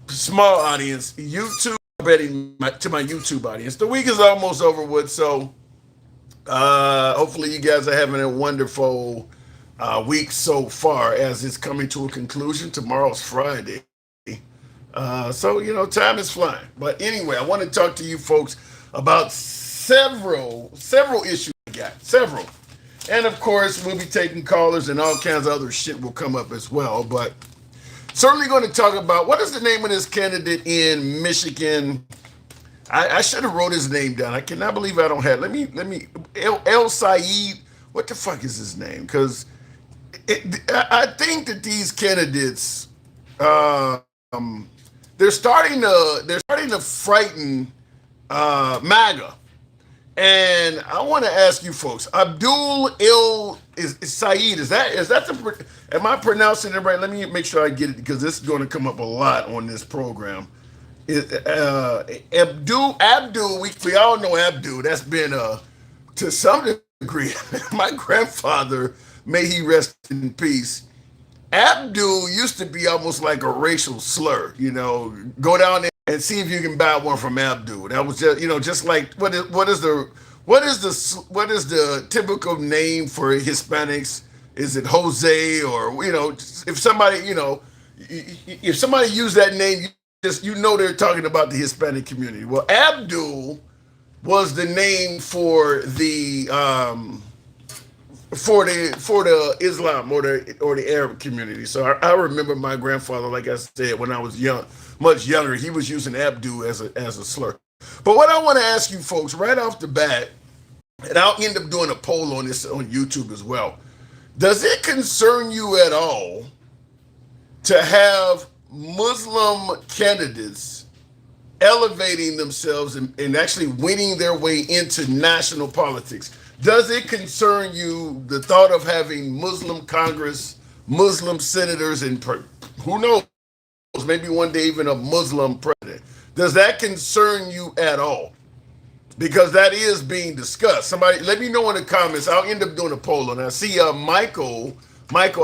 small audience, YouTube, to my YouTube audience. The week is almost over with, so hopefully you guys are having a wonderful week so far as it's coming to a conclusion. Tomorrow's Friday. So time is flying. But anyway, I want to talk to you folks about several issues we got. Several. And of course, we'll be taking callers and all kinds of other shit will come up as well. But certainly going to talk about what is the name of this candidate in Michigan. I should have wrote his name down. I cannot believe I don't have. Let me El Said. What the fuck is his name? Because I think that these candidates, um, they're starting to frighten MAGA. And I want to ask you folks, Abdul is Said. Is that the? Am I pronouncing it right? Let me make sure I get it because this is going to come up a lot on this program. Abdul, we all know Abdul. That's been to some degree. My grandfather, may he rest in peace. Abdul used to be almost like a racial slur. Go down there and see if you can buy one from Abdul. That was just like what is the typical name for Hispanics? Is it Jose or if somebody used that name, they're talking about the Hispanic community. Well, Abdul was the name for the Islam or the Arab community. So I remember my grandfather, like I said, when I was much younger, he was using Abdul as a slur. But what I want to ask you folks right off the bat, and I'll end up doing a poll on this on YouTube as well. Does it concern you at all to have Muslim candidates elevating themselves and actually winning their way into national politics? Does it concern you the thought of having Muslim Congress, Muslim senators, and who knows, maybe one day even a Muslim president? Does that concern you at all? Because that is being discussed. Somebody let me know in the comments. I'll end up doing a poll, and I see Michael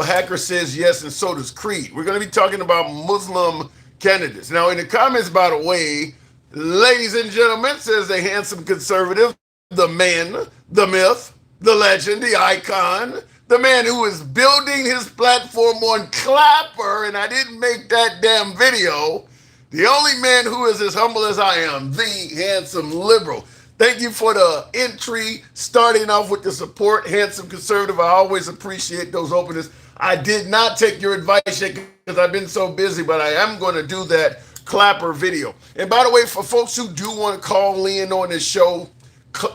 Hacker says yes, and so does Creed. We're going to be talking about Muslim candidates. Now, in the comments, by the way, ladies and gentlemen, says the handsome conservative, the man, the myth, the legend, the icon, the man who is building his platform on Clapper, and I didn't make that damn video. The only man who is as humble as I am, the handsome liberal. Thank you for the entry, starting off with the support, handsome conservative. I always appreciate those openings. I did not take your advice yet because I've been so busy, but I am going to do that Clapper video. And by the way, for folks who do want to call in on this show,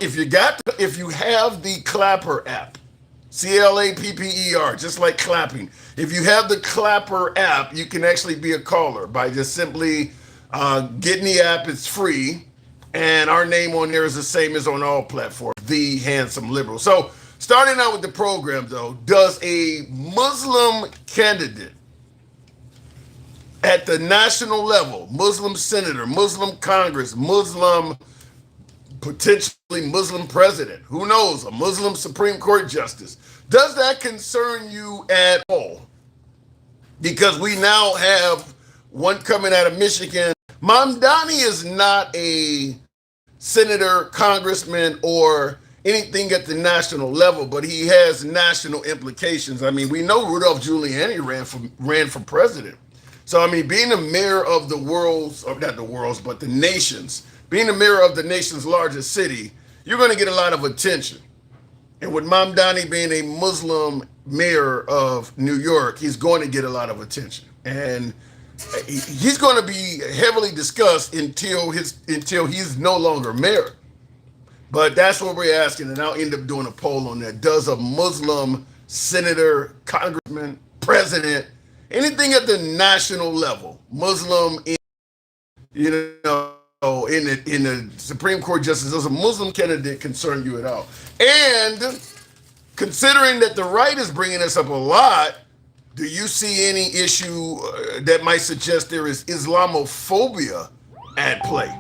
if you have the Clapper app, Clapper, just like clapping. If you have the Clapper app, you can actually be a caller by just simply getting the app. It's free, and our name on there is the same as on all platforms, The Handsome Liberal. So, starting out with the program, though, does a Muslim candidate at the national level, Muslim senator, Muslim Congress, potentially Muslim president, who knows, a Muslim Supreme Court justice. Does that concern you at all? Because we now have one coming out of Michigan. Mamdani is not a senator, congressman, or anything at the national level, but he has national implications. I mean, we know Rudolph Giuliani ran for president. So, I mean, being the mayor of the world's, or not the world's, but the nation's, being the mayor of the nation's largest city, you're going to get a lot of attention. And with Mamdani being a Muslim mayor of New York, he's going to get a lot of attention. And he's going to be heavily discussed until he's no longer mayor. But that's what we're asking, and I'll end up doing a poll on that. Does a Muslim senator, congressman, president, anything at the national level, Muslim, in the Supreme Court justice, does a Muslim candidate concern you at all? And considering that the right is bringing this up a lot, do you see any issue that might suggest there is Islamophobia at play?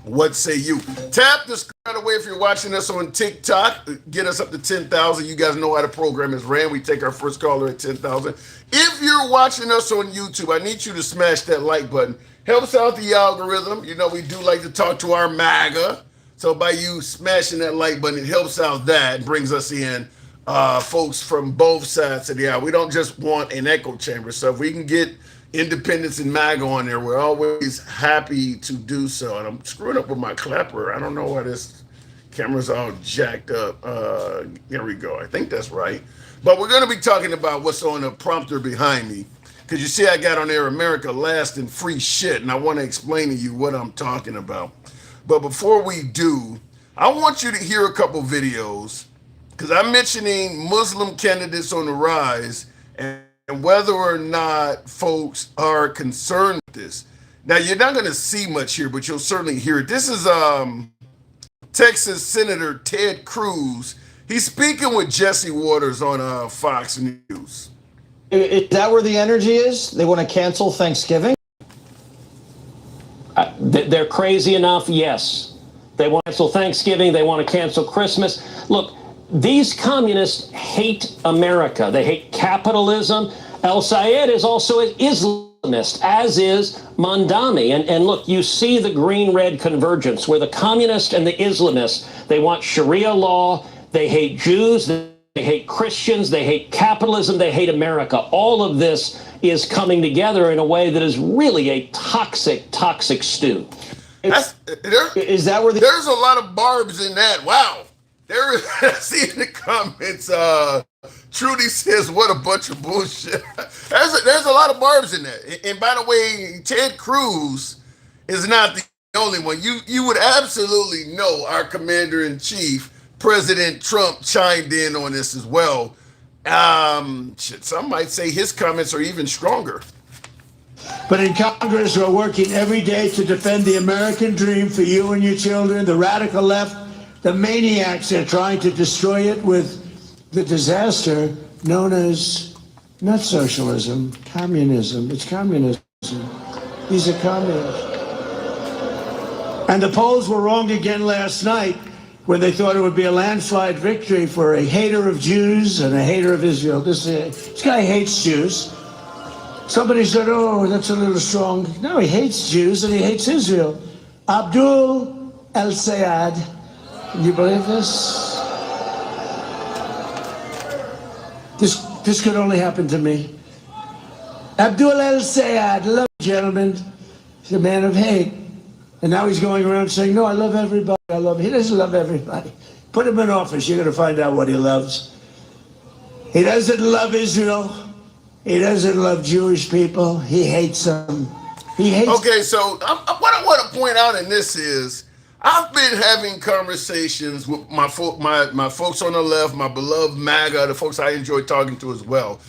What say you? Tap the screen right away if you're watching us on TikTok. Get us up to 10,000. You guys know how the program is ran. We take our first caller at 10,000. If you're watching us on YouTube, I need you to smash that like button. Helps out the algorithm. You know, we do like to talk to our MAGA. So by you smashing that like button, it helps out that, brings us in folks from both sides of the aisle. We don't just want an echo chamber. So if we can get independents and MAGA on there, we're always happy to do so. And I'm screwing up with my clapper. I don't know why this camera's all jacked up. Here we go. I think that's right. But we're going to be talking about what's on the prompter behind me. Because you see, I got on there America Last and Free Shit, and I want to explain to you what I'm talking about. But before we do, I want you to hear a couple videos, because I'm mentioning Muslim candidates on the rise and whether or not folks are concerned with this. Now, you're not going to see much here, but you'll certainly hear it. This is Texas Senator Ted Cruz. He's speaking with Jesse Waters on Fox News. Is that where the energy is? They want to cancel Thanksgiving? They're crazy enough, yes. They want to cancel Thanksgiving. They want to cancel Christmas. Look, these communists hate America. They hate capitalism. El Sayed is also an Islamist, as is Mandami. And look, you see the green-red convergence where the communists and the Islamists, they want Sharia law, they hate Jews, they hate Christians, they hate capitalism, they hate America. All of this is coming together in a way that is really a toxic, toxic stew. Is that where there's a lot of barbs in that? Wow. There is, see in the comments, Trudy says, what a bunch of bullshit. There's a lot of barbs in that. And by the way, Ted Cruz is not the only one. You would absolutely know our commander-in-chief, President Trump, chimed in on this as well. Some might say his comments are even stronger. But in Congress, we're working every day to defend the American dream for you and your children. The radical left, the maniacs are trying to destroy it with the disaster known as not socialism, communism. It's communism. These are communists. And the polls were wrong again last night when they thought it would be a landslide victory for a hater of Jews and a hater of Israel. This guy hates Jews. Somebody said, oh, that's a little strong. No, he hates Jews and he hates Israel. Abdul El-Sayed. Can you believe this? This could only happen to me. Abdul El-Sayed, love you, gentlemen. He's a man of hate. And now he's going around saying, no, I love everybody. I love him. He doesn't love everybody. Put him in office. You're going to find out what he loves. He doesn't love Israel. He doesn't love Jewish people. He hates them. He hates. Okay, so what I want to point out in this is I've been having conversations with my folks on the left, my beloved MAGA, the folks I enjoy talking to as well.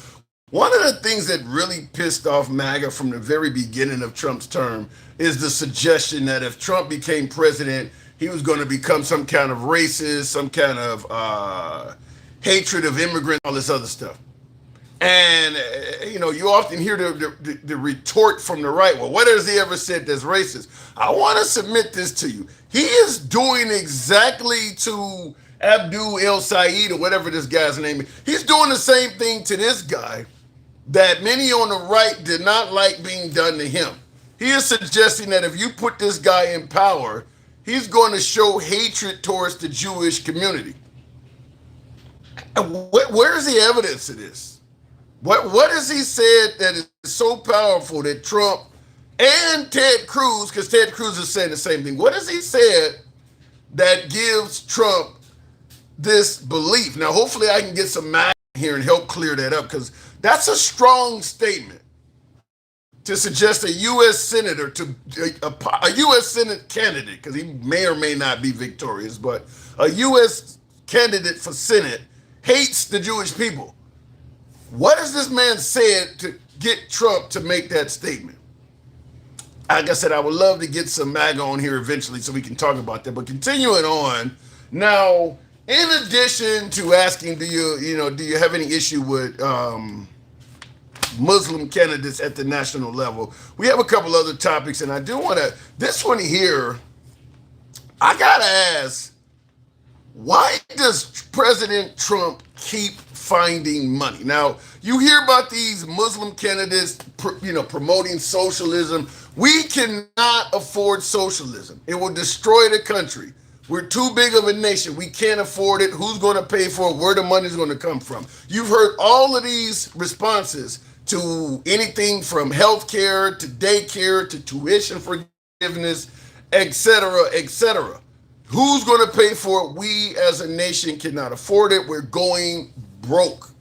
One of the things that really pissed off MAGA from the very beginning of Trump's term is the suggestion that if Trump became president, he was going to become some kind of racist, some kind of hatred of immigrants, all this other stuff. And, you often hear the retort from the right. Well, what has he ever said that's racist? I want to submit this to you. He is doing exactly to Abdul El-Sayed or whatever this guy's name is. He's doing the same thing to this guy that many on the right did not like being done to him. He is suggesting that if you put this guy in power, he's going to show hatred towards the Jewish community. Where is the evidence of this? What has he said that is so powerful that Trump and Ted Cruz, because Ted Cruz is saying the same thing, what has he said that gives Trump this belief? Now, hopefully I can get some math here and help clear that up, because that's a strong statement to suggest a U.S. senator, a U.S. Senate candidate, because he may or may not be victorious, but a U.S. candidate for Senate hates the Jewish people. What has this man said to get Trump to make that statement? Like I said, I would love to get some MAGA on here eventually so we can talk about that. But continuing on, now, in addition to asking, do you have any issue with Muslim candidates at the national level? We have a couple other topics, and I do want to, this one here I gotta ask, why does President Trump keep finding money? Now, you hear about these Muslim candidates, promoting socialism. We cannot afford socialism. It will destroy the country. We're too big of a nation. We can't afford it. Who's going to pay for it? Where the money's going to come from? You've heard all of these responses to anything from healthcare to daycare to tuition forgiveness, etc., etc. Who's going to pay for it? We as a nation cannot afford it. We're going broke.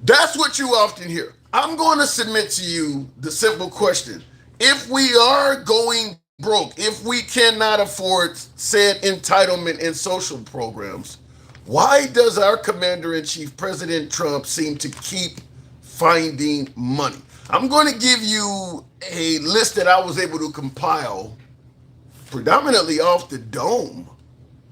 That's what you often hear. I'm going to submit to you the simple question. If we are going broke, if we cannot afford said entitlement and social programs, why does our commander-in-chief, President Trump, seem to keep finding money? I'm going to give you a list that I was able to compile predominantly off the dome.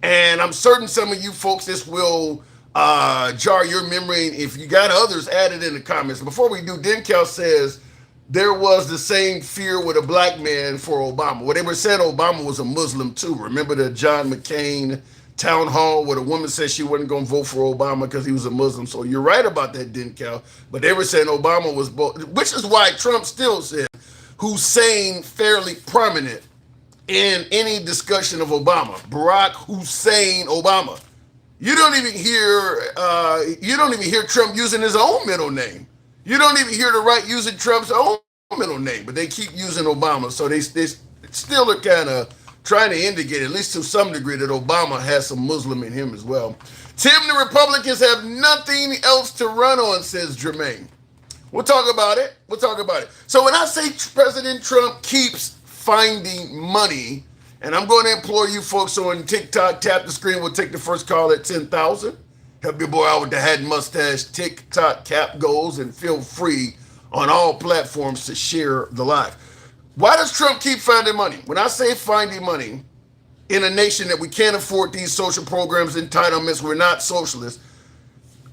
And I'm certain some of you folks, this will jar your memory. If you got others, add it in the comments. Before we do, Denkel says there was the same fear with a black man for Obama. Well, they were saying Obama was a Muslim too. Remember the John McCain town hall where the woman said she wasn't going to vote for Obama because he was a Muslim. So you're right about that, Denkel. But they were saying Obama was both, which is why Trump still said Hussein fairly prominent in any discussion of Obama. Barack Hussein Obama. You don't even hear Trump using his own middle name. You don't even hear the right using Trump's own middle name, but they keep using Obama. So they still are kind of trying to indicate, at least to some degree, that Obama has some Muslim in him as well. Tim, the Republicans have nothing else to run on, says Jermaine. We'll talk about it. So when I say President Trump keeps finding money, and I'm going to implore you folks on TikTok, tap the screen. We'll take the first call at 10,000. Help your boy out with the hat and mustache. TikTok cap goals, and feel free on all platforms to share the live. Why does Trump keep finding money? When I say finding money in a nation that we can't afford these social programs, entitlements, we're not socialists.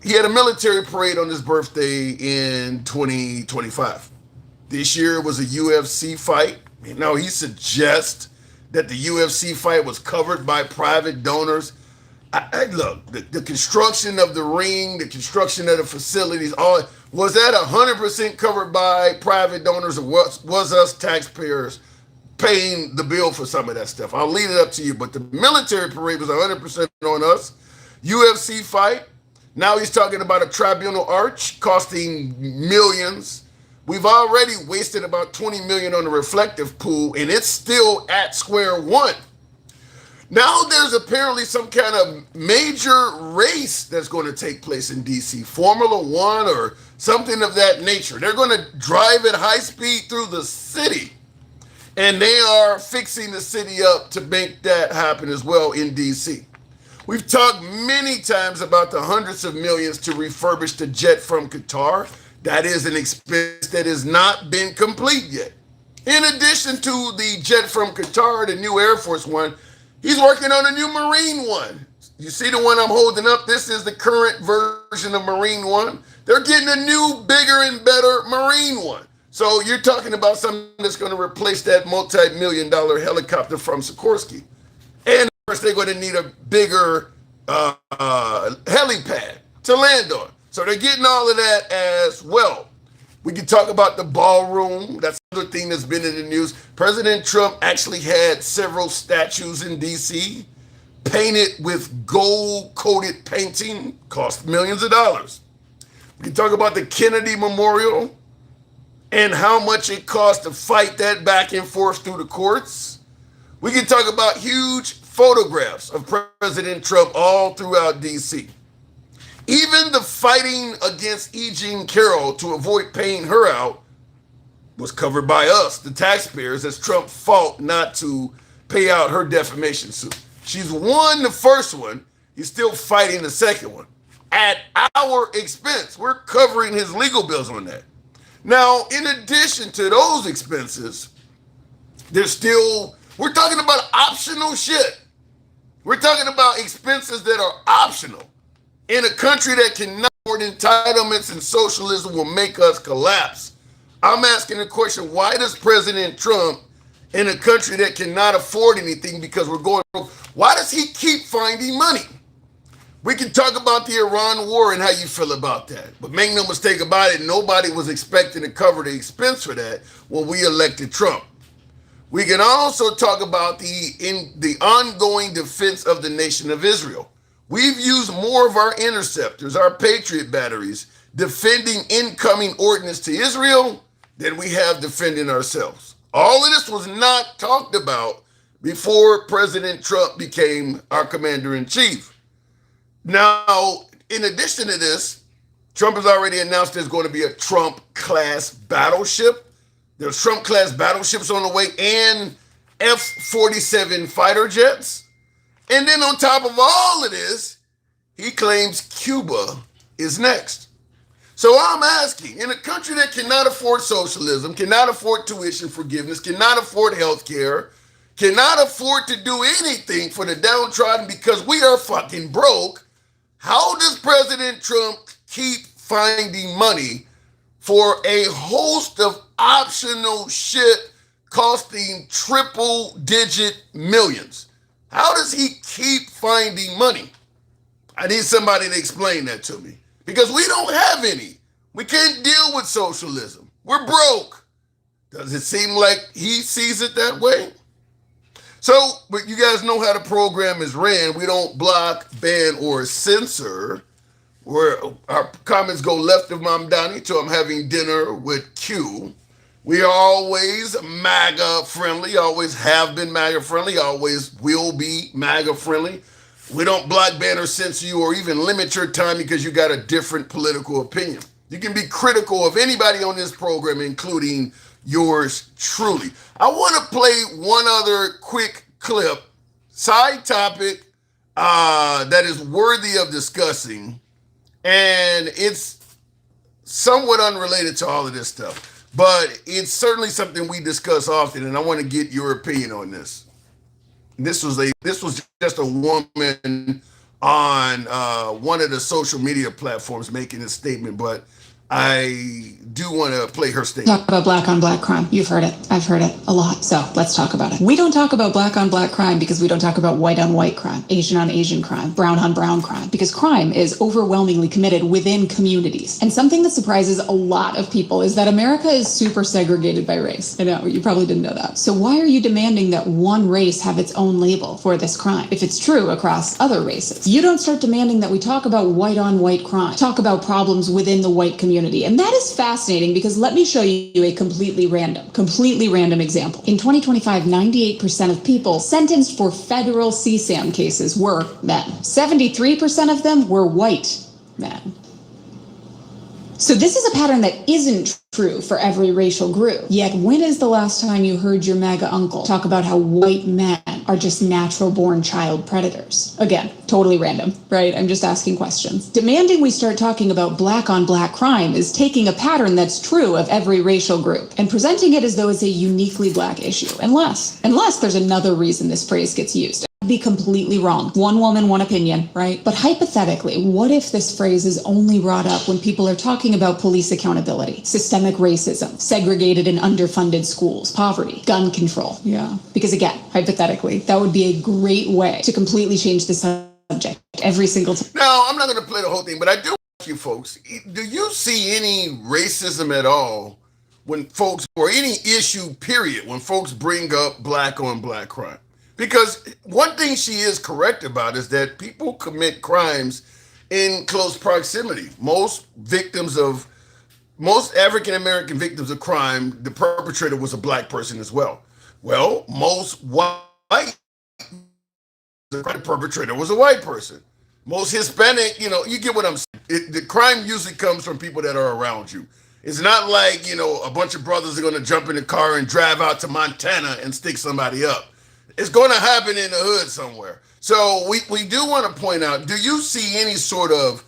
He had a military parade on his birthday in 2025. This year it was a UFC fight. Now he suggests that the UFC fight was covered by private donors. Look, the construction of the ring, the construction of the facilities, was that 100% covered by private donors, or was us taxpayers paying the bill for some of that stuff? I'll leave it up to you, but the military parade was 100% on us. UFC fight, now he's talking about a tribunal arch costing millions. We've already wasted about $20 million on the reflective pool, and it's still at square one. Now there's apparently some kind of major race that's going to take place in DC, Formula One or something of that nature. They're going to drive at high speed through the city, and they are fixing the city up to make that happen as well in DC. We've talked many times about the hundreds of millions to refurbish the jet from Qatar. That is an expense that has not been complete yet. In addition to the jet from Qatar, the new Air Force One, he's working on a new Marine One. You see the one I'm holding up? This is the current version of Marine One. They're getting a new, bigger and better Marine One. So you're talking about something that's going to replace that multi-million-dollar helicopter from Sikorsky. And of course, they're going to need a bigger helipad to land on. So they're getting all of that as well. We can talk about the ballroom. That's another thing that's been in the news. President Trump actually had several statues in D.C. painted with gold-coated painting, cost millions of dollars. We can talk about the Kennedy Memorial and how much it cost to fight that back and forth through the courts. We can talk about huge photographs of President Trump all throughout D.C. Even the fighting against E. Jean Carroll to avoid paying her out was covered by us, the taxpayers, as Trump fought not to pay out her defamation suit. She's won the first one. He's still fighting the second one at our expense. We're covering his legal bills on that. Now, in addition to those expenses, we're talking about optional shit. We're talking about expenses that are optional. In a country that cannot afford entitlements and socialism will make us collapse. I'm asking the question, why does President Trump in a country that cannot afford anything because we're going broke. Why does he keep finding money? We can talk about the Iran war and how you feel about that. But make no mistake about it, nobody was expecting to cover the expense for that when we elected Trump. We can also talk about the ongoing defense of the nation of Israel. We've used more of our interceptors, our Patriot batteries, defending incoming ordnance to Israel than we have defending ourselves. All of this was not talked about before President Trump became our commander-in-chief. Now, in addition to this, Trump has already announced there's going to be a Trump-class battleship. There's Trump-class battleships on the way and F-47 fighter jets. And then on top of all of this, he claims Cuba is next. So I'm asking, in a country that cannot afford socialism, cannot afford tuition forgiveness, cannot afford health care, cannot afford to do anything for the downtrodden because we are fucking broke, how does President Trump keep finding money for a host of optional shit costing triple-digit millions? How does he keep finding money? I need somebody to explain that to me. Because we don't have any. We can't deal with socialism. We're broke. Does it seem like he sees it that way? So, but you guys know how the program is ran. We don't block, ban, or censor. Where our comments go left of Mamdani till I'm having dinner with Q. We are always MAGA friendly, always have been MAGA friendly, always will be MAGA friendly. We don't block, ban, or censor you or even limit your time because you got a different political opinion. You can be critical of anybody on this program, including yours truly. I want to play one other quick clip, side topic that is worthy of discussing, and it's somewhat unrelated to all of this stuff, but it's certainly something we discuss often, and I want to get your opinion on this. This was just a woman on one of the social media platforms making a statement, but I do want to play her statement. Talk about black on black crime. You've heard it. I've heard it a lot. So let's talk about it. We don't talk about black on black crime because we don't talk about white on white crime, Asian on Asian crime, brown on brown crime, because crime is overwhelmingly committed within communities. And something that surprises a lot of people is that America is super segregated by race. I know, you probably didn't know that. So why are you demanding that one race have its own label for this crime if it's true across other races? You don't start demanding that we talk about white on white crime, talk about problems within the white community. And that is fascinating because let me show you a completely random example. In 2025, 98% of people sentenced for federal CSAM cases were men. 73% of them were white men. So this is a pattern that isn't true for every racial group. Yet when is the last time you heard your MAGA uncle talk about how white men are just natural-born child predators? Again, totally random, right? I'm just asking questions. Demanding we start talking about black on black crime is taking a pattern that's true of every racial group and presenting it as though it's a uniquely black issue, unless there's another reason this phrase gets used. Be completely wrong. One woman, one opinion, right? But hypothetically, what if this phrase is only brought up when people are talking about police accountability, systemic racism, segregated and underfunded schools, poverty, gun control? Yeah. Because again, hypothetically, that would be a great way to completely change the subject every single time. Now, I'm not going to play the whole thing, but I do ask you folks, do you see any racism at all when folks, or any issue, period, when folks bring up black on black crime? Because one thing she is correct about is that people commit crimes in close proximity. Most African-American victims of crime, the perpetrator was a black person as well. Well, most white, the perpetrator was a white person. Most Hispanic, you get what I'm saying. The crime usually comes from people that are around you. It's not like, a bunch of brothers are going to jump in the car and drive out to Montana and stick somebody up. It's going to happen in the hood somewhere. So we do want to point out, do you see any sort of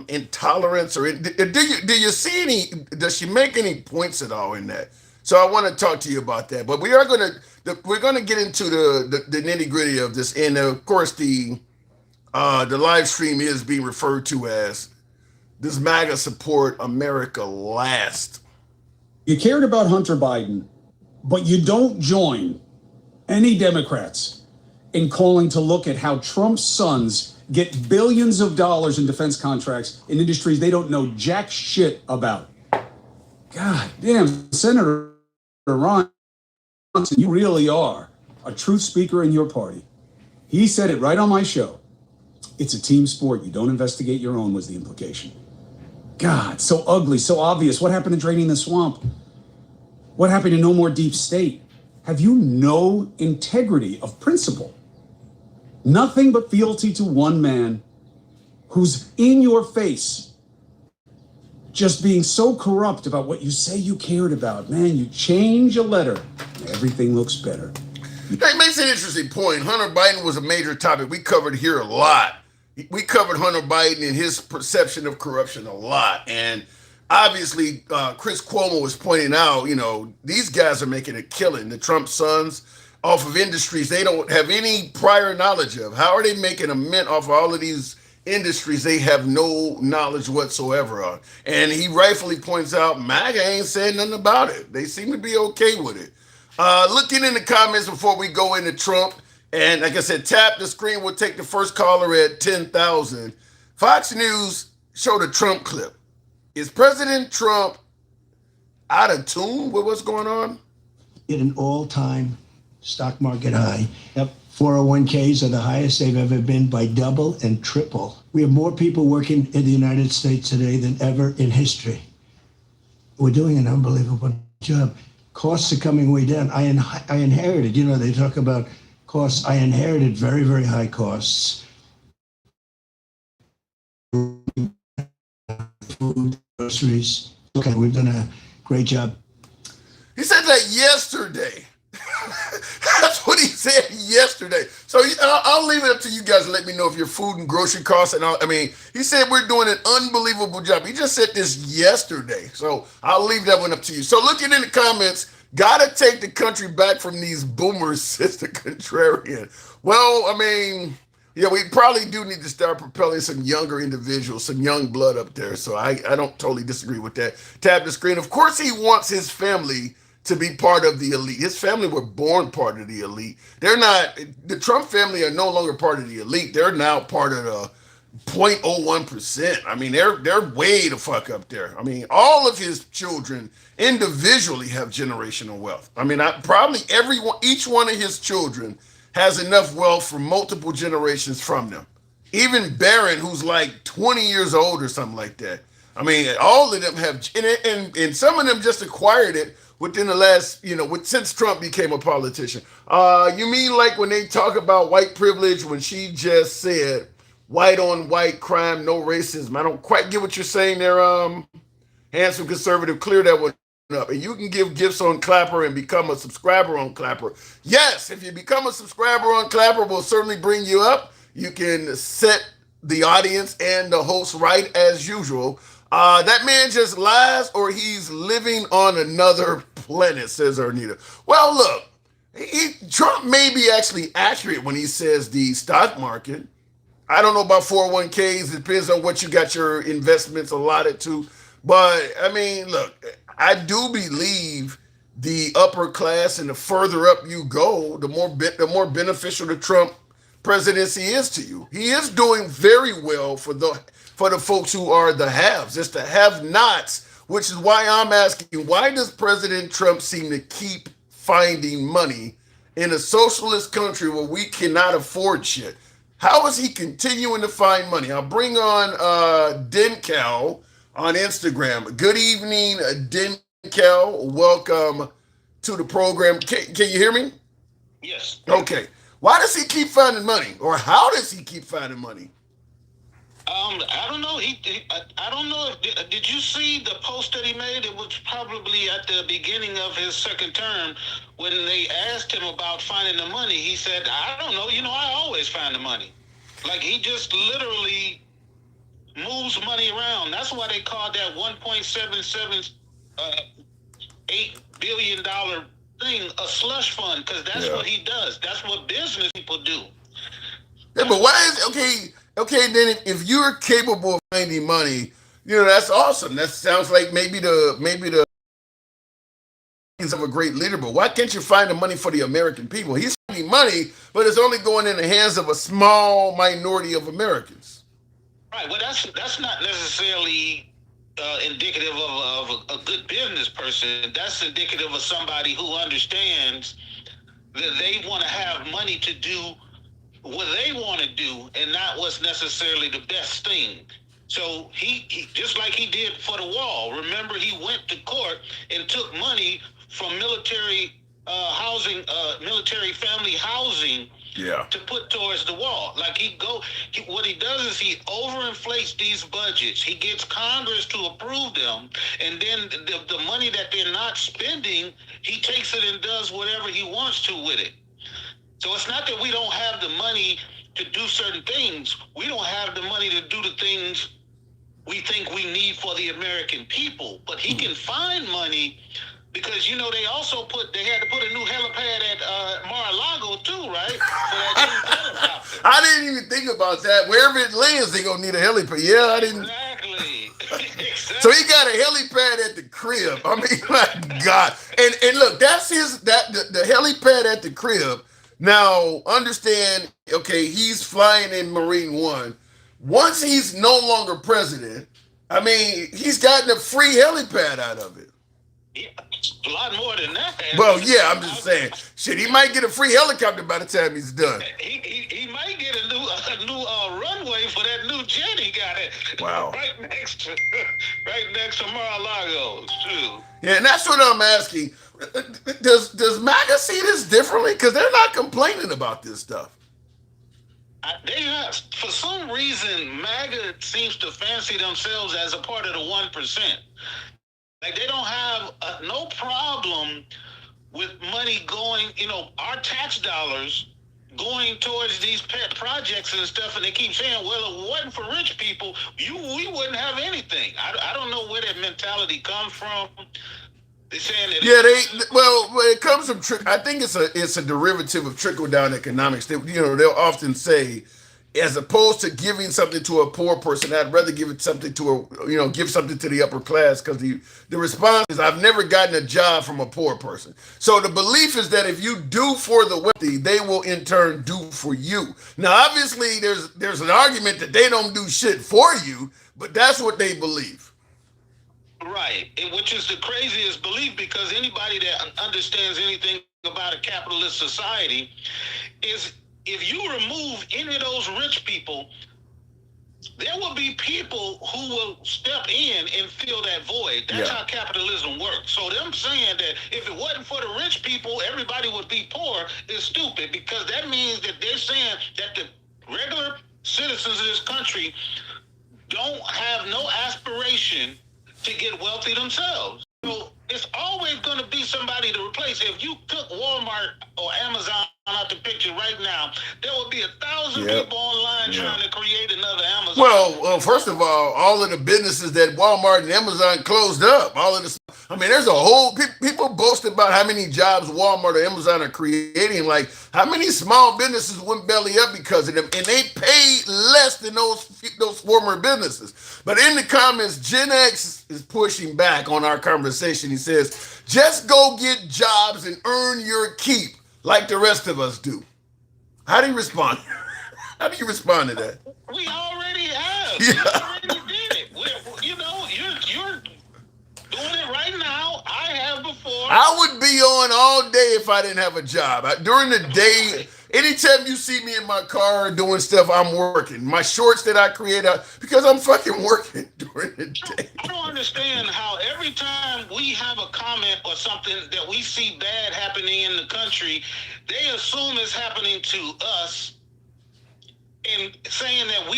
intolerance, or do you see any, does she make any points at all in that? So I want to talk to you about that. But we're going to get into the nitty-gritty of this. And of course, the live stream is being referred to as "Does MAGA Support America Last?" You cared about Hunter Biden. But you don't join any Democrats in calling to look at how Trump's sons get billions of dollars in defense contracts in industries they don't know jack shit about. God damn, Senator Ron Johnson, you really are a truth speaker in your party. He said it right on my show. It's a team sport. You don't investigate your own, was the implication. God, so ugly, so obvious. What happened to draining the swamp? What happened to no more deep state? Have you no integrity of principle? Nothing but fealty to one man who's in your face, just being so corrupt about what you say you cared about. Man, you change a letter, everything looks better. That makes an interesting point. Hunter Biden was a major topic we covered here a lot. We covered Hunter Biden and his perception of corruption a lot. And obviously, Chris Cuomo was pointing out, these guys are making a killing. The Trump sons off of industries they don't have any prior knowledge of. How are they making a mint off of all of these industries they have no knowledge whatsoever on? And he rightfully points out MAGA ain't saying nothing about it. They seem to be okay with it. Looking in the comments before we go into Trump, and like I said, tap the screen. We'll take the first caller at 10,000. Fox News showed a Trump clip. Is President Trump out of tune with what's going on? At an all-time stock market high. Yep. 401ks are the highest they've ever been by double and triple. We have more people working in the United States today than ever in history. We're doing an unbelievable job. Costs are coming way down. I inherited, they talk about costs. I inherited very, very high costs. Food, groceries. Okay, we've done a great job. He said that yesterday. That's what he said yesterday. So I'll leave it up to you guys to let me know if your food and grocery costs and all. I mean, he said we're doing an unbelievable job. He just said this yesterday. So I'll leave that one up to you. So looking in the comments, gotta take the country back from these boomers, Sister Contrarian. Well, I mean, yeah, we probably do need to start propelling some younger individuals, some young blood up there. So I don't totally disagree with that. Tap the screen. Of course, he wants his family to be part of the elite. His family were born part of the elite. They're not, the Trump family are no longer part of the elite. They're now part of the 0.01%. I mean, they're way the fuck up there. I mean, all of his children individually have generational wealth. I mean, each one of his children has enough wealth for multiple generations from them. Even Barron, who's like 20 years old or something like that. I mean, all of them have, and some of them just acquired it within the last, since Trump became a politician. You mean like when they talk about white privilege, when she just said white on white crime, no racism? I don't quite get what you're saying there, handsome conservative. Clear that one up. And you can give gifts on Clapper and become a subscriber on Clapper. Yes, if you become a subscriber on Clapper, we'll certainly bring you up. You can set the audience and the host right as usual. That man just lies or he's living on another planet, says Arnita. Well, look, Trump may be actually accurate when he says the stock market. I don't know about 401ks. It depends on what you got your investments allotted to. But, I mean, look, I do believe the upper class and the further up you go, the more beneficial the Trump presidency is to you. He is doing very well for the folks who are the haves. It's the have-nots, which is why I'm asking, why does President Trump seem to keep finding money in a socialist country where we cannot afford shit? How is he continuing to find money? I'll bring on Dencal on Instagram. Good evening, Dencal. Welcome to the program. Can you hear me? Yes. Okay. Why does he keep finding money? Or how does he keep finding money? I don't know. I don't know. Did you see the post that he made? It was probably at the beginning of his second term when they asked him about finding the money. He said, I don't know. I always find the money. Like, he just literally moves money around. That's why they called that $1.778 billion thing a slush fund, because that's what he does. That's what business people do. Yeah, but why is okay? Then if you're capable of finding money, that's awesome. That sounds like maybe the of a great leader, but why can't you find the money for the American people? He's finding money, but it's only going in the hands of a small minority of Americans. Right. Well, that's not necessarily indicative of a good business person. That's indicative of somebody who understands that they want to have money to do what they want to do and not what's necessarily the best thing. So he just like he did for the wall. Remember, he went to court and took money from military housing, military family housing, to put towards the wall. Like what he does is he overinflates these budgets. He gets Congress to approve them, and then the money that they're not spending, he takes it and does whatever he wants to with it. So it's not that we don't have the money to do certain things. We don't have the money to do the things we think we need for the American people. But he can find money because, they had to put a new helipad at Mar-a-Lago too, right? For that new helicopter. I didn't even think about that. Wherever it lands, they're going to need a helipad. Yeah, I didn't. Exactly. So he got a helipad at the crib. I mean, my God. And look, that's the helipad at the crib. Now, understand, okay, he's flying in Marine One. Once he's no longer president, I mean, he's gotten a free helipad out of it. Yeah, a lot more than that. Well, yeah, I'm just saying. Shit, he might get a free helicopter by the time he's done. He might get a new runway for that new jet he got it. Wow. right next to Mar-a-Lago, too. Yeah, and that's what I'm asking. Does MAGA see this differently? Because they're not complaining about this stuff. For some reason, MAGA seems to fancy themselves as a part of the 1%. Like, they don't have no problem with money going, our tax dollars going towards these pet projects and stuff, and they keep saying, well, if it wasn't for rich people, we wouldn't have anything. I don't know where that mentality comes from. They're saying that when it comes from I think it's a derivative of trickle down economics. They'll often say, as opposed to giving something to a poor person, I'd rather give it something to give something to the upper class, because the response is, I've never gotten a job from a poor person. So the belief is that if you do for the wealthy, they will in turn do for you. Now, obviously, there's an argument that they don't do shit for you, but that's what they believe. Right, which is the craziest belief, because anybody that understands anything about a capitalist society is, if you remove any of those rich people, there will be people who will step in and fill that void. That's how capitalism works. So them saying that if it wasn't for the rich people, everybody would be poor is stupid, because that means that they're saying that the regular citizens of this country don't have no aspiration to get wealthy themselves. So it's always going to be somebody to replace. If you took Walmart or Amazon out the picture right now, there would be 1,000 people online trying to create another Amazon. Well, first of all of the businesses that Walmart and Amazon closed up, there's a whole, people boast about how many jobs Walmart or Amazon are creating. Like, how many small businesses went belly up because of them, and they paid less than those former businesses. But in the comments, Gen X is pushing back on our conversation. He says, just go get jobs and earn your keep like the rest of us do. How do you respond? How do you respond to that? We already have. Yeah. We already did it. You're doing it right now. I have before. I would be on all day if I didn't have a job. During the day, anytime you see me in my car doing stuff, I'm working. My shorts that I create, because I'm fucking working during the day. I don't understand how every time we have a comment or something that we see bad happening in the country, they assume it's happening to us, and saying that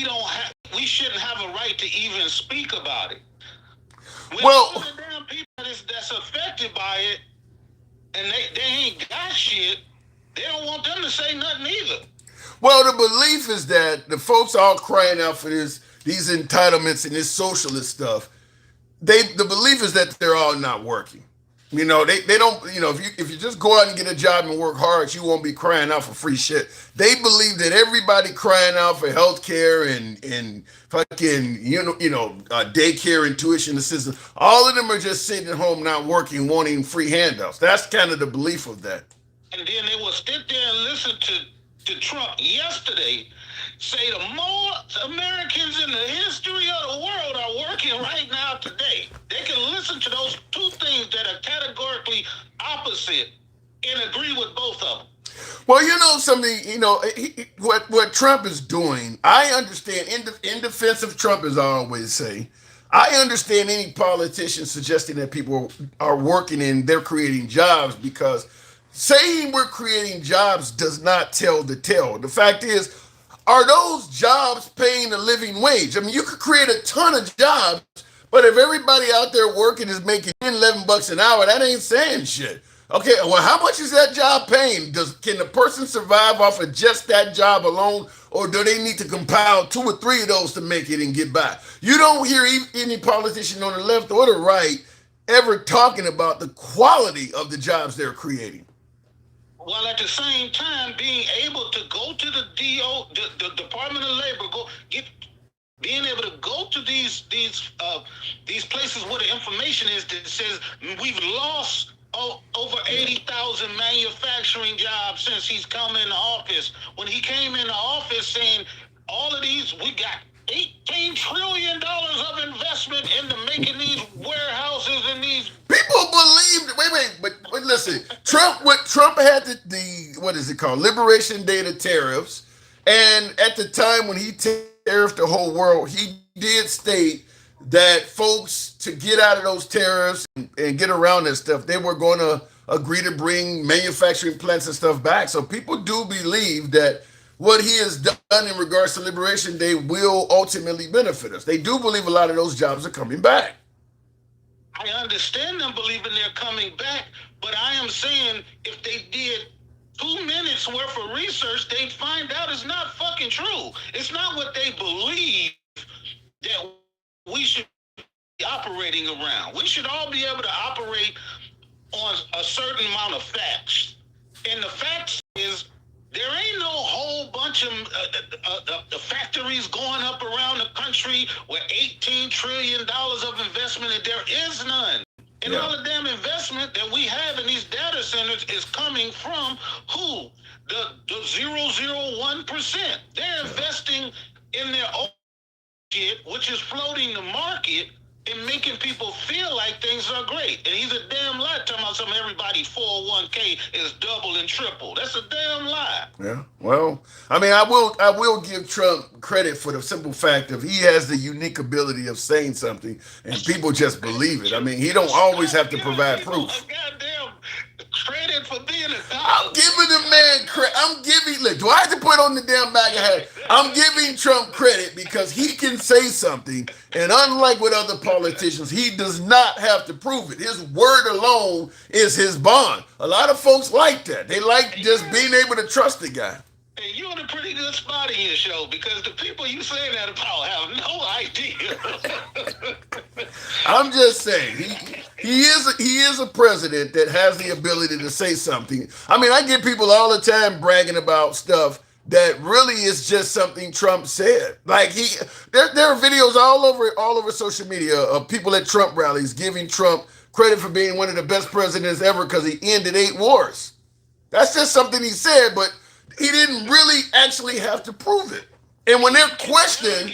we shouldn't have a right to even speak about it. When all the damn people that's affected by it, and they ain't got shit, they don't want them to say nothing either. Well, the belief is that the folks all crying out for these entitlements and this socialist stuff, the belief is that they're all not working. You know, they don't, you know, if you just go out and get a job and work hard, you won't be crying out for free shit. They believe that everybody crying out for health care and fucking, daycare and tuition assistance, all of them are just sitting at home not working, wanting free handouts. That's kind of the belief of that. And then they will sit there and listen to Trump yesterday say the more Americans in the history of the world are working right now today. They can listen to those two things that are categorically opposite and agree with both of them. Well, you know something, what Trump is doing, I understand, in defense of Trump, as I always say, I understand any politician suggesting that people are working and they're creating jobs, because saying we're creating jobs does not tell the tale. The fact is, are those jobs paying a living wage? I mean, you could create a ton of jobs, but if everybody out there working is making 10, 11 bucks an hour, that ain't saying shit. Okay, well, how much is that job paying? Can the person survive off of just that job alone, or do they need to compile 2 or 3 of those to make it and get by? You don't hear any politician on the left or the right ever talking about the quality of the jobs they're creating. While at the same time being able to go to the Department of Labor, being able to go to these places where the information is that says we've lost over 80,000 manufacturing jobs since he's come into office. When he came into office saying all of these, we got $18 trillion of investment into making these warehouses and these. People believed. But listen. Trump had the what is it called? Liberation Day to tariffs, and at the time when he tariffed the whole world, he did state that folks, to get out of those tariffs and get around that stuff, they were going to agree to bring manufacturing plants and stuff back. So people do believe that what he has done in regards to Liberation Day will ultimately benefit us. They do believe a lot of those jobs are coming back. I understand them believing they're coming back, but I am saying if they did 2 minutes worth of research, they'd find out it's not fucking true. It's not what they believe that we should be operating around. We should all be able to operate on a certain amount of facts. And the facts is there ain't no whole bunch of factories going up around the country with $18 trillion of investment, and there is none. And all the damn investment that we have in these data centers is coming from who? The 0.001%. They're investing in their own shit, which is floating the market and making people feel like things are great. And he's a damn lie talking about everybody's 401k is double and triple. That's a damn lie. Yeah. Well, I mean, I will give Trump credit for the simple fact of he has the unique ability of saying something and people just believe it. I mean, he don't always have to provide proof. Goddamn credit for being a dog. I'm giving the man credit. Look, do I have to put on the damn MAGA hat? I'm giving Trump credit because he can say something, and unlike with other politicians, he does not have to prove it. His word alone is his bond. A lot of folks like that. They like just being able to trust the guy. Hey, you're in a pretty good spot in your show because the people you saying that about have no idea. I'm just saying, he is a president that has the ability to say something. I mean, I get people all the time bragging about stuff that really is just something Trump said. Like there are videos all over social media of people at Trump rallies giving Trump credit for being one of the best presidents ever because he ended 8 wars. That's just something he said, but he didn't really actually have to prove it. And when they're questioned,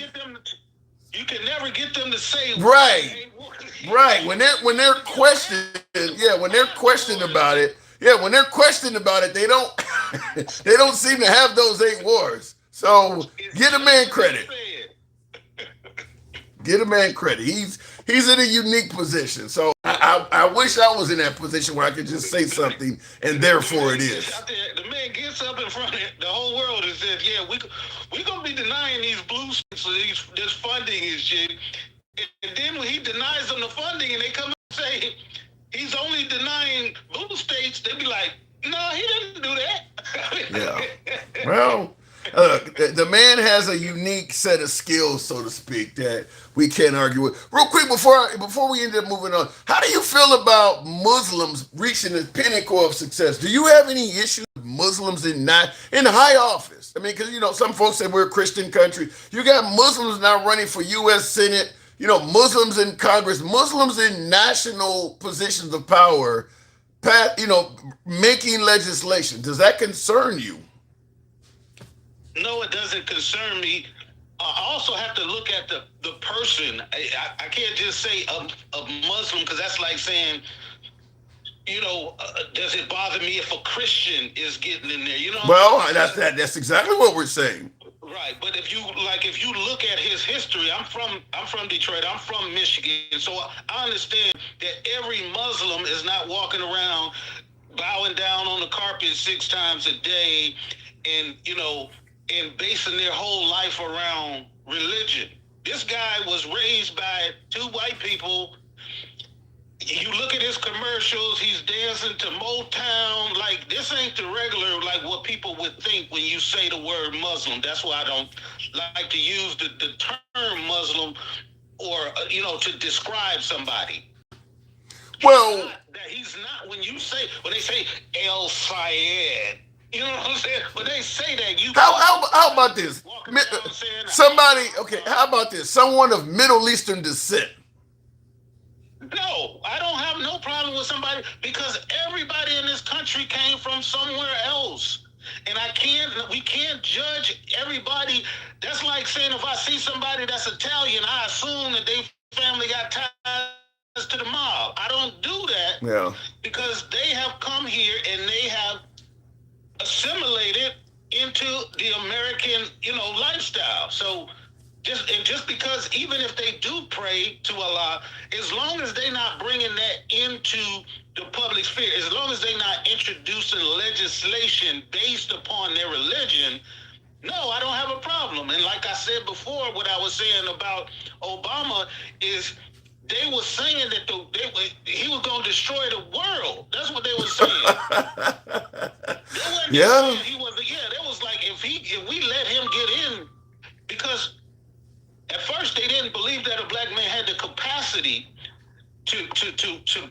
you can never get them to say right. When they're questioned, when they're questioned about it, they don't they don't seem to have those 8 wars. So get a man credit. Get a man credit. He's in a unique position. So I wish I was in that position where I could just say something and therefore it is. The man gets up in front of the whole world and says, "Yeah, we're gonna be denying these blue states this funding and shit." And then when he denies them the funding, and they come and say he's only denying blue states, they be like, "No, he didn't do that." Yeah. Well, The man has a unique set of skills, so to speak, that we can't argue with. Real quick, before we end up moving on, how do you feel about Muslims reaching the pinnacle of success? Do you have any issues with Muslims in high office? I mean, because some folks say we're a Christian country. You got Muslims now running for U.S. Senate. Muslims in Congress, Muslims in national positions of power, making legislation. Does that concern you? No, it doesn't concern me. I also have to look at the person. I can't just say a Muslim, because that's like saying, does it bother me if a Christian is getting in there? Well, that's exactly what we're saying. Right, but if you look at his history, I'm from Detroit, I'm from Michigan, so I understand that every Muslim is not walking around bowing down on the carpet 6 times a day, and and basing their whole life around religion. This guy was raised by 2 white people. You look at his commercials, he's dancing to Motown. Like, this ain't the regular, like what people would think when you say the word Muslim. That's why I don't like to use the term Muslim or, to describe somebody. Well, he's not, when they say El Sayed, you know what I'm saying? When they say that, how about this? How about this? Someone of Middle Eastern descent. No, I don't have no problem with somebody, because everybody in this country came from somewhere else. And we can't judge everybody. That's like saying if I see somebody that's Italian, I assume that they family got ties to the mob. I don't do that. Yeah. Because they have come here and they have assimilated into the American, lifestyle. So just because, even if they do pray to Allah, as long as they're not bringing that into the public sphere, as long as they're not introducing legislation based upon their religion, no, I don't have a problem. And like I said before, what I was saying about Obama is they were saying that he was going to destroy the world. That's what they were saying. Yeah. That was like, if we let him get in, because at first they didn't believe that a black man had the capacity to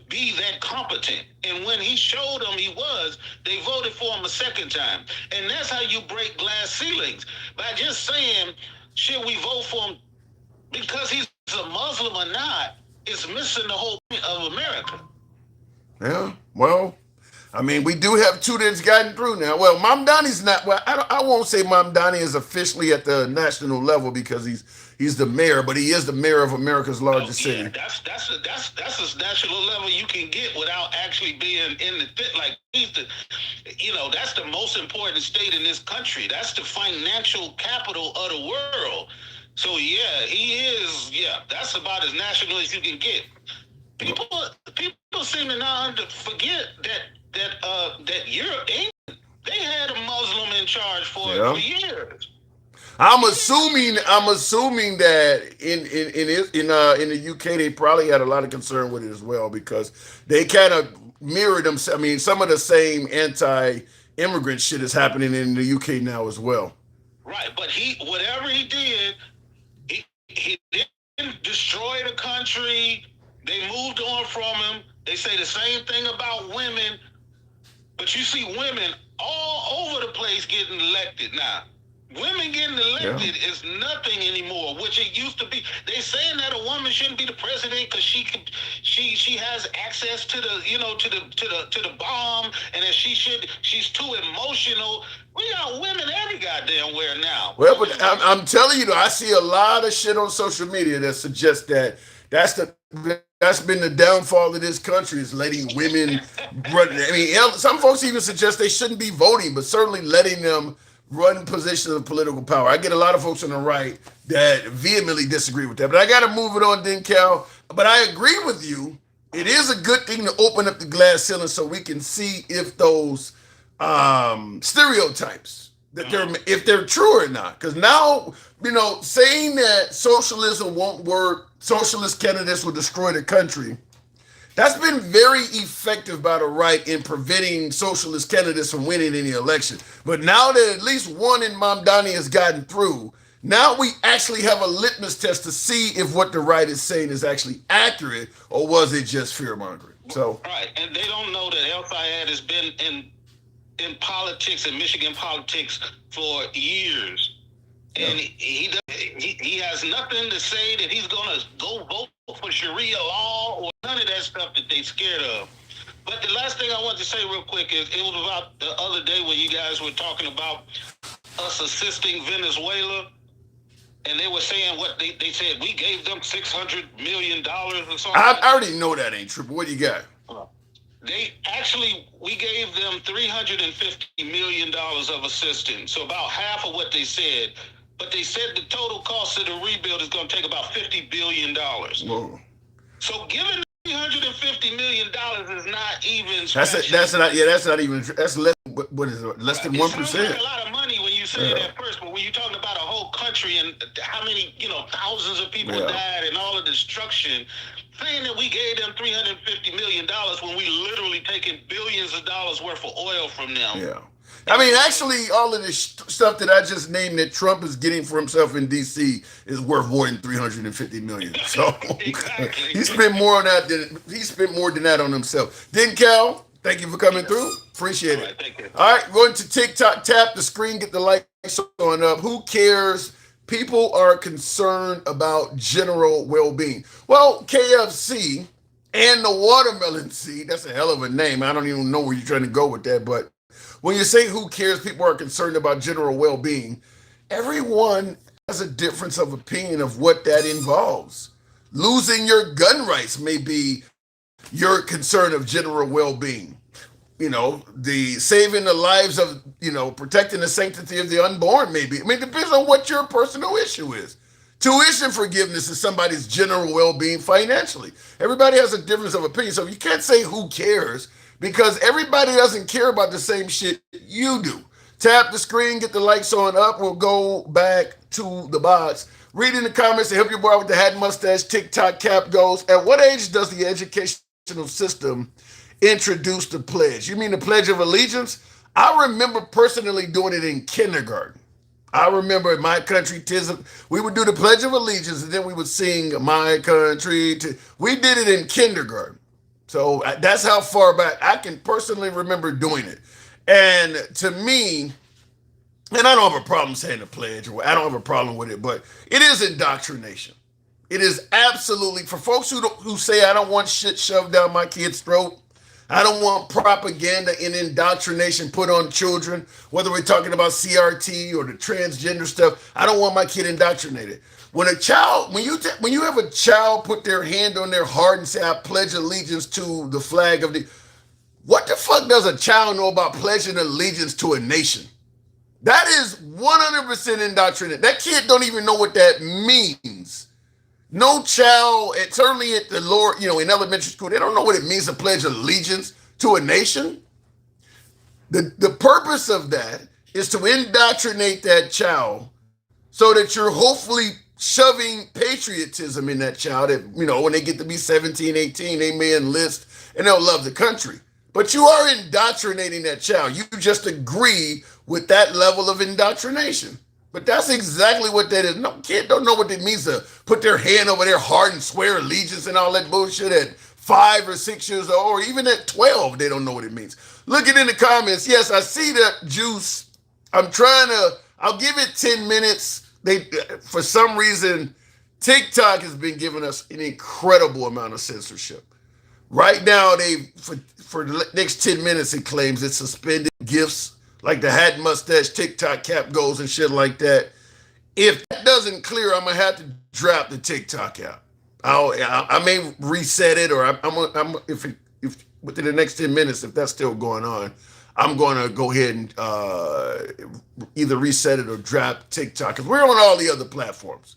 be that competent. And when he showed them he was, they voted for him a second time. And that's how you break glass ceilings. By just saying, should we vote for him because he's a Muslim or not, it's missing the whole point of America. Yeah, well, I mean, we do have 2 that's gotten through now. Well, Mamdani's not. Well, I won't say Mamdani is officially at the national level because he's the mayor, but he is the mayor of America's largest city. That's as national level you can get without actually being in the fit. Like, he's that's the most important state in this country. That's the financial capital of the world. So yeah, he is. Yeah, that's about as national as you can get. People seem to now forget that Europe, England, they had a Muslim in charge for years. I'm assuming that in the UK they probably had a lot of concern with it as well, because they kind of mirrored them. I mean, some of the same anti-immigrant shit is happening in the UK now as well. Right, but whatever he did, he didn't destroy the country. They moved on from him. They say the same thing about women, but you see women all over the place getting elected now. Women getting elected is nothing anymore, which it used to be. They saying that a woman shouldn't be the president because she has access to the to the bomb, and that she's too emotional. We got women every goddamn where now. Well, but I'm telling you though, I see a lot of shit on social media that suggests that that's been the downfall of this country, is letting women run. I mean, some folks even suggest they shouldn't be voting, but certainly letting them run positions of political power. I get a lot of folks on the right that vehemently disagree with that. But I got to move it on then, Cal. But I agree with you. It is a good thing to open up the glass ceiling so we can see if those stereotypes, if they're true or not. Because now, saying that socialism won't work, socialist candidates will destroy the country, That's been very effective by the right in preventing socialist candidates from winning any election. But now that at least one in Mamdani has gotten through, now we actually have a litmus test to see if what the right is saying is actually accurate or was it just fear mongering. So right, and they don't know that El Fayed has been in politics, in Michigan politics, for years. And he has nothing to say that he's going to go vote for Sharia law or none of that stuff that they scared of. But the last thing I want to say real quick is it was about the other day when you guys were talking about us assisting Venezuela. And they were saying what they said, we gave them $600 million or something. I already know that ain't true, but what do you got? We gave them $350 million of assistance. So about half of what they said. But they said the total cost of the rebuild is going to take about $50 billion. Whoa. So giving $350 million is not even. That's not even. That's less. What is it? Less than 1%. It sounds like a lot of money when you say it at first, but when you're talking about a whole country and how many, thousands of people died and all the destruction, saying that we gave them $350 million when we literally taking billions of dollars worth of oil from them. Yeah. I mean, actually, all of this stuff that I just named that Trump is getting for himself in D.C. is worth more than $350 million. So exactly. he spent more on that than that on himself. Then Cal, thank you for coming through. Appreciate it. Thank you. All right, going to TikTok. Tap the screen, get the likes on up. Who cares? People are concerned about general well-being. Well, KFC and the watermelon seed. That's a hell of a name. I don't even know where you're trying to go with that, but. When you say who cares, people are concerned about general well-being. Everyone has a difference of opinion of what that involves. Losing your gun rights may be your concern of general well-being. The saving the lives of, protecting the sanctity of the unborn maybe. I mean, it depends on what your personal issue is. Tuition forgiveness is somebody's general well-being financially. Everybody has a difference of opinion. So you can't say who cares. Because everybody doesn't care about the same shit you do. Tap the screen, get the likes on up. We'll go back to the box. Read in the comments and help your boy with the hat and mustache TikTok cap goes. At what age does the educational system introduce the pledge? You mean the Pledge of Allegiance? I remember personally doing it in kindergarten. I remember in my country, we would do the Pledge of Allegiance and then we would sing My Country. We did it in kindergarten. So that's how far back I can personally remember doing it. And to me, and I don't have a problem saying the pledge, or I don't have a problem with it, but it is indoctrination. It is absolutely, for folks who say I don't want shit shoved down my kid's throat, I don't want propaganda and indoctrination put on children, whether we're talking about CRT or the transgender stuff, I don't want my kid indoctrinated. When you have a child put their hand on their heart and say, I pledge allegiance to the flag of what the fuck does a child know about pledging allegiance to a nation? That is 100% indoctrinated. That kid don't even know what that means. No child, certainly at the lower, in elementary school, they don't know what it means to pledge allegiance to a nation. The purpose of that is to indoctrinate that child so that you're hopefully shoving patriotism in that child. That, when they get to be 17, 18, they may enlist and they'll love the country. But you are indoctrinating that child. You just agree with that level of indoctrination. But that's exactly what that is. No kid don't know what it means to put their hand over their heart and swear allegiance and all that bullshit at 5 or 6 years old, or even at 12, they don't know what it means. Look it in the comments. Yes, I see that, Juice. I'll give it 10 minutes. For some reason, TikTok has been giving us an incredible amount of censorship. Right now, for the next 10 minutes, it claims it's suspended gifts like the hat and mustache TikTok cap goes and shit like that. If that doesn't clear, I'm gonna have to drop the TikTok app. I may reset it, or if within the next 10 minutes, if that's still going on, I'm going to go ahead and either reset it or drop TikTok. Because we're on all the other platforms.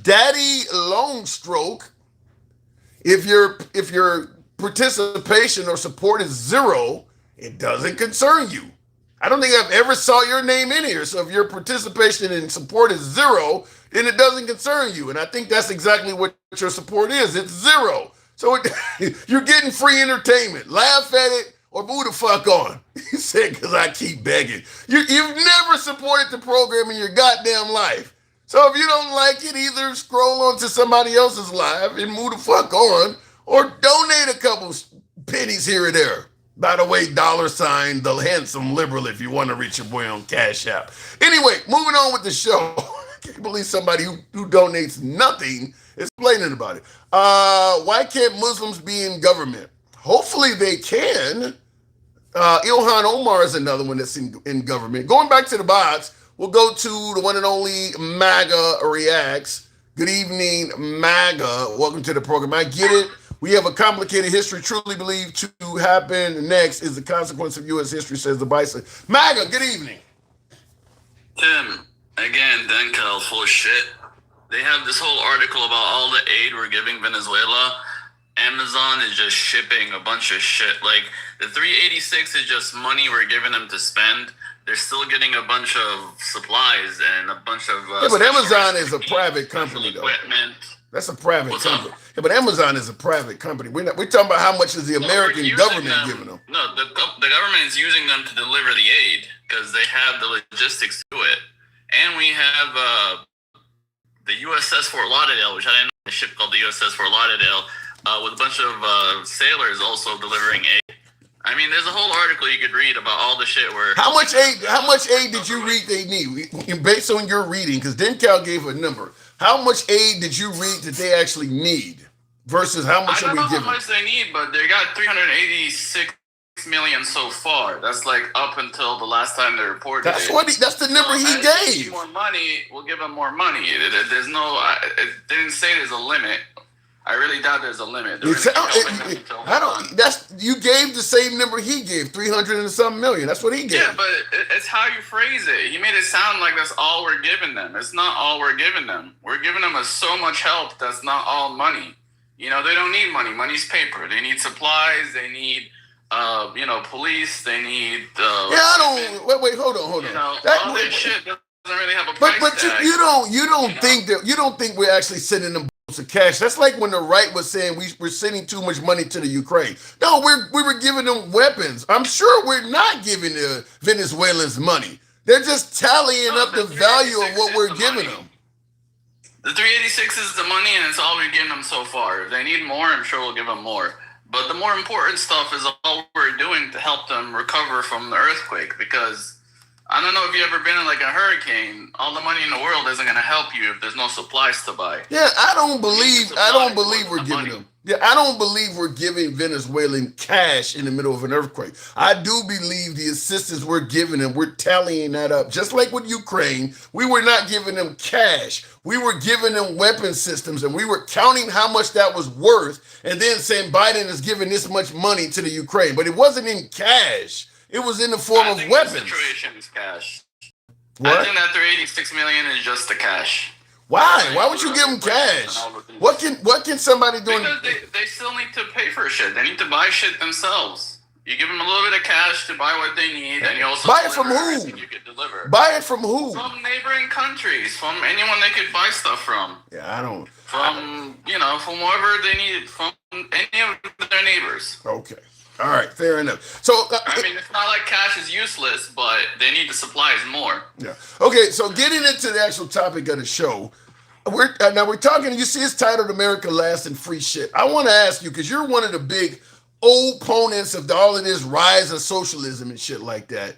Daddy Longstroke, if your participation or support is 0, it doesn't concern you. I don't think I've ever saw your name in here. So if your participation and support is zero, then it doesn't concern you. And I think that's exactly what your support is. It's zero. So you're getting free entertainment. Laugh at it or move the fuck on. He said, because I keep begging. You've never supported the program in your goddamn life. So if you don't like it, either scroll on to somebody else's live and move the fuck on, or donate a couple pennies here or there. By the way, $ the handsome liberal if you want to reach your boy on Cash App. Anyway, moving on with the show. I can't believe somebody who donates nothing is complaining about it. Why can't Muslims be in government? Hopefully they can. Ilhan Omar is another one that's in government. Going back to the box, we'll go to the one and only MAGA Reacts. Good evening, MAGA. Welcome to the program. I get it. We have a complicated history, truly believe to happen next is the consequence of U.S. history, says the bison. MAGA, good evening. Tim, again, Denkel, full of shit. They have this whole article about all the aid we're giving Venezuela. Amazon is just shipping a bunch of shit. Like, the 386 is just money we're giving them to spend. They're still getting a bunch of supplies and a bunch of... yeah, but Amazon is a private company, though. Equipment. That's a private company. Yeah, but Amazon is a private company. We're talking about how much is the American government giving them. No, the government is using them to deliver the aid because they have the logistics to it. And we have the USS Fort Lauderdale, which I didn't know, a ship called the USS Fort Lauderdale, with a bunch of sailors also delivering aid. I mean, there's a whole article you could read about all the shit where... How much aid did you read they need? Based on your reading, because Dencal gave a number. How much aid did you read that they actually need versus how much are we giving? I don't know how much they need, but they got 386 million so far. That's like up until the last time they reported that's it. That's the number he gave. More money, we'll give them more money. There's no... It didn't say there's a limit. I really doubt there's a limit. You gave the same number he gave, 300 and some million. That's what he gave. Yeah, but it's how you phrase it. You made it sound like that's all we're giving them. It's not all we're giving them. We're giving them so much help that's not all money. You know, they don't need money. Money's paper. They need supplies. They need, police. They need. Wait, hold on. You know, all this shit doesn't really have a price tag. You don't think we're actually sending them of cash. That's like when the right was saying we're sending too much money to the Ukraine. No, we were giving them weapons. I'm sure we're not giving the Venezuelans money. They're just tallying up the value of what we're giving them. The 386 is the money, and it's all we're giving them so far. If they need more, I'm sure we'll give them more. But the more important stuff is all we're doing to help them recover from the earthquake, because I don't know if you've ever been in like a hurricane. All the money in the world isn't going to help you if there's no supplies to buy. Yeah, I don't believe we're giving them. Yeah, I don't believe we're giving Venezuelan cash in the middle of an earthquake. I do believe the assistance we're giving them, we're tallying that up. Just like with Ukraine, we were not giving them cash. We were giving them weapon systems, and we were counting how much that was worth, and then saying Biden is giving this much money to the Ukraine. But it wasn't in cash. It was in the form of weapons. The situation is cash. What? I think that 386 million is just the cash. Why? Why would you give them cash? What can somebody do? Because they still need to pay for shit. They need to buy shit themselves. You give them a little bit of cash to buy what they need, and you also buy it from who? You could deliver. Buy it from who? From neighboring countries, from anyone they could buy stuff from. Yeah, I don't. From from whoever they need, from any of their neighbors. Okay. All right, fair enough. So I mean, it's not like cash is useless, but they need the supplies more. Yeah. Okay, so getting into the actual topic of the show, we're talking. You see, it's titled "America Last and Free Shit." I want to ask you because you're one of the big opponents of all of this rise of socialism and shit like that.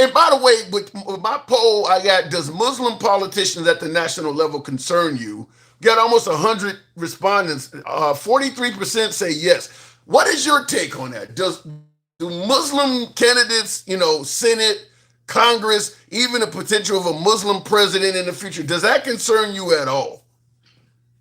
And by the way, with my poll, I got: does Muslim politicians at the national level concern you? Got almost 100 respondents. 43% say yes. What is your take on that? Do Muslim candidates, Senate, Congress, even the potential of a Muslim president in the future, does that concern you at all?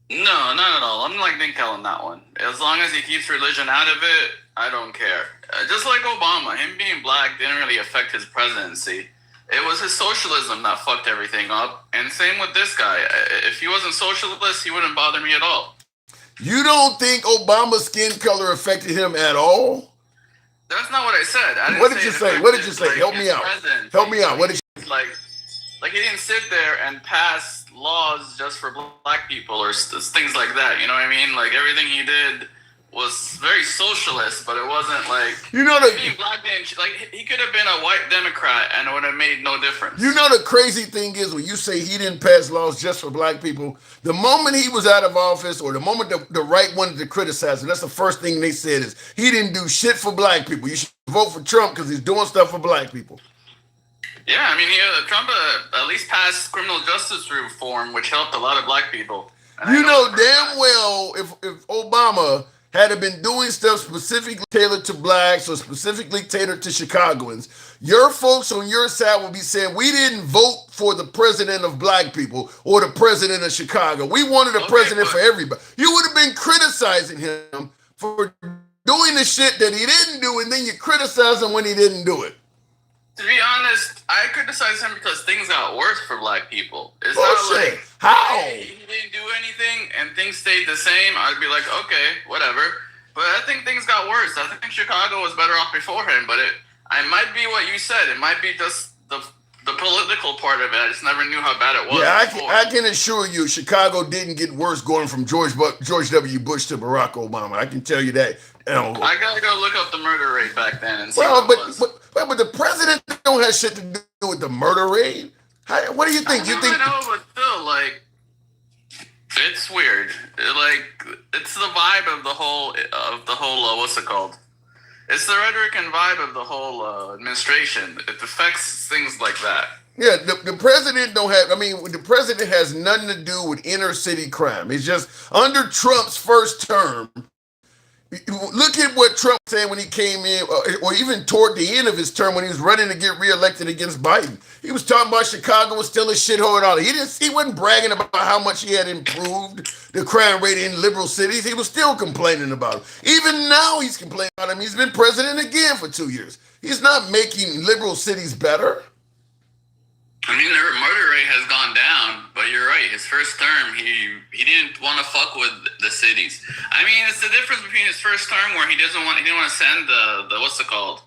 No, not at all. I'm like Dinkel on that one. As long as he keeps religion out of it, I don't care. Just like Obama, him being black didn't really affect his presidency. It was his socialism that fucked everything up. And same with this guy. If he wasn't socialist, he wouldn't bother me at all. You don't think Obama's skin color affected him at all? That's not what I said. I didn't What did you say? What did you say? like, Help me his out. presence. Help me out. What did you? Like he didn't sit there and pass laws just for black people or things like that. You know what I mean? Like everything he did was very socialist, but it wasn't like You know being black. Like he could have been a white Democrat and it would have made no difference. You know the crazy thing is when you say he didn't pass laws just for black people, the moment he was out of office or the moment the right wanted to criticize him, that's the first thing they said is he didn't do shit for black people. You should vote for Trump because he's doing stuff for black people. Yeah, I mean, Trump at least passed criminal justice reform, which helped a lot of black people. And You know damn well if Obama had been doing stuff specifically tailored to blacks or specifically tailored to Chicagoans, your folks on your side will be saying, we didn't vote for the president of black people or the president of Chicago. We wanted a president for everybody. You would have been criticizing him for doing the shit that he didn't do, and then you criticize him when he didn't do it. To be honest, I criticize him because things got worse for black people. It's Bullshit. not like How? he didn't do anything and things stayed the same. I'd be like, okay, whatever. But I think things got worse. I think Chicago was better off before him. But it might be what you said. It might be just the political part of it. I just never knew how bad it was. Yeah, I can assure you, Chicago didn't get worse going from George W. Bush to Barack Obama. I can tell you that. I gotta go look up the murder rate back then and see Well, what it was. but the president don't have shit to do with the murder rate. What do you think? I know, but still, like, it's weird. It's the vibe of the whole what's it called? It's the rhetoric and vibe of the whole administration. It affects things like that. Yeah, the president don't have. I mean, the president has nothing to do with inner city crime. It's just under Trump's first term. Look at what Trump said when he came in, or even toward the end of his term when he was running to get reelected against Biden. He was talking about Chicago was still a shithole and all. He wasn't bragging about how much he had improved the crime rate in liberal cities. He was still complaining about it. Even now he's complaining about him. He's been president again for 2 years. He's not making liberal cities better. I mean, their murder rate has gone down, but you're right. His first term, he didn't want to fuck with the cities. I mean, it's the difference between his first term where he didn't want to send the what's it called,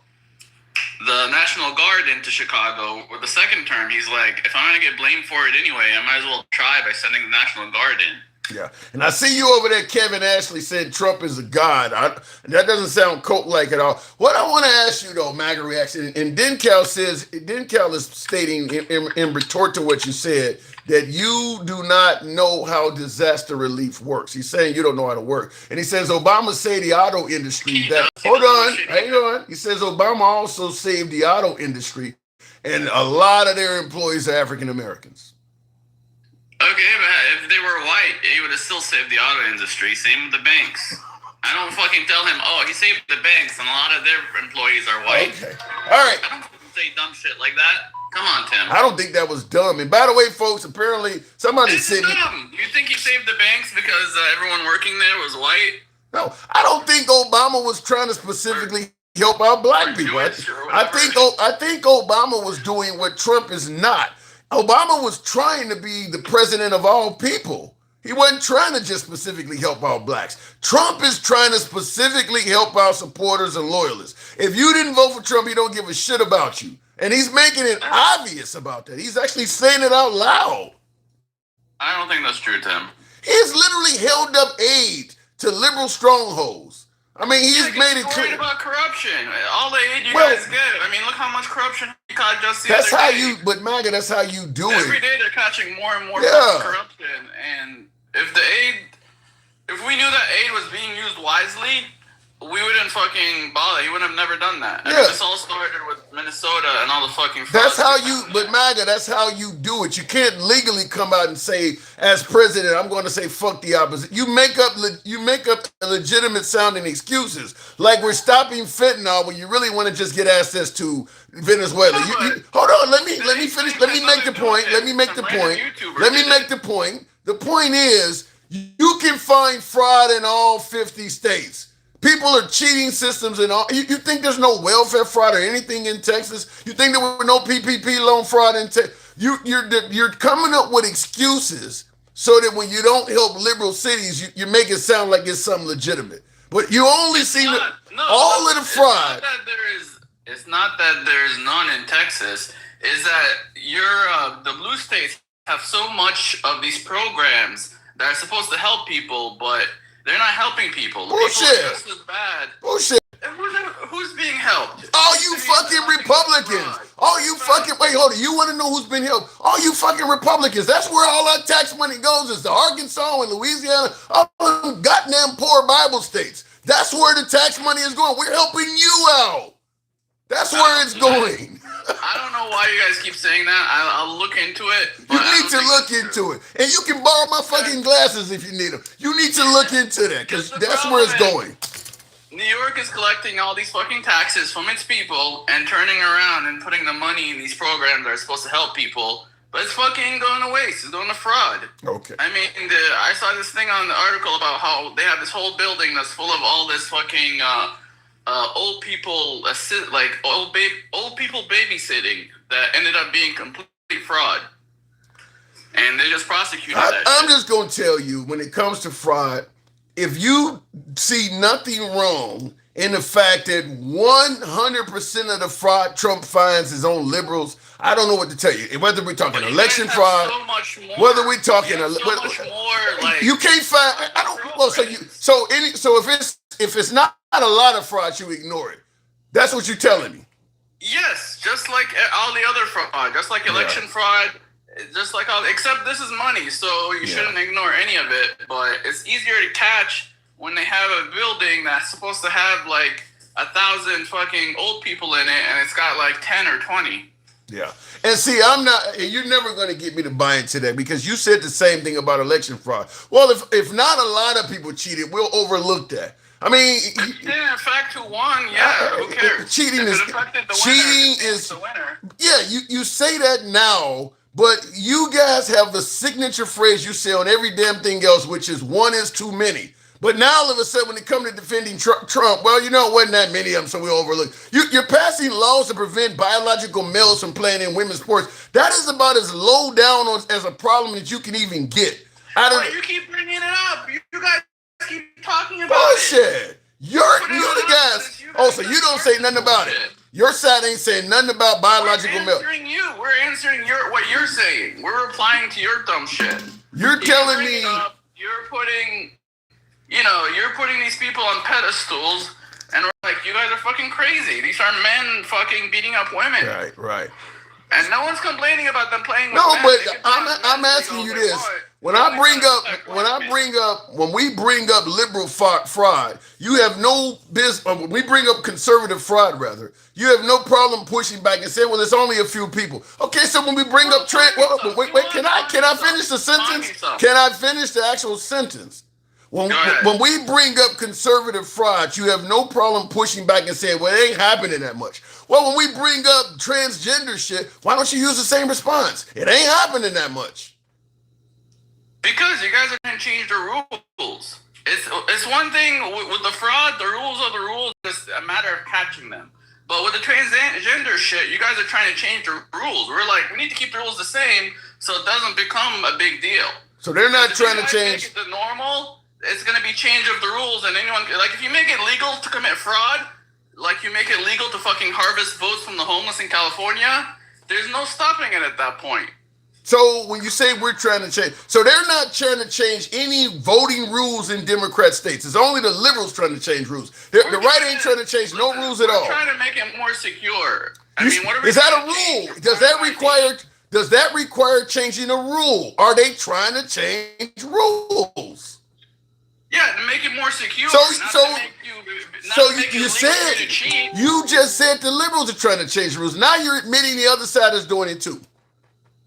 the National Guard into Chicago. With the second term, he's like, if I'm gonna get blamed for it anyway, I might as well try by sending the National Guard in. Yeah, and I see you over there, Kevin Ashley said Trump is a god. That doesn't sound cult-like at all. What I want to ask you, though, MAGA reaction, and Dencal is stating in retort to what you said, that you do not know how disaster relief works. He's saying you don't know how to work. And he says Obama saved the auto industry. Hang on. He says Obama also saved the auto industry, and a lot of their employees are African Americans. Okay, but if they were white, he would have still saved the auto industry. Same with the banks. I don't fucking tell him, oh, he saved the banks, and a lot of their employees are white. Okay. All right. I don't say dumb shit like that. Come on, Tim. I don't think that was dumb. And by the way, folks, apparently somebody said... dumb. You think he saved the banks because everyone working there was white? No, I don't think Obama was trying to specifically help out black people. I think Obama was doing what Trump is not. Obama was trying to be the president of all people. He wasn't trying to just specifically help out blacks. Trump is trying to specifically help out supporters and loyalists. If you didn't vote for Trump, he don't give a shit about you. And he's making it obvious about that. He's actually saying it out loud. I don't think that's true, Tim. He's literally held up aid to liberal strongholds. I mean, he's made it clear. About corruption. All the aid you guys get. I mean, look how much corruption he caught just the That's other how day. but MAGA, that's how you do it. Every day they're catching more and more corruption. And if we knew that aid was being used wisely, we wouldn't fucking bother. He would have never done that. I mean, this all started with Minnesota and all the fucking... That's how but MAGA, that's how you do it. You can't legally come out and say, as president, I'm going to say fuck the opposite. You make up legitimate sounding excuses. Like we're stopping fentanyl when you really want to just get access to Venezuela. Hold on, let me finish. Let me make the point. The point is, you can find fraud in all 50 states. People are cheating systems and all. You think there's no welfare fraud or anything in Texas? You think there were no PPP loan fraud in Texas? You're coming up with excuses so that when you don't help liberal cities, you make it sound like it's something legitimate. But you only see No, all of the fraud. It's not that there's none in Texas. Is that the blue states have so much of these programs that are supposed to help people, but they're not helping people. Bullshit. People are just as bad. Bullshit. Who's being helped? All you fucking Republicans. All you fucking, wait, hold on. You want to know who's been helped? All you fucking Republicans. That's where all our tax money goes, is to Arkansas and Louisiana, all them goddamn poor Bible states. That's where the tax money is going. We're helping you out. That's where it's going. I don't know why you guys keep saying that. I'll look into it. You need to look into it. And you can borrow my fucking glasses if you need them. You need to look into that, because that's where it's going. New York is collecting all these fucking taxes from its people and turning around and putting the money in these programs that are supposed to help people, but it's fucking going to waste. It's going to fraud. Okay. I mean, I saw this thing on the article about how they have this whole building that's full of all this fucking old people, old people babysitting that ended up being complete fraud, and they just prosecuted that. I'm just gonna tell you, when it comes to fraud, if you see nothing wrong in the fact that 100% of the fraud Trump finds is on liberals, I don't know what to tell you. Whether we're talking election fraud, so much more. whether we're talking, so much more, like, you can't find. I don't. Well, so if it's not a lot of fraud, you ignore it. That's what you're telling me. Yes, just like all the other fraud, just like election fraud. Just like all, except this is money, so you shouldn't ignore any of it. But it's easier to catch when they have a building that's supposed to have like 1,000 fucking old people in it, and it's got like 10 or 20. Yeah, and see, you're never going to get me to buy into that, because you said the same thing about election fraud. Well, if not a lot of people cheated, we'll overlook that. I mean, it didn't affect who won. Yeah, who cares? Cheating if is it affected the cheating winner, is the winner. Yeah, you say that now, but you guys have the signature phrase you say on every damn thing else, which is one is too many. But now all of a sudden, when it comes to defending Trump, well, you know, it wasn't that many of them, so we overlook. You're passing laws to prevent biological males from playing in women's sports. That is about as low down as a problem that you can even get. You keep bringing it up. You guys keep talking about bullshit. You're the guys. Oh, so you don't say nothing about it. Your side ain't saying nothing about biological males. We're answering what you're saying. We're replying to your dumb shit. You're telling me you're putting these people on pedestals, and we're like, you guys are fucking crazy. These are men fucking beating up women. Right. And no one's complaining about them playing with men. But I'm asking you this. When we bring up liberal fraud, you have no business. When we bring up conservative fraud, rather, you have no problem pushing back and saying, "Well, it's only a few people." Okay, so when we bring up trade, wait, can I finish the sentence? Can I finish the actual sentence? When we bring up conservative fraud, you have no problem pushing back and saying, "Well, it ain't happening that much." Well, when we bring up transgender shit, why don't you use the same response? It ain't happening that much. Because you guys are going to change the rules. It's one thing with the fraud, the rules are the rules. It's a matter of catching them. But with the transgender shit, you guys are trying to change the rules. We're like, we need to keep the rules the same so it doesn't become a big deal. So they're not trying to change. Make it the normal, it's going to be change of the rules. And anyone, like, if you make it legal to commit fraud, like you make it legal to fucking harvest votes from the homeless in California, there's no stopping it at that point. So when you say we're trying to change, so they're not trying to change any voting rules in Democrat states. It's only the liberals trying to change rules. The right ain't trying to change no rules at all. We're trying to make it more secure. Is that a rule? Does that require changing a rule? Are they trying to change rules? Yeah, to make it more secure. You just said the liberals are trying to change the rules. Now you're admitting the other side is doing it too.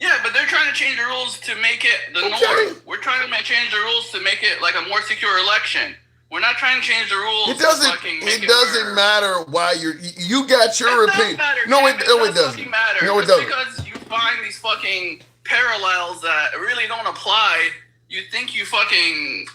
Yeah, but they're trying to change the rules to make it the norm. We're trying to change the rules to make it like a more secure election. We're not trying to change the rules. It doesn't matter why you got your opinion. No, it doesn't. Matter. No, it doesn't. Because you find these fucking parallels that really don't apply. You think you fucking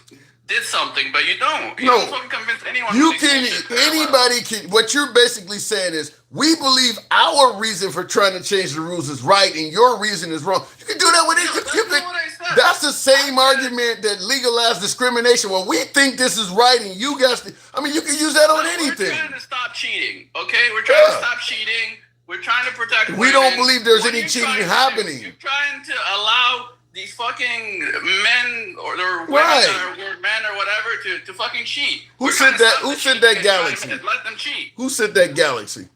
did something, but you don't. You don't fucking convince anyone. Anybody can. What you're basically saying is, we believe our reason for trying to change the rules is right, and your reason is wrong. You can do that with it. That's the same argument that legalized discrimination. Well, we think this is right, and you guys. I mean, you can use that on anything. We're trying to stop cheating. Okay, we're trying to stop cheating. We're trying to protect. We don't believe there's any cheating happening. You're trying to allow these fucking men or women or men or whatever to fucking cheat. Who said that? Who said that galaxy? Let them cheat. Who said that galaxy?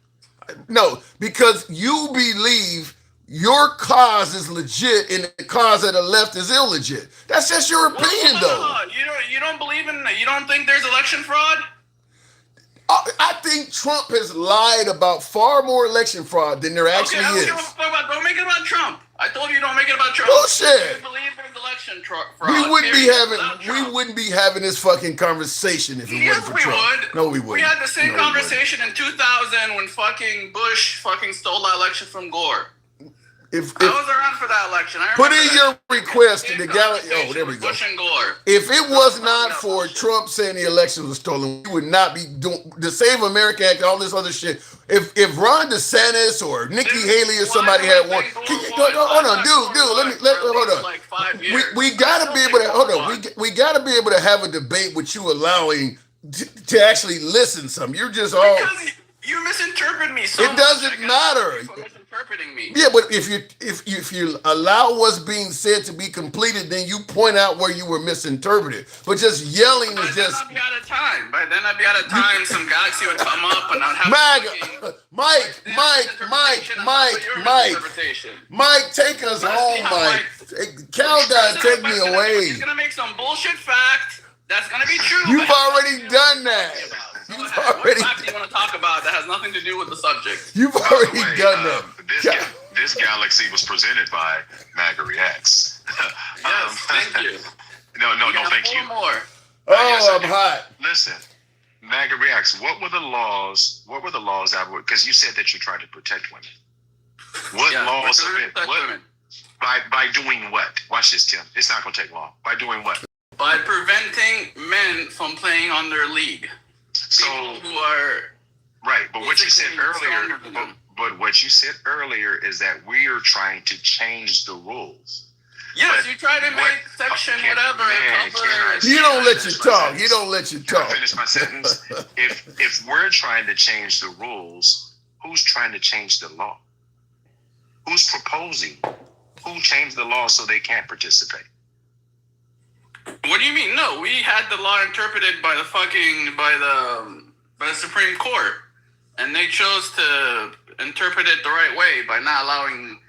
No, because you believe your cause is legit and the cause of the left is illegit. That's just your opinion, though. You don't believe in. You don't think there's election fraud? I think Trump has lied about far more election fraud than there actually is. Don't make it about Trump. I told you don't make it about Trump. Bullshit. You believe there's election fraud. We wouldn't be having this fucking conversation if it wasn't for Trump. Would. No, we wouldn't. We had the same conversation in 2000 when fucking Bush fucking stole the election from Gore. I was around for that election. Put in your request to the galaxy. Oh, there we go. Bush and Gore. If it was not for Trump saying the election was stolen, we would not be doing the Save America Act, all this other shit. If Ron DeSantis or Nikki Haley or somebody had one, hold on, dude, hold on. Like 5 years. We gotta be able to hold on. We gotta be able to have a debate with you allowing to actually listen. Some you're just all. Because you misinterpret me so much. It doesn't matter. Misinterpreting me. Yeah, but if you allow what's being said to be completed, then you point out where you were misinterpreted. But just yelling is just. By then I'd be out of time. By then I'd be out of time. Some galaxy would come up and I'd have. MAGA, Mike, take us home, Mike. Countdown, take me away. He's gonna make some bullshit fact that's gonna be true. You've already done that. What fact do you want to talk about that has nothing to do with the subject? You've already done that. This galaxy was presented by MAGA Reacts. Yes, thank you. No, thank you. More. I'm hot. Listen, MAGA Reacts. What were the laws that were? Because you said that you tried to protect women. What laws have been? Women. By doing what? Watch this, Tim. It's not going to take long. By doing what? By preventing men from playing on their league. So people who are right, but what you said earlier, but what you said earlier is that we are trying to change the rules. Yes, you try to make section whatever. You don't let you talk. You don't let you talk. Finish my sentence. If we're trying to change the rules, who's trying to change the law? Who's proposing? Who changed the law so they can't participate? What do you mean? No, we had the law interpreted by the Supreme Court, and they chose to interpret it the right way by not allowing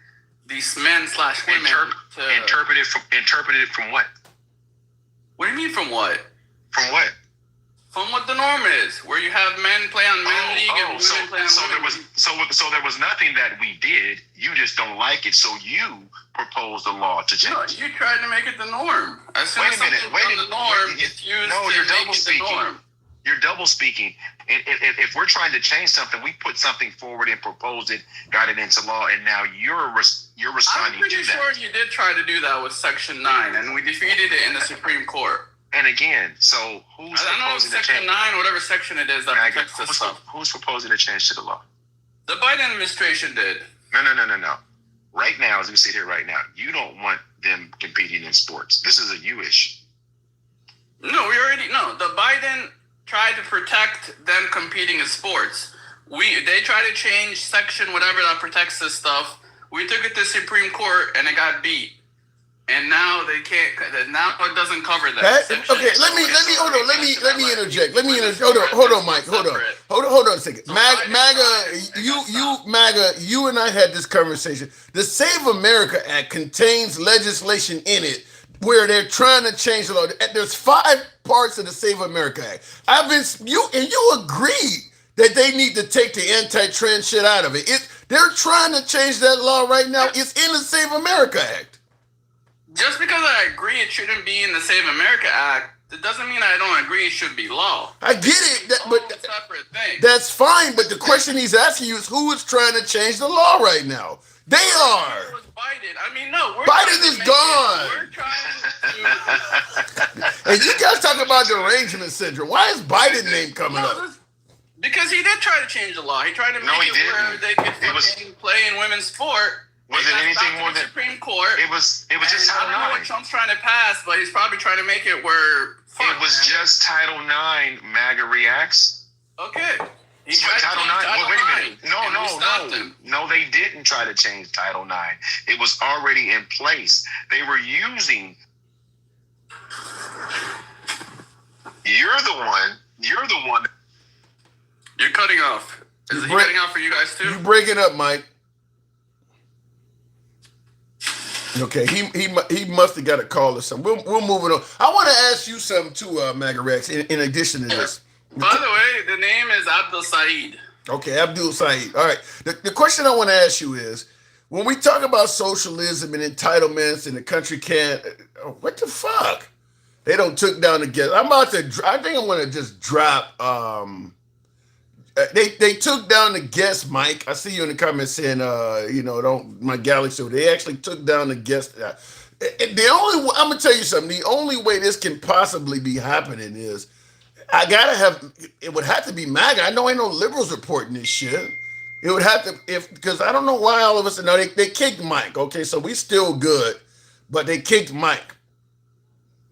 these men / women to interpret it from what? What do you mean from what? From what? From what the norm is, where you have men play on men league and women play on women league. So there was nothing that we did. You just don't like it, so you proposed a law to change. No, you tried to make it the norm. As soon as something's the norm, it's used to make it the norm. You're double speaking. If we're trying to change something, we put something forward and proposed it, got it into law, and now you're responding to that. I'm pretty sure you did try to do that with Section 9, and we defeated it in the Supreme Court. And again, so who's proposing to change? Section 9, whatever section it is that protects this stuff. Who's proposing to change to the law? The Biden administration did. No. Right now, as we sit here right now, you don't want them competing in sports. This is a you issue. No, the Biden tried to protect them competing in sports. They tried to change section whatever that protects this stuff. We took it to Supreme Court and it got beat. And now they can't. Now it doesn't cover that. Okay, let me interject. Hold on, Mike. Hold on a second. MAGA, you and I had this conversation. The Save America Act contains legislation in it where they're trying to change the law. There's 5 parts of the Save America Act. You agreed that they need to take the anti-trans shit out of it. They're trying to change that law right now. It's in the Save America Act. Just because I agree it shouldn't be in the Save America Act, it doesn't mean I don't agree it should be law. I get it, but separate thing. That's fine. But the question he's asking you is who is trying to change the law right now? They are. It was Biden. I mean, no. Biden is gone. We're trying to. And you guys talk about derangement syndrome. Why is Biden's name coming up? Because he did try to change the law. He tried to make it where they could play in women's sport. Was it anything more than Supreme Court? It was just Title I don't know what IX. Trump's trying to pass, but he's probably trying to make it where It was just Title IX. MAGA reacts. okay. He But tried to Title change IX. Well, wait a minute. IX, and we stopped him. No, they didn't try to change Title IX. It was already in place. They were using. You're the one. You're cutting off. Is he cutting off for you guys too? You breaking up, Mike. Okay, he must have got a call or something. We'll move it on. I want to ask you something too, MAGA Rex, in addition to this. By the way, the name is Abdul Saeed. Okay, Abdul Saeed. All right. The question I want to ask you is, when we talk about socialism and entitlements and the country can't, what the fuck? They don't took down the guest. I think I'm going to just drop, they took down the guest, Mike. I see you in the comments saying, don't my galaxy. They actually took down the guest. I'm going to tell you something. The only way this can possibly be happening is, it would have to be MAGA. I know ain't no liberals reporting this shit. It would have to, because I don't know why all of us, no, they kicked Mike. Okay, so we still good, but they kicked Mike.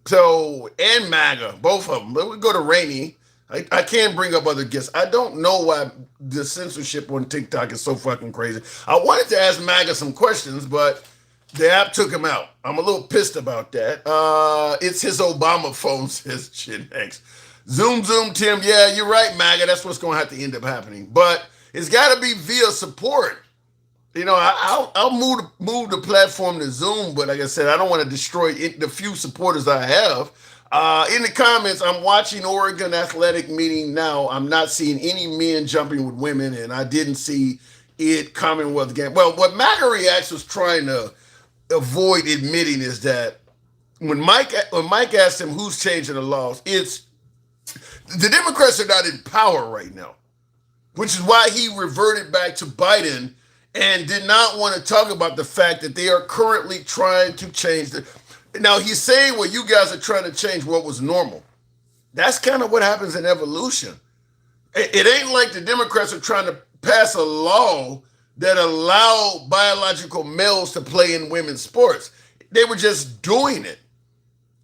So, and MAGA, both of them. But we go to Rainey. I can't bring up other guests. I don't know why the censorship on TikTok is so fucking crazy. I wanted to ask MAGA some questions, but the app took him out. I'm a little pissed about that. It's his Obama phone, says Chin X. Zoom, Tim. Yeah, you're right, MAGA. That's what's going to have to end up happening. But it's got to be via support. I'll move the platform to Zoom, but like I said, I don't want to destroy the few supporters I have. In the comments, I'm watching Oregon Athletic meeting now. I'm not seeing any men jumping with women, and I didn't see it Commonwealth game. Well, what MAGA Reacts was trying to avoid admitting is that when Mike asked him who's changing the laws, it's the Democrats are not in power right now, which is why he reverted back to Biden and did not want to talk about the fact that they are currently trying to change Now, he's saying, well, you guys are trying to change what was normal. That's kind of what happens in evolution. It ain't like the Democrats are trying to pass a law that allow biological males to play in women's sports. They were just doing it.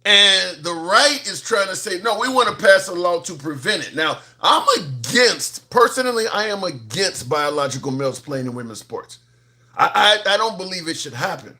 And the right is trying to say, no, we want to pass a law to prevent it. Now, personally, I am against biological males playing in women's sports. I don't believe it should happen.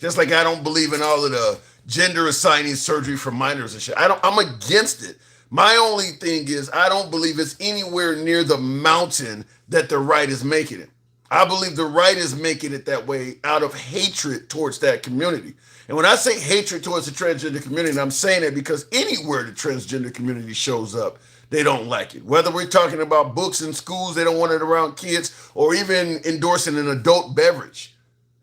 Just like I don't believe in all of the gender assigning surgery for minors and shit. I'm against it. My only thing is I don't believe it's anywhere near the mountain that the right is making it. I believe the right is making it that way out of hatred towards that community. And when I say hatred towards the transgender community, I'm saying it because anywhere the transgender community shows up, they don't like it. Whether we're talking about books in schools, they don't want it around kids, or even endorsing an adult beverage.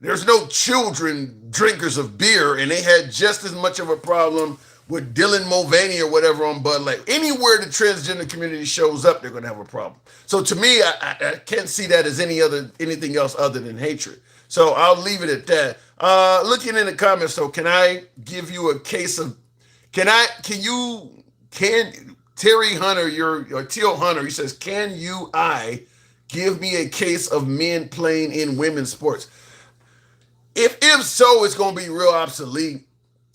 There's no children drinkers of beer, and they had just as much of a problem with Dylan Mulvaney or whatever on Bud Light. Anywhere the transgender community shows up, they're going to have a problem. So to me, I can't see that as anything else other than hatred. So I'll leave it at that. Looking in the comments, so can I give you a case of? Can Terry Hunter, or Teal Hunter? He says, I give me a case of men playing in women's sports? If so, it's going to be real obsolete.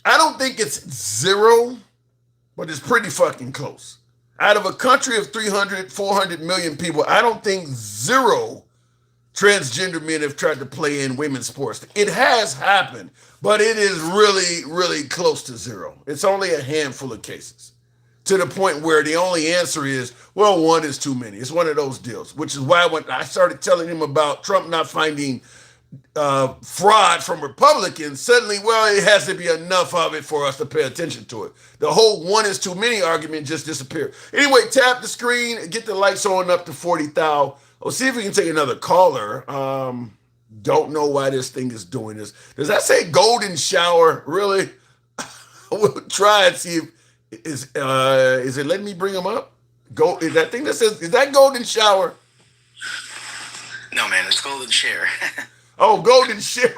I don't think it's zero, but it's pretty fucking close. Out of a country of 300, 400 million people, I don't think zero transgender men have tried to play in women's sports. It has happened, but it is really, really close to zero. It's only a handful of cases, to the point where the only answer is, well, one is too many. It's one of those deals, which is why when I started telling him about Trump not finding fraud from Republicans, suddenly, well, it has to be enough of it for us to pay attention to it. The whole one is too many argument just disappeared. Anyway, tap the screen, get the lights on up to 40,000. We'll see if we can take another caller. Don't know why this thing is doing this. Does that say golden shower? Really? We'll try and see if is it letting me bring them up? Is that thing that says, is that golden shower? No, man, it's golden share. Oh, golden share.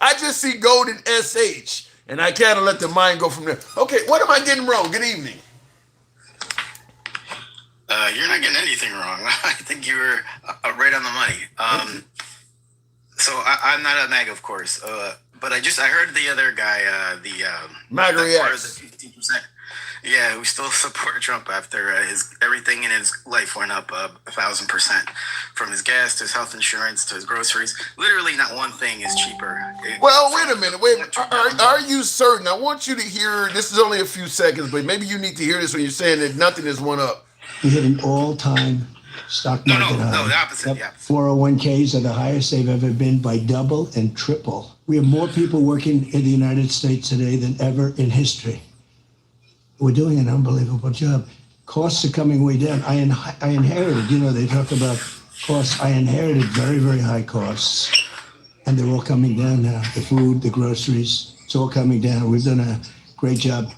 I just see golden SH, and I kind of let the mind go from there. Okay, what am I getting wrong? Good evening. You're not getting anything wrong. I think you were right on the money. So I'm not a MAGA, of course, but I heard the other guy, MAGA that part of reacts. the 15%. Yeah, we still support Trump after his everything in his life went up 1,000%, from his gas to his health insurance to his groceries. Literally, not one thing is cheaper. Well, wait a minute. Are you certain? I want you to hear. This is only a few seconds, but maybe you need to hear this when you're saying that nothing has went up. We hit an all-time stock market high. No, the opposite. Yeah. 401ks are the highest they've ever been by double and triple. We have more people working in the United States today than ever in history. We're doing an unbelievable job. Costs are coming way down. I inherited, they talk about costs. I inherited very, very high costs, and they're all coming down now. The food, the groceries, it's all coming down. We've done a great job.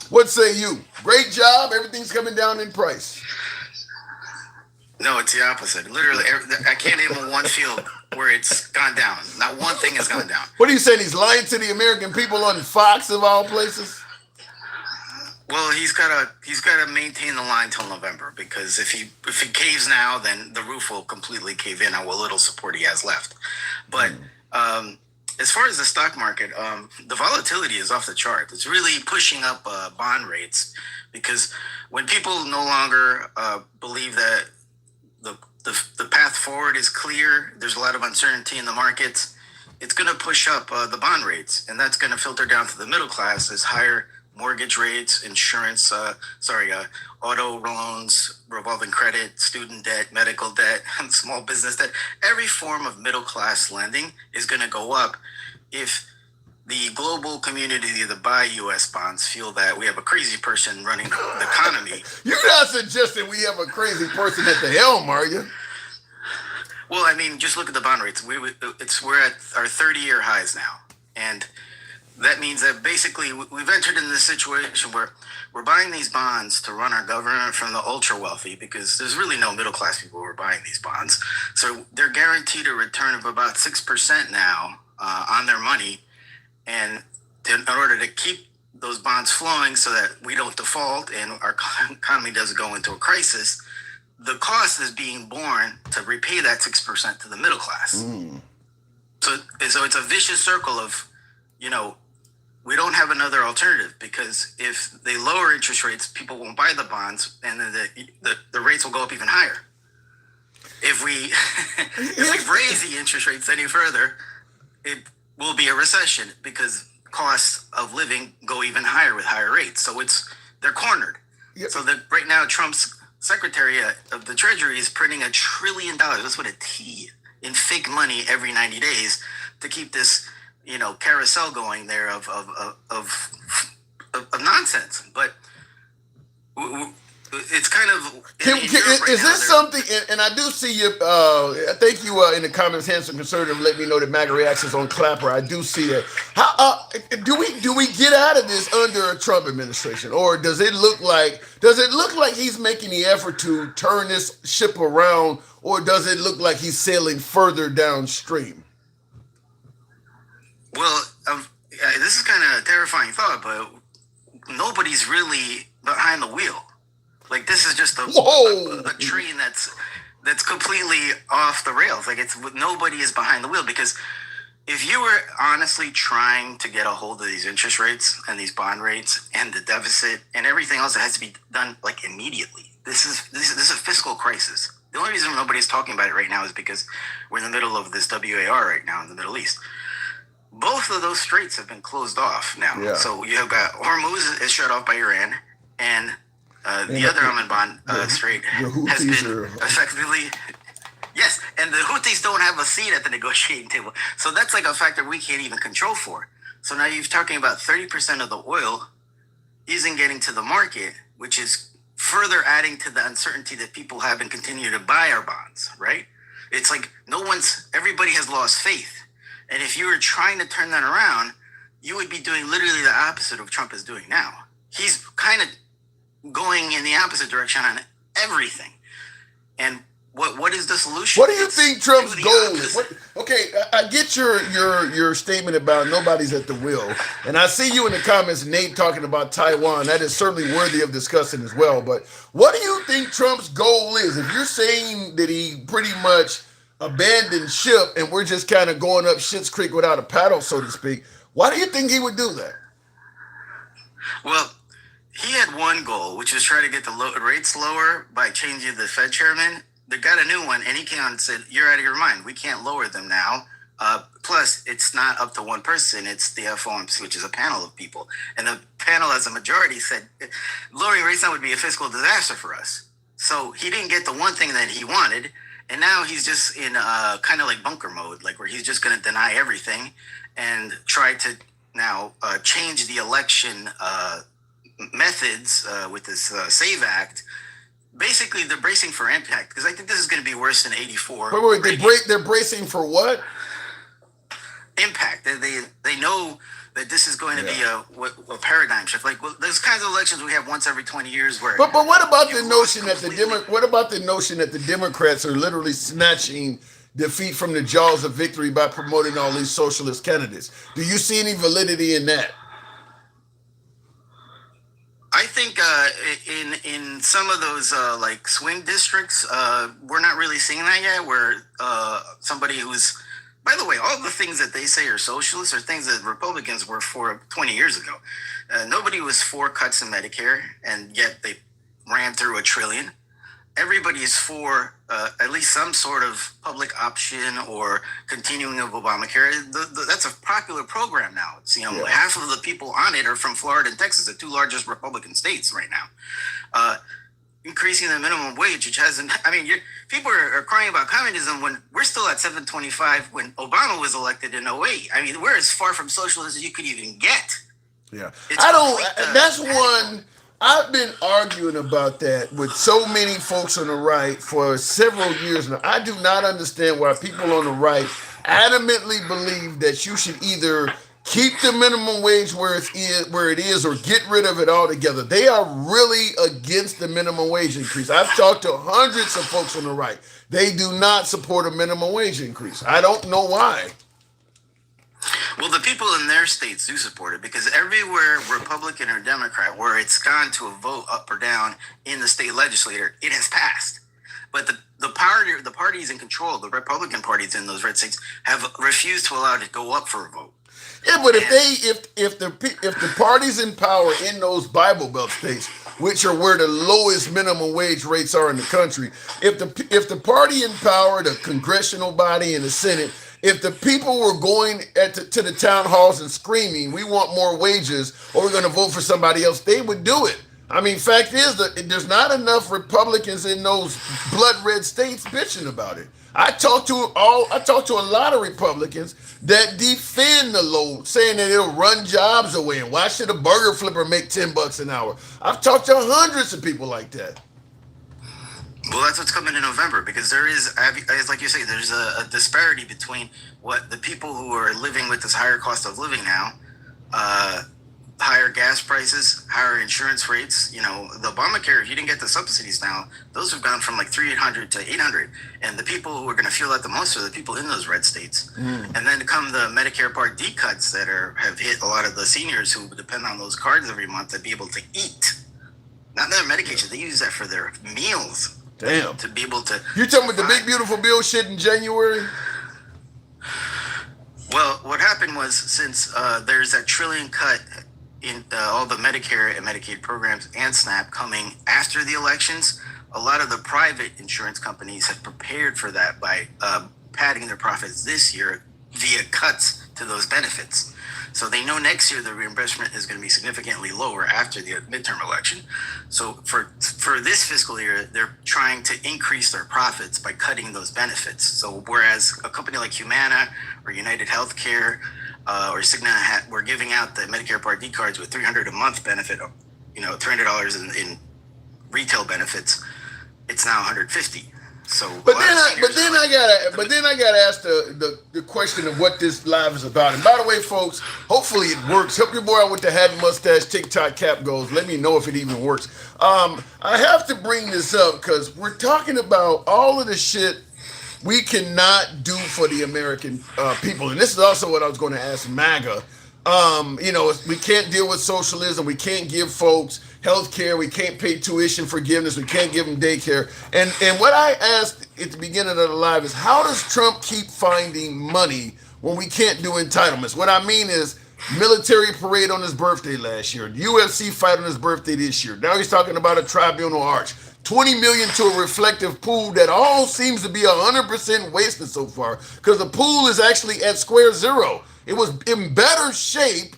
What say you? Great job. Everything's coming down in price. No, it's the opposite. Literally, I can't name one field where it's gone down. Not one thing has gone down. What are you saying? He's lying to the American people on Fox of all places? Well, he's gotta maintain the line till November, because if he caves now, then the roof will completely cave in on what little support he has left. But as far as the stock market, the volatility is off the chart. It's really pushing up bond rates, because when people no longer believe that the path forward is clear, there's a lot of uncertainty in the markets, it's going to push up the bond rates, and that's going to filter down to the middle class as higher mortgage rates, insurance, auto loans, revolving credit, student debt, medical debt, small business debt. Every form of middle class lending is going to go up if the global community that buy U.S. bonds feel that we have a crazy person running the economy. You're not suggesting we have a crazy person at the helm, are you? Well, I mean, just look at the bond rates. We're at our 30-year highs now, and that means that basically we've entered into this situation where we're buying these bonds to run our government from the ultra wealthy, because there's really no middle class people who are buying these bonds. So they're guaranteed a return of about 6% now on their money, and in order to keep those bonds flowing so that we don't default and our economy doesn't go into a crisis, the cost is being borne to repay that 6% to the middle class. So it's a vicious circle of, we don't have another alternative, because if they lower interest rates, people won't buy the bonds, and then the rates will go up even higher. If we raise the interest rates any further, it will be a recession, because costs of living go even higher with higher rates. So they're cornered. Yep. So that right now, Trump's Secretary of the Treasury is printing $1 trillion. That's what a T, in fake money every 90 days to keep this carousel going there of nonsense. But it's kind of is this something? And I do see you. Thank you in the comments, handsome conservative. Let me know that MAGA reactions on Clapper. I do see that. How do we get out of this under a Trump administration, or does it look like he's making the effort to turn this ship around, or does it look like he's sailing further downstream? Well, this is kind of a terrifying thought, but nobody's really behind the wheel. Like, this is just a train that's completely off the rails. Like, nobody is behind the wheel, because if you were honestly trying to get a hold of these interest rates and these bond rates and the deficit and everything else that has to be done like immediately, this is a fiscal crisis. The only reason nobody's talking about it right now is because we're in the middle of this WAR right now in the Middle East. Both of those straits have been closed off now. Yeah. So you have got Hormuz is shut off by Iran, and the other Oman Strait has been effectively, yes, and the Houthis don't have a seat at the negotiating table. So that's like a factor we can't even control for. So now you're talking about 30% of the oil isn't getting to the market, which is further adding to the uncertainty that people have and continue to buy our bonds, right? It's like everybody has lost faith. And if you were trying to turn that around, you would be doing literally the opposite of what Trump is doing now. He's kind of going in the opposite direction on everything. And what is the solution? What do you think Trump's goal is? Okay, I get your statement about nobody's at the wheel. And I see you in the comments, Nate, talking about Taiwan. That is certainly worthy of discussing as well. But what do you think Trump's goal is? If you're saying that he pretty much abandoned ship and we're just kind of going up Schitt's Creek without a paddle, so to speak. Why do you think he would do that? Well, he had one goal, which was try to get the rates lower by changing the Fed chairman. They got a new one, and he came out and said, "You're out of your mind. We can't lower them now. Plus, it's not up to one person. It's the FOMC, which is a panel of people. And the panel, as a majority, said lowering rates now would be a fiscal disaster for us." So he didn't get the one thing that he wanted, and now he's just in kind of like bunker mode, like where he's just going to deny everything and try to now change the election methods with this SAVE Act. Basically, they're bracing for impact because I think this is going to be worse than '84. Wait, they're bracing for what? Impact. They know that this is going to be a paradigm shift. Like those kinds of elections we have once every 20 years. Where but what about the notion that the Democrats are literally snatching defeat from the jaws of victory by promoting all these socialist candidates? Do you see any validity in that? I think in some of those like swing districts, we're not really seeing that yet. Where somebody who's, by the way, all the things that they say are socialists are things that Republicans were for 20 years ago. Nobody was for cuts in Medicare, and yet they ran through $1 trillion. Everybody is for at least some sort of public option or continuing of Obamacare. That's a popular program now. It's, half of the people on it are from Florida and Texas, the two largest Republican states right now. Increasing the minimum wage, which hasn't, people are crying about communism when we're still at $7.25 when Obama was elected in 2008. I mean, we're as far from socialism as you could even get. Yeah. That's one. I've been arguing about that with so many folks on the right for several years now. I do not understand why people on the right adamantly believe that you should either keep the minimum wage where it is or get rid of it altogether. They are really against the minimum wage increase. I've talked to hundreds of folks on the right. They do not support a minimum wage increase. I don't know why. Well, the people in their states do support it because everywhere, Republican or Democrat, where it's gone to a vote up or down in the state legislature, it has passed. But the parties in control, the Republican parties in those red states, have refused to allow it to go up for a vote. Yeah, but if the parties in power in those Bible Belt states, which are where the lowest minimum wage rates are in the country, if the party in power, the congressional body and the Senate, if the people were going to the town halls and screaming, "We want more wages," or "We're going to vote for somebody else," they would do it. I mean, fact is that there's not enough Republicans in those blood red states bitching about it. I talked to a lot of Republicans that defend the low, saying that it'll run jobs away. And why should a burger flipper make $10 an hour? I've talked to hundreds of people like that. Well, that's what's coming in November because there is, like you say, there's a disparity between what the people who are living with this higher cost of living now, higher gas prices, higher insurance rates. The Obamacare, if you didn't get the subsidies now, those have gone from like $300 to $800. And the people who are going to feel that the most are the people in those red states. And then come the Medicare Part D cuts that have hit a lot of the seniors who depend on those cards every month to be able to eat. Not their medication, they use that for their meals. Damn. To be able to. You talking about the big beautiful bill shit in January? Well, what happened was since there's that $1 trillion cut in all the Medicare and Medicaid programs and SNAP coming after the elections, a lot of the private insurance companies have prepared for that by padding their profits this year via cuts to those benefits. So they know next year the reimbursement is going to be significantly lower after the midterm election. So for this fiscal year, they're trying to increase their profits by cutting those benefits. So whereas a company like Humana or United Healthcare or Cigna were giving out the Medicare Part D cards with $300 a month benefit, $300 in retail benefits, it's now $150. So, but then I gotta ask the question of what this live is about. And by the way, folks, hopefully it works. Help your boy out with the hat and mustache TikTok cap goals. Let me know if it even works. I have to bring this up because we're talking about all of the shit we cannot do for the American people. And this is also what I was going to ask MAGA. We can't deal with socialism. We can't give folks health care. We can't pay tuition forgiveness. We can't give them daycare. And what I asked at the beginning of the live is, how does Trump keep finding money when we can't do entitlements? What I mean is, military parade on his birthday last year, UFC fight on his birthday this year. Now he's talking about a tribunal arch. 20 million to a reflective pool that all seems to be 100% wasted so far, because the pool is actually at square zero. It was in better shape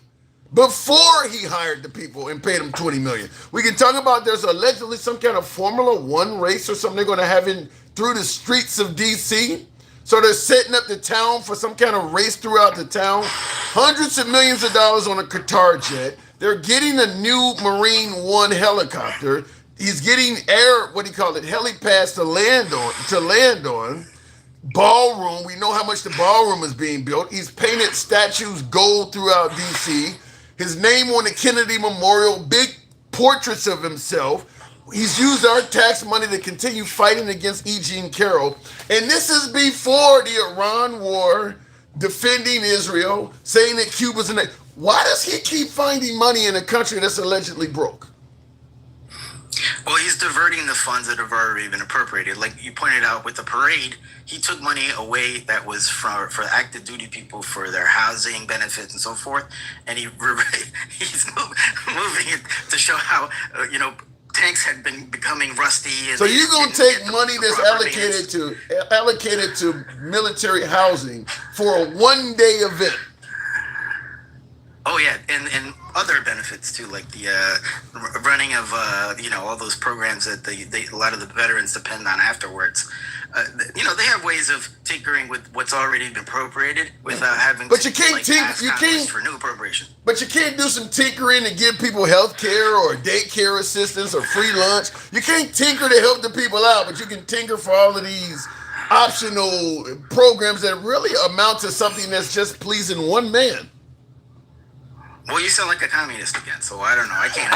before he hired the people and paid them 20 million. We can talk about there's allegedly some kind of Formula One race or something they're going to have in through the streets of DC. So they're setting up the town for some kind of race throughout the town. Hundreds of millions of dollars on a Qatar jet. They're getting a new Marine One helicopter. He's getting helipads to land on. Ballroom, we know how much the ballroom is being built. He's painted statues gold throughout DC. His name on the Kennedy Memorial, big portraits of himself. He's used our tax money to continue fighting against E. Jean Carroll. And this is before the Iran war, defending Israel, saying that Cuba's in it. Why does he keep finding money in a country that's allegedly broke? Well, he's diverting the funds that have already been appropriated. Like you pointed out with the parade, he took money away that was for active duty people for their housing benefits and so forth, and he's moving it to show how tanks had been becoming rusty. And so you're gonna take money that's allocated to military housing for a one-day event. Oh yeah, and other benefits too, like the running of all those programs that a lot of the veterans depend on afterwards. They have ways of tinkering with what's already been appropriated without having. But you can't for new appropriation. But you can't do some tinkering to give people health care or daycare assistance or free lunch. You can't tinker to help the people out, but you can tinker for all of these optional programs that really amount to something that's just pleasing one man. Well, you sound like a communist again, so I don't know. I can't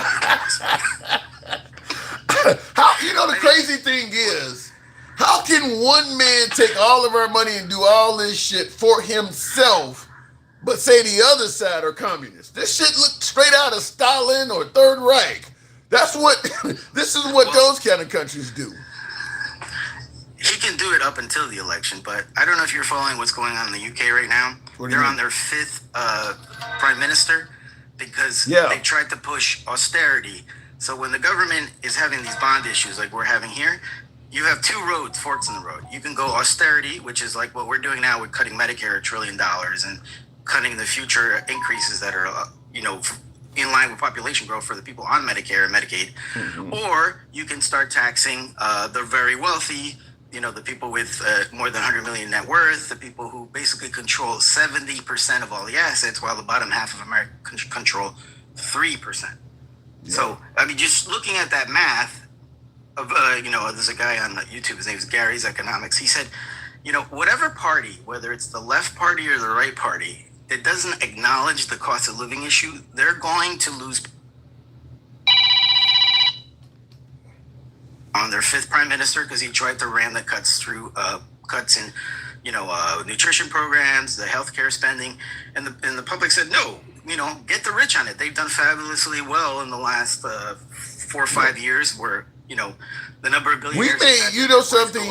help you. The crazy thing is, how can one man take all of our money and do all this shit for himself, but say the other side are communists? This shit looks straight out of Stalin or Third Reich. This is what those kind of countries do. He can do it up until the election, but I don't know if you're following what's going on in the UK right now. They're on their fifth prime minister because they tried to push austerity. So when the government is having these bond issues like we're having here, you have two forks in the road. You can go austerity, which is like what we're doing now with cutting Medicare $1 trillion and cutting the future increases that are, in line with population growth for the people on Medicare and Medicaid. Mm-hmm. Or you can start taxing the very wealthy, the people with more than 100 million net worth, the people who basically control 70% of all the assets, while the bottom half of America control 3%. Yeah. So, just looking at that math of, there's a guy on YouTube, his name is Gary's Economics. He said, whatever party, whether it's the left party or the right party, that doesn't acknowledge the cost of living issue, they're going to lose on their fifth prime minister because he tried to ram the cuts through cuts in, nutrition programs, the healthcare spending, and the public said no. Get the rich on it. They've done fabulously well in the last 4 or 5 years, where the number of billionaires. Something.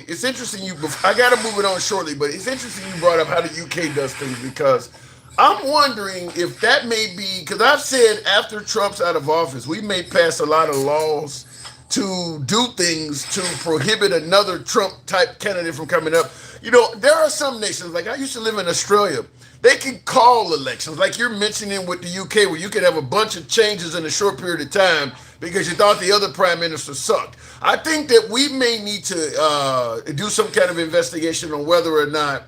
It's interesting. I got to move it on shortly, but it's interesting you brought up how the UK does things, because I'm wondering if that may be, because I've said after Trump's out of office, we may pass a lot of laws to do things to prohibit another Trump-type candidate from coming up. There are some nations, like I used to live in Australia, they can call elections, like you're mentioning with the UK, where you could have a bunch of changes in a short period of time because you thought the other prime minister sucked. I think that we may need to do some kind of investigation on whether or not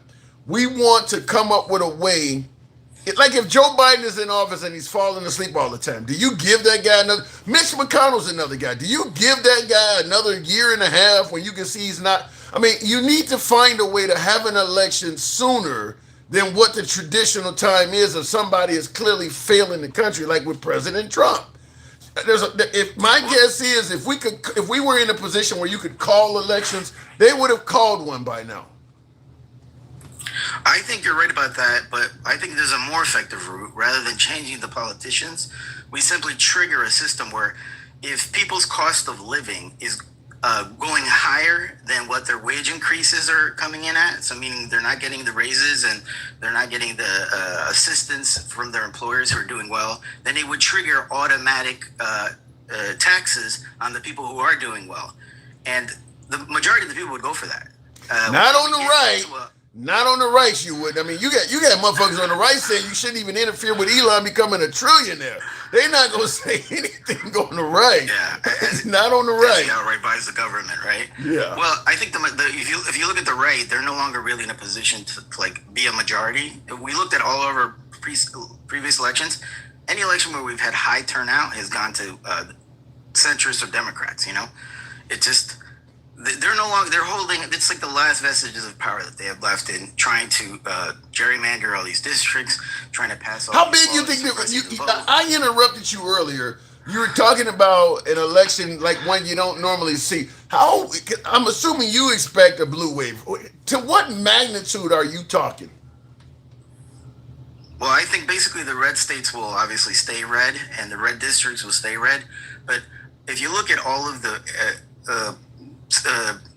we want to come up with a way. Like if Joe Biden is in office and he's falling asleep all the time, do you give that guy another? Mitch McConnell's another guy. Do you give that guy another year and a half when you can see he's not? You need to find a way to have an election sooner than what the traditional time is if somebody is clearly failing the country, like with President Trump. If my guess is, if we were in a position where you could call elections, they would have called one by now. I think you're right about that, but I think there's a more effective route. Rather than changing the politicians, we simply trigger a system where if people's cost of living is going higher than what their wage increases are coming in at, so meaning they're not getting the raises and they're not getting the assistance from their employers who are doing well, then they would trigger automatic taxes on the people who are doing well. And the majority of the people would go for that. Not on the right. Not on the right, you would. I mean, you got motherfuckers on the right saying you shouldn't even interfere with Elon becoming a trillionaire. They're not going to say anything on the right. Yeah, not on the right. He outright buys the government, right? Yeah. Well, I think if you look at the right, they're no longer really in a position to like be a majority. We looked at all of our previous elections. Any election where we've had high turnout has gone to centrists or Democrats. You know, it just. They're no longer. They're holding. It's like the last vestiges of power that they have left in trying to gerrymander all these districts, trying to pass. How big you think that? I interrupted you earlier. You were talking about an election like one you don't normally see. How? I'm assuming you expect a blue wave. To what magnitude are you talking? Well, I think basically the red states will obviously stay red, and the red districts will stay red. But if you look at all of the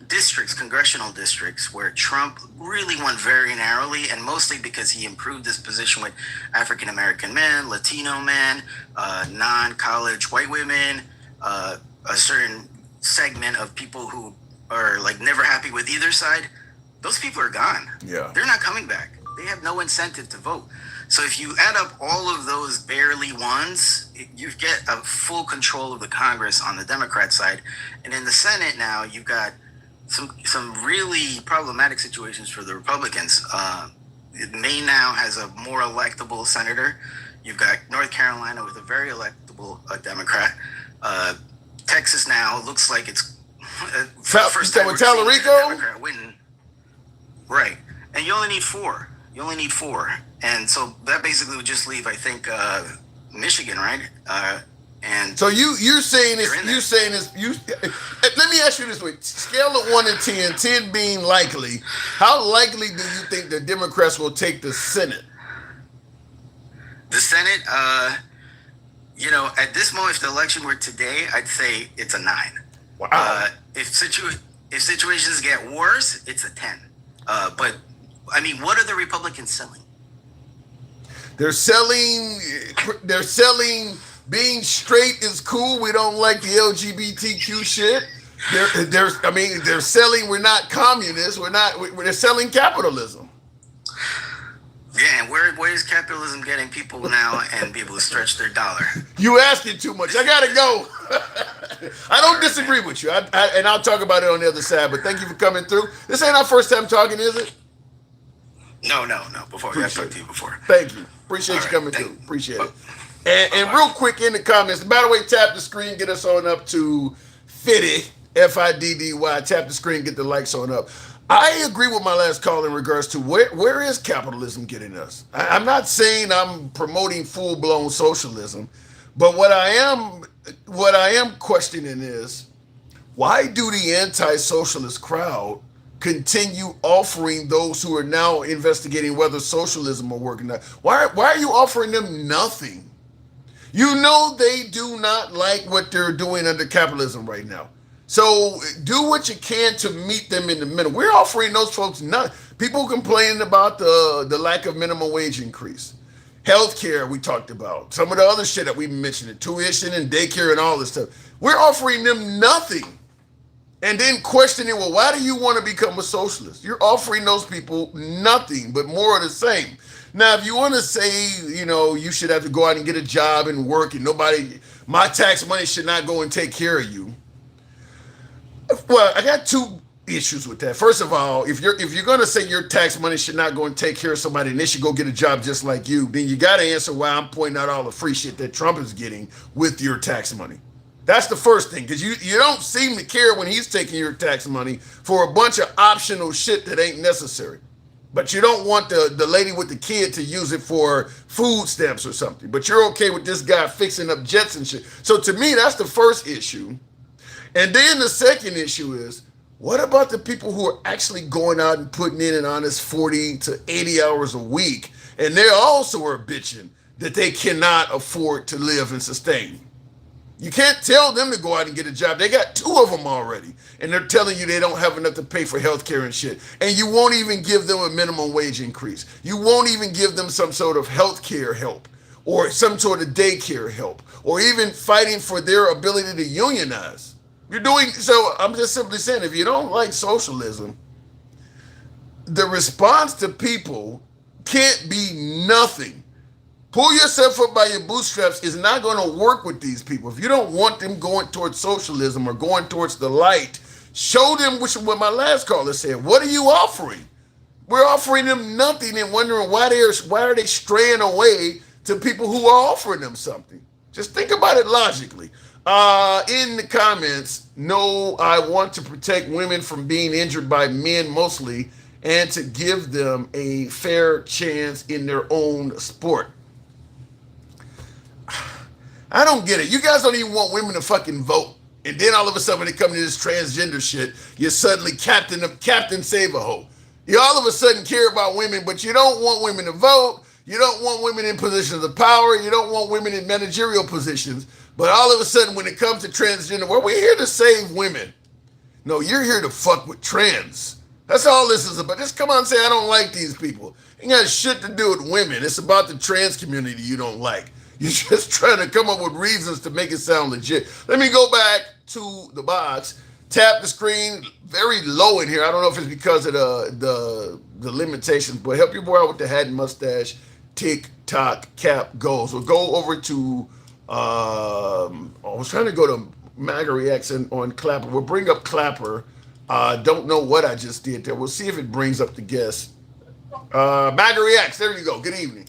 districts, congressional districts, where Trump really won very narrowly, and mostly because he improved his position with African American men, Latino men, non-college white women, a certain segment of people who are like never happy with either side. Those people are gone. Yeah, they're not coming back. They have no incentive to vote. So if you add up all of those barely ones, you get a full control of the Congress on the Democrat side. And in the Senate now, you've got some really problematic situations for the Republicans. Maine now has a more electable senator. You've got North Carolina with a very electable Democrat. Texas now looks like it's first time with Tallarico? Democrat winning. Right. And you only need four. And so that basically would just leave, I think, Michigan, right? And so you're saying let me ask you this way: scale of 1 to 10, 10 being likely, how likely do you think the Democrats will take the Senate? The Senate, at this moment, if the election were today, I'd say it's a 9. Wow. If situations get worse, it's a 10. But I mean, what are the Republicans selling? They're selling being straight is cool. We don't like the LGBTQ shit. They're selling we're not communists. They're selling capitalism. Yeah, and where is capitalism getting people now and be able to stretch their dollar? You asking too much. I gotta go. I don't disagree with you. And I'll talk about it on the other side, but thank you for coming through. This ain't our first time talking, is it? No. Before I've talked to you before. Thank you. Appreciate you coming through. Appreciate it. And real quick in the comments, by the way, tap the screen, get us on up to Fiddy, Fiddy. Tap the screen, get the likes on up. I agree with my last call in regards to where is capitalism getting us? I'm not saying I'm promoting full-blown socialism, but what I am questioning is, why do the anti-socialist crowd continue offering those who are now investigating whether socialism will work or not? Why are you offering them nothing? You know they do not like what they're doing under capitalism right now. So do what you can to meet them in the middle. We're offering those folks nothing. People complaining about the lack of minimum wage increase. Healthcare, we talked about. Some of the other shit that we mentioned, tuition and daycare and all this stuff. We're offering them nothing. And then questioning, well, why do you want to become a socialist? You're offering those people nothing but more of the same. Now, if you want to say, you should have to go out and get a job and work and my tax money should not go and take care of you. Well, I got two issues with that. First of all, if you're going to say your tax money should not go and take care of somebody and they should go get a job just like you, then you got to answer why I'm pointing out all the free shit that Trump is getting with your tax money. That's the first thing, because you don't seem to care when he's taking your tax money for a bunch of optional shit that ain't necessary. But you don't want the lady with the kid to use it for food stamps or something. But you're okay with this guy fixing up jets and shit. So to me, that's the first issue. And then the second issue is, What about the people who are actually going out and putting in an honest 40 to 80 hours a week, and they also are bitching that they cannot afford to live and sustain? You can't tell them to go out and get a job. They got 2 of them already, and they're telling you they don't have enough to pay for health care and shit. And you won't even give them a minimum wage increase. You won't even give them some sort of health care help or some sort of daycare help or even fighting for their ability to unionize. You're doing so. I'm just simply saying, if you don't like socialism, the response to people can't be nothing. Pull yourself up by your bootstraps is not going to work with these people. If you don't want them going towards socialism or going towards the light, show them, which is what my last caller said. What are you offering? We're offering them nothing and wondering why are they straying away to people who are offering them something. Just think about it logically. In the comments, no, I want to protect women from being injured by men mostly and to give them a fair chance in their own sport. I don't get it. You guys don't even want women to fucking vote. And then all of a sudden when they come to this transgender shit, you're suddenly Captain Save-A-Ho. You all of a sudden care about women, but you don't want women to vote. You don't want women in positions of power. You don't want women in managerial positions. But all of a sudden when it comes to transgender, well, we're here to save women. No, you're here to fuck with trans. That's all this is about. Just come on and say, I don't like these people. Ain't got shit to do with women. It's about the trans community you don't like. You're just trying to come up with reasons to make it sound legit. Let me go back to the box. Tap the screen very low in here. I don't know if it's because of the limitations, but help your boy out with the hat and mustache. TikTok cap goes. We'll go over to, I was trying to go to MAGA Reacts on Clapper. We'll bring up Clapper. Don't know what I just did there. We'll see if it brings up the guest. MAGA Reacts. There you go. Good evening.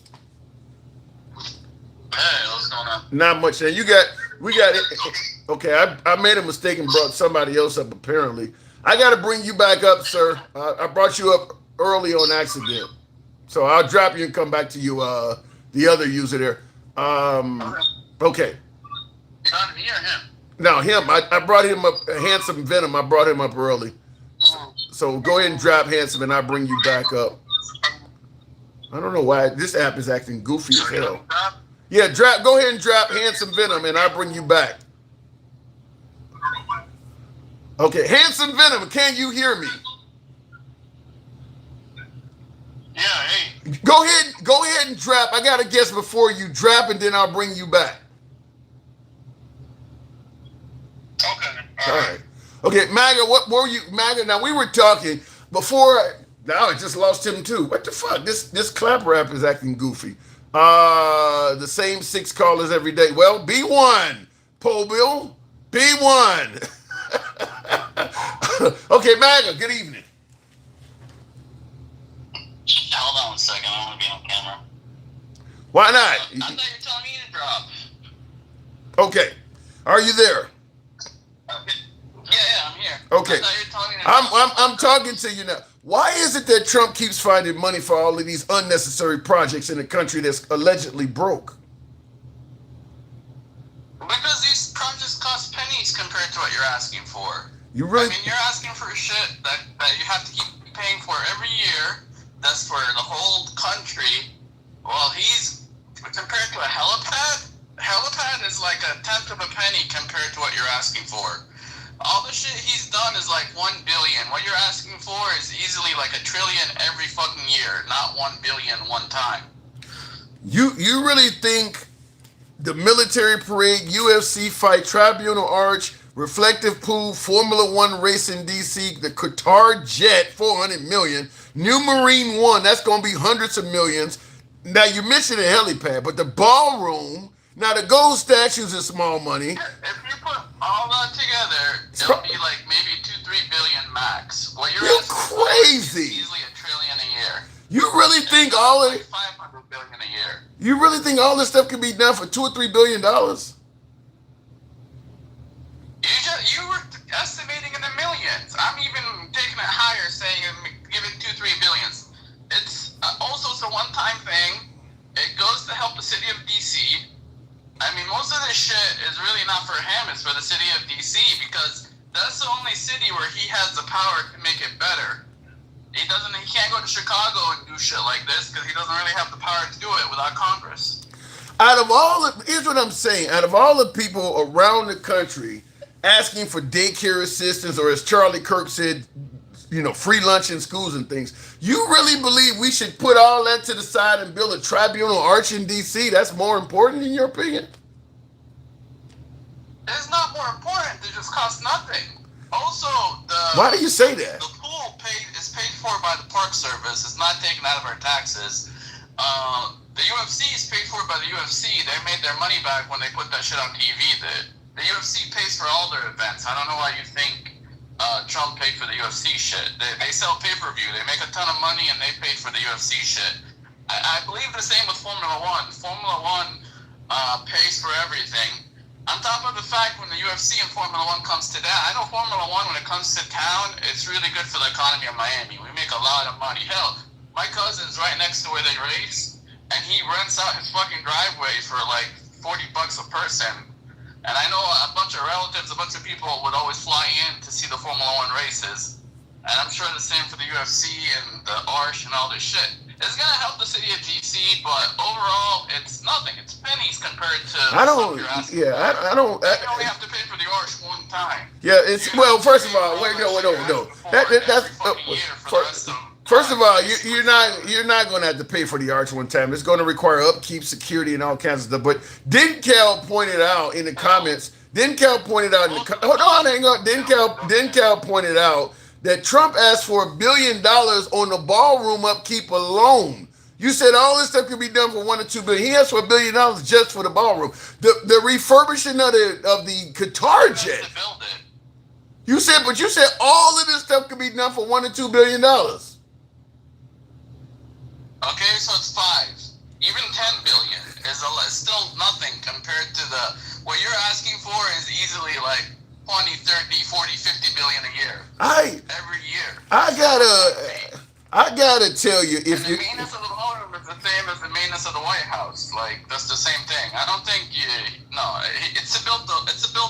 Hey, what's going on? Not much. Now we got it. Okay, I made a mistake and brought somebody else up apparently. I got to bring you back up, sir. I brought you up early on accident. So I'll drop you and come back to you, the other user there. Okay. Not me or him? No, him. I brought him up, Handsome Venom. I brought him up early. So go ahead and drop Handsome and I'll bring you back up. I don't know why this app is acting goofy as hell. Yeah, go ahead and drop Handsome Venom and I'll bring you back. Okay, Handsome Venom, can you hear me? Yeah, hey. Go ahead and drop. I got a guess before you drop and then I'll bring you back. Okay. All right. Okay, MAGA, what were you, MAGA? Now we were talking before. Now I just lost him too. What the fuck? This Clapper app is acting goofy. The same 6 callers every day. Well, B1, Pole Bill, B1. Okay, MAGA, good evening. Hold on a second. I want to be on camera. Why not? I thought you were telling me to drop. Okay. Are you there? Okay. Yeah, I'm here. Okay. I thought you were telling me to I'm talking to you now. Why is it that Trump keeps finding money for all of these unnecessary projects in a country that's allegedly broke? Because these projects cost pennies compared to what you're asking for. You really? I mean, you're asking for shit that you have to keep paying for every year. That's for the whole country. Well, he's compared to a helipad. A helipad is like a tenth of a penny compared to what you're asking for. All the shit he's done is like 1 billion. What you're asking for is easily like $1 trillion every fucking year, not 1 billion one time. You really think the military parade, UFC fight, tribunal arch, reflective pool, Formula One race in DC, the Qatar jet, 400 million, new Marine One, that's going to be hundreds of millions. Now you mentioned a helipad, but the ballroom, now the gold statues is small money. If you put all that together, it'll be like maybe 2-3 billion max. What you're asking crazy. For is easily $1 trillion a year. You really think all of like 500 billion a year? You really think all this stuff can be done for $2 or $3 billion? You were estimating in the millions. I'm even taking it higher, saying give it 2-3 billions. It's also it's a one-time thing. It goes to help the city of DC. I mean, most of this shit is really not for him. It's for the city of DC because That's the only city where he has the power to make it better. He can't go to Chicago and do shit like this because he doesn't really have the power to do it without Congress. Here's what I'm saying. Out of all the people around the country asking for daycare assistance, or as Charlie Kirk said, free lunch in schools and things, you really believe we should put all that to the side and build a tribunal arch in D.C.? That's more important in your opinion? It's not more important. It just costs nothing. Also, why do you say that? The pool is paid for by the Park Service. It's not taken out of our taxes. The UFC is paid for by the UFC. They made their money back when they put that shit on TV. The UFC pays for all their events. I don't know why you think Trump paid for the UFC shit. They sell pay-per-view. They make a ton of money and they paid for the UFC shit. I believe the same with Formula One. Formula One pays for everything. On top of the fact, when the UFC and Formula One comes to that, I know Formula One, when it comes to town, it's really good for the economy of Miami. We make a lot of money. Hell, my cousin's right next to where they race, and he rents out his fucking driveway for like $40 a person. And I know a bunch of relatives, a bunch of people would always fly in to see the Formula One races. And I'm sure the same for the UFC and the Arch and all this shit. It's going to help the city of DC, but overall, it's nothing. It's pennies compared to I don't. you're asking. Yeah, I don't. You only have to pay for the Arch one time. Yeah, it's first of all, wait, no. First of all, you're not going to have to pay for the arch one time. It's going to require upkeep, security, and all kinds of stuff. But Dencal pointed out in the comments. Dencal pointed out pointed out that Trump asked for $1 billion on the ballroom upkeep alone. You said all this stuff could be done for $1 or $2 billion. He asked for $1 billion just for the ballroom. The refurbishing of the Qatar jet. You said all of this stuff could be done for $1 or $2 billion. Okay, so it's 5. Even 10 billion is still nothing compared to what you're asking for is easily like 20, 30, 40, 50 billion a year. Every year. I gotta tell you, if the maintenance of the ballroom is the same as the maintenance of the White House. Like, that's the same thing. I don't think it's to build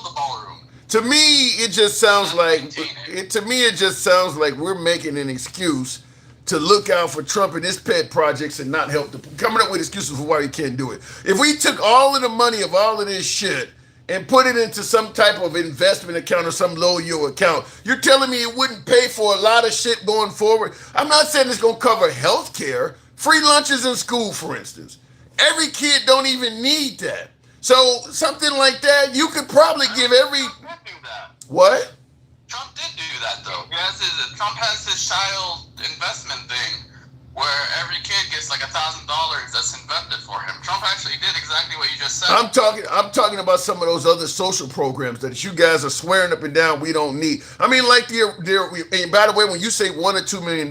the ballroom. To me, it just sounds like we're making an excuse to look out for Trump and his pet projects and not help coming up with excuses for why he can't do it. If we took all of the money of all of this shit and put it into some type of investment account or some low yield account, you're telling me it wouldn't pay for a lot of shit going forward? I'm not saying it's going to cover health care. Free lunches in school, for instance. Every kid don't even need that. So something like that, you could probably give every... Trump did do that. What? Trump did do that, though. Trump has his child investment thing where every kid gets like $1,000 that's invested for him. Trump actually did exactly what you just said. I'm talking about some of those other social programs that you guys are swearing up and down we don't need. I mean, like and by the way, when you say $1 or $2 million,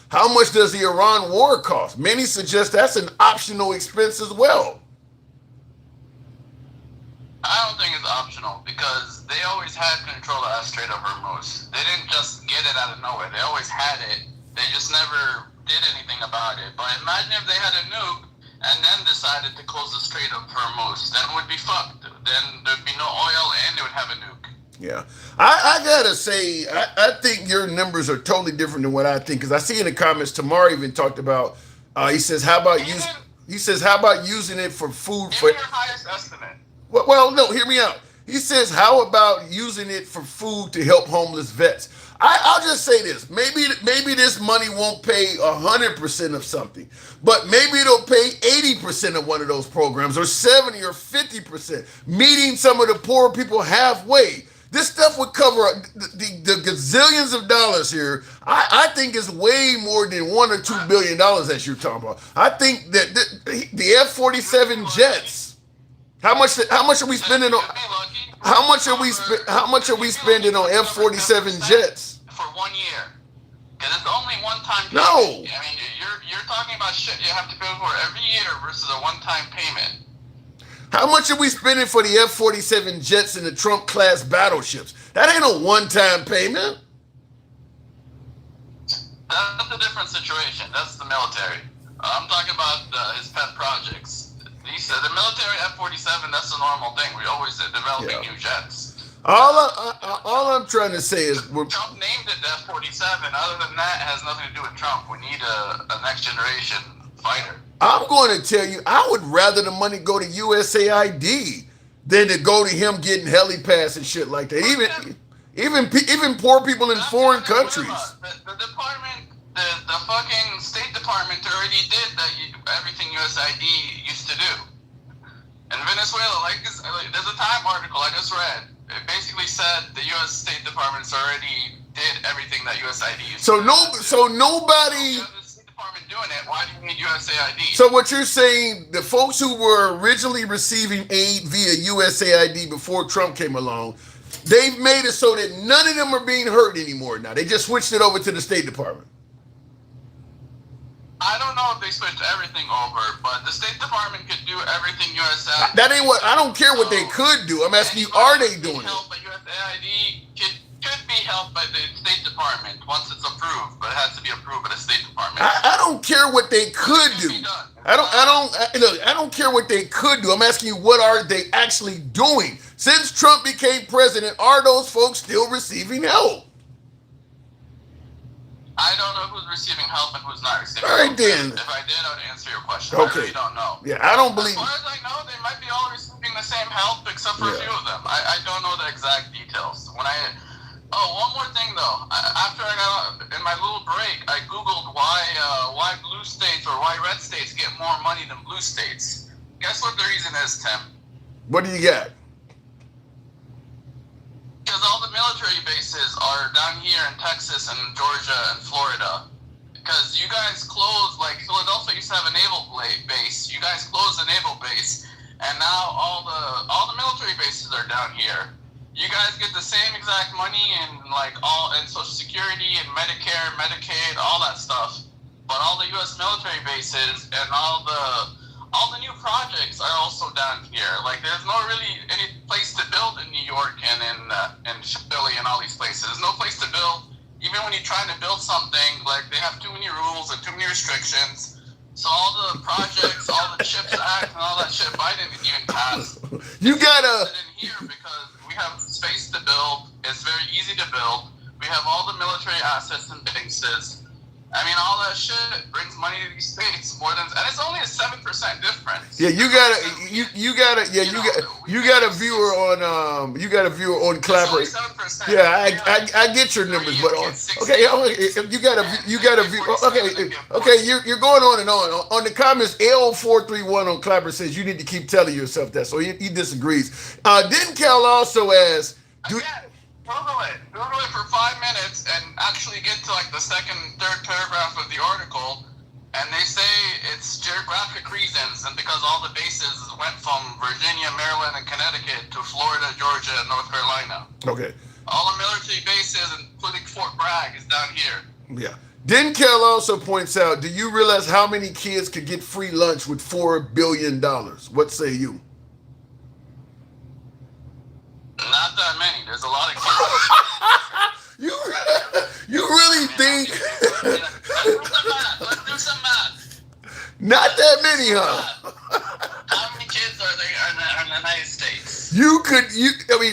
how much does the Iran war cost? Many suggest that's an optional expense as well. I don't think it's optional because they always had control of Strait of Hormuz. They didn't just get it out of nowhere. They always had it. They just never did anything about it. But imagine if they had a nuke and then decided to close the Strait of Hormuz. Then it would be fucked. Then there'd be no oil and they would have a nuke. Yeah. I gotta say, I think your numbers are totally different than what I think. Because I see in the comments, Tamar even talked about, he says, how about using it for food? Give me your highest estimate. Well, no, hear me out. He says, how about using it for food to help homeless vets? I'll just say this. Maybe this money won't pay 100% of something, but maybe it'll pay 80% of one of those programs, or 70 or 50%, meeting some of the poor people halfway. This stuff would cover the gazillions of dollars here. I think it's way more than $1 or $2 billion that you're talking about. I think that the F-47 jets. How much are we spending on? How much are we spending on F-47 jets? For 1 year, because it's only one-time payment. No. I mean, you're talking about shit you have to pay for every year versus a one-time payment. How much are we spending for the F-47 jets and the Trump-class battleships? That ain't a one-time payment. That's a different situation. That's the military. I'm talking about his pet projects. He said the military F-47, that's a normal thing. We always developing new jets. All I'm trying to say is Trump named it F-47. Other than that, it has nothing to do with Trump. We need a next generation fighter. I'm going to tell you, I would rather the money go to USAID than to go to him getting helipads and shit like that. Even poor people in foreign countries. The department, the fucking State Department already did everything USAID used to do. In Venezuela, there's a Time article I just read. It basically said the U.S. State Department's already did everything that USAID used to do. So nobody. The State Department doing it. Why do you need USAID? So what you're saying, the folks who were originally receiving aid via USAID before Trump came along, they've made it so that none of them are being hurt anymore now. They just switched it over to the State Department. I don't know if they switched everything over, but the State Department could do everything USAID. That ain't what I don't care what they could do. I'm asking you, are they doing it? Help by USAID could be helped by the State Department once it's approved, but it has to be approved by the State Department. I don't care what they could do. I don't care what they could do. I'm asking you, what are they actually doing? Since Trump became president, are those folks still receiving help? I don't know who's receiving help and who's not receiving help. All right, help. then. If I did, I would answer your question. Okay. I really don't know. Yeah, I don't believe. As far as I know, they might be all receiving the same help except for a few of them. I don't know the exact details. One more thing though. After I got in my little break, I googled why blue states or why red states get more money than blue states. Guess what the reason is, Tim? What do you got? Because all the military bases are down here in Texas and Georgia and Florida. Because you guys closed, like Philadelphia used to have a naval base. You guys closed the naval base, and now all the military bases are down here. You guys get the same exact money and Social Security and Medicare, Medicaid, all that stuff. But all the U.S. military bases and all the new projects are also down here. Like, there's no really any place to build in New York and in Philly and all these places. There's no place to build. Even when you're trying to build something, like, they have too many rules and too many restrictions. So all the projects, all the CHIPS Act and all that shit Biden didn't even pass. You gotta in here because we have space to build. It's very easy to build. We have all the military assets and bases. I mean, all that shit brings money to these states more than, and it's only a 7% difference. Yeah, you got a viewer on Clapper. Yeah, I get your numbers, but you're going on and on. On the comments, L431 on Clapper says you need to keep telling yourself that, so he disagrees. Didn't Cal also ask? Google it for 5 minutes and actually get to like the second, third paragraph of the article, and they say it's geographic reasons and because all the bases went from Virginia, Maryland, and Connecticut to Florida, Georgia, and North Carolina. Okay. All the military bases, including Fort Bragg, is down here. Yeah. Then Kel also points out, do you realize how many kids could get free lunch with $4 billion? What say you? Not that many. There's a lot of kids. You really think? Let's do some math. Not that many, huh? How many kids are there in the United States?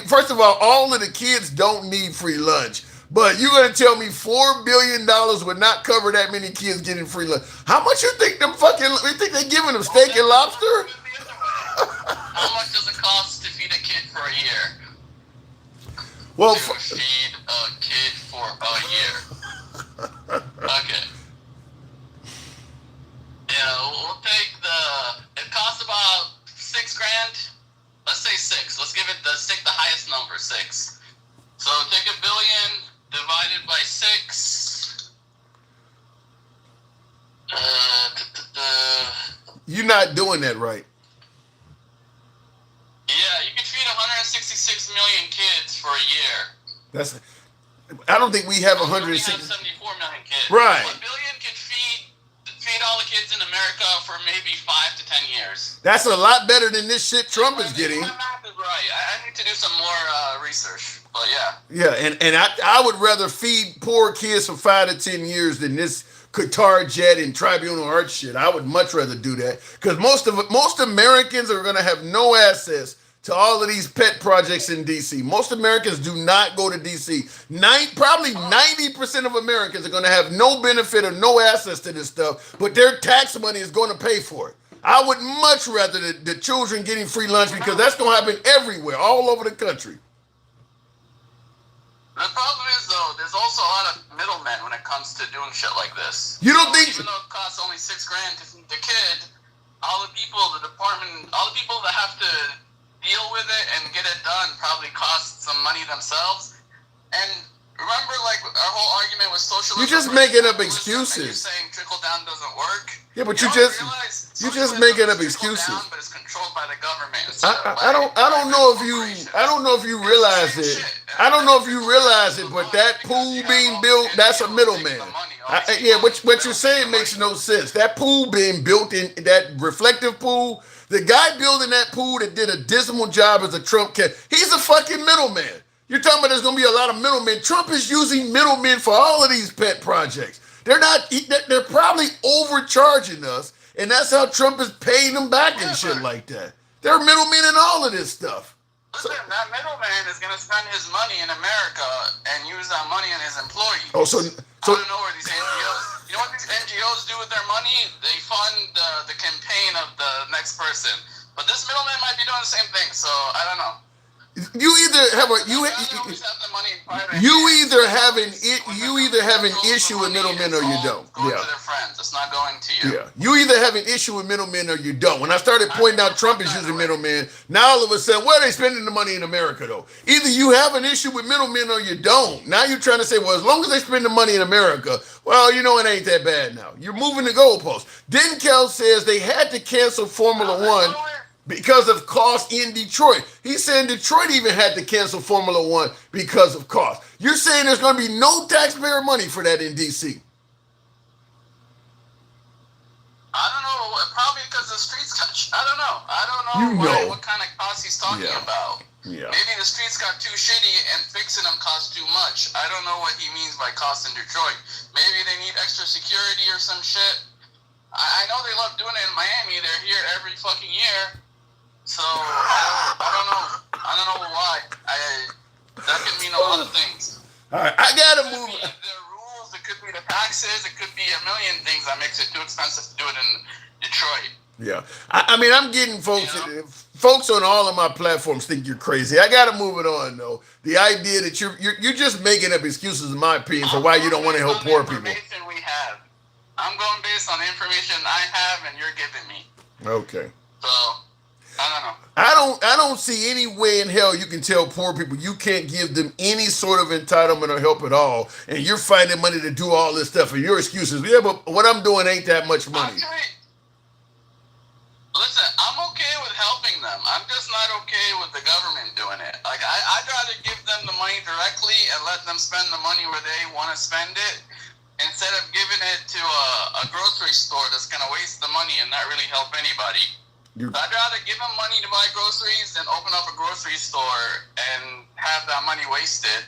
First of all of the kids don't need free lunch. But you're gonna tell me $4 billion would not cover that many kids getting free lunch? How much you think you think they're giving them steak and lobster? How much does it cost to feed a kid for a year? Well, to feed a kid for a year. Okay. Yeah, we'll take it costs about $6,000. Let's say 6. Let's take the highest number, 6. So take $1 billion divided by 6. You're not doing that right. Yeah, you can feed 166 million kids for a year. I don't think we have 160. We have 74 million kids. Right. 1 billion could feed all the kids in America for maybe 5 to 10 years. That's a lot better than this shit Trump is getting. My math is right. I need to do some more research, but yeah. Yeah, and I would rather feed poor kids for 5 to 10 years than this Qatar jet and tribunal art shit. I would much rather do that because most Americans are going to have no access to all of these pet projects in DC. Most Americans do not go to DC. Probably 90% of Americans are going to have no benefit or no access to this stuff, but their tax money is going to pay for it. I would much rather the children getting free lunch because that's going to happen everywhere, all over the country. The problem is, though, there's also a lot of middlemen when it comes to doing shit like this. You don't think... Even though it costs only $6,000 to feed the kid, all the people, the department, all the people that have to deal with it and get it done probably cost some money themselves. And remember, like, our whole argument with socialism... You're just making up excuses. And you're saying trickle-down doesn't work. Yeah, but you're just making up excuses. Down, but it's controlled by the government. I don't know if you realize it. I don't know if you realize it, but that pool being built, that's a middleman. What you're saying makes no sense. That pool being built in that reflective pool, the guy building that pool that did a dismal job as a Trump cat, he's a fucking middleman. You're talking about there's going to be a lot of middlemen. Trump is using middlemen for all of these pet projects. They're probably overcharging us, and that's how Trump is paying them back and shit like that. They're middlemen in all of this stuff. Listen, that middleman is going to spend his money in America and use that money on his employees. Oh, so I don't know where these NGOs... You know what these NGOs do with their money? They fund the campaign of the next person. But this middleman might be doing the same thing, so I don't know. You either have an issue with middlemen or you don't. Yeah. To their friends. It's not going to you. Yeah. You either have an issue with middlemen or you don't. When I started pointing out Trump is using middlemen, now all of a sudden, where are they spending the money in America though? Either you have an issue with middlemen or you don't. Now you're trying to say, well, as long as they spend the money in America, well, you know, it ain't that bad now. You're moving the goalposts. Denkel says they had to cancel Formula One because of cost in Detroit. He's saying Detroit even had to cancel Formula One because of cost. You're saying there's going to be no taxpayer money for that in D.C. I don't know. Probably because the streets got... I don't know what kind of cost he's talking about. Yeah. Maybe the streets got too shitty and fixing them costs too much. I don't know what he means by cost in Detroit. Maybe they need extra security or some shit. I know they love doing it in Miami. They're here every fucking year. So, I don't know why. That could mean a lot of things. All right, I gotta move. The rules, it could be the taxes, it could be a million things that makes it too expensive to do it in Detroit. Yeah. I mean, I'm getting folks, folks on all of my platforms think you're crazy. I gotta move it on, though. The idea that you're just making up excuses, in my opinion, for why you don't want to help poor people. I'm going based on the information I have and you're giving me. Okay. So... I don't know. I don't see any way in hell you can tell poor people you can't give them any sort of entitlement or help at all, and you're finding money to do all this stuff, and your excuses, yeah, but what I'm doing ain't that much money. Listen, I'm okay with helping them. I'm just not okay with the government doing it. Like, I'd rather give them the money directly and let them spend the money where they want to spend it, instead of giving it to a grocery store that's going to waste the money and not really help anybody. I'd rather give them money to buy groceries than open up a grocery store and have that money wasted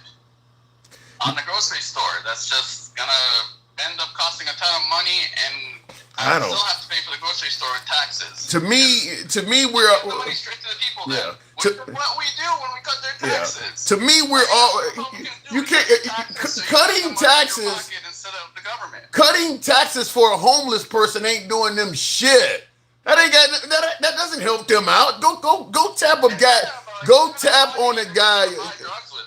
on the grocery store. That's just gonna end up costing a ton of money, and I still have to pay for the grocery store with taxes. To me, we're the money straight to the people. Then. What we do when we cut their taxes. To me, we're all you can't cutting taxes. Instead of the government. Cutting taxes for a homeless person ain't doing them shit. That ain't got that doesn't help them out. Go tap a guy. Go tap on a guy.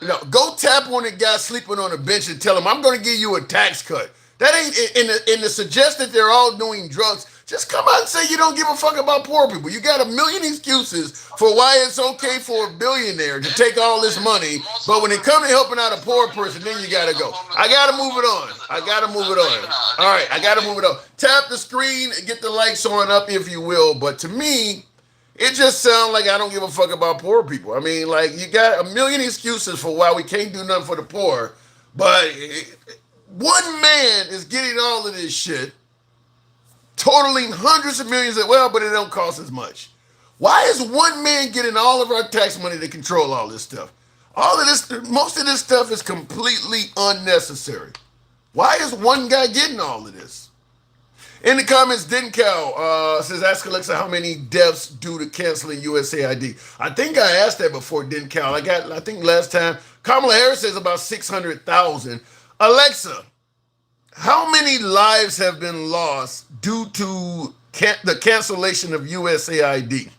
No, go tap on a guy sleeping on a bench and tell him, I'm going to give you a tax cut. That ain't in the suggest that they're all doing drugs. Just come out and say you don't give a fuck about poor people. You got a million excuses for why it's okay for a billionaire to take all this money, but when it comes to helping out a poor person, then you gotta go. I gotta move it on. All right, I gotta move it on. Tap the screen and get the likes on up, if you will. But to me, it just sounds like I don't give a fuck about poor people. I mean, like, you got a million excuses for why we can't do nothing for the poor, but one man is getting all of this shit, totaling hundreds of millions but it don't cost as much. Why is one man getting all of our tax money to control all this stuff? Most of this stuff is completely unnecessary. Why is one guy getting all of this? In the comments, Dencal says, ask Alexa how many deaths due to canceling USAID. I think I asked that before, Dencal. I think last time. Kamala Harris says about 600,000. Alexa, how many lives have been lost due to the cancellation of USAID?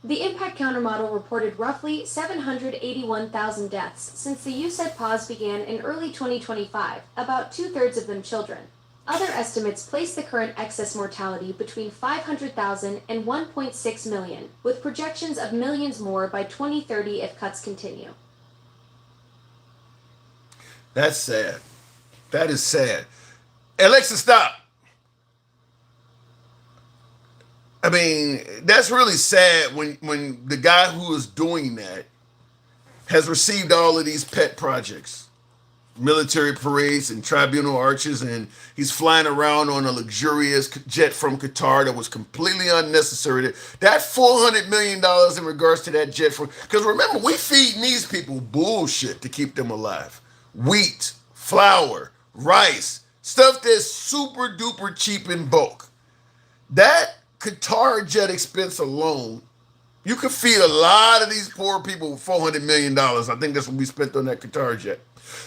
The Impact Counter model reported roughly 781,000 deaths since the USAID pause began in early 2025, about 2/3 of them children. Other estimates place the current excess mortality between 500,000 and 1.6 million, with projections of millions more by 2030 if cuts continue. That's sad. That is sad. Alexa, stop. I mean, that's really sad when the guy who is doing that has received all of these pet projects, military parades and tribunal arches, and he's flying around on a luxurious jet from Qatar that was completely unnecessary. That $400 million in regards to that jet from, because remember, we feed these people bullshit to keep them alive. Wheat, flour, rice, stuff that's super duper cheap in bulk. That Qatar jet expense alone, you could feed a lot of these poor people with $400 million. I think that's what we spent on that Qatar jet.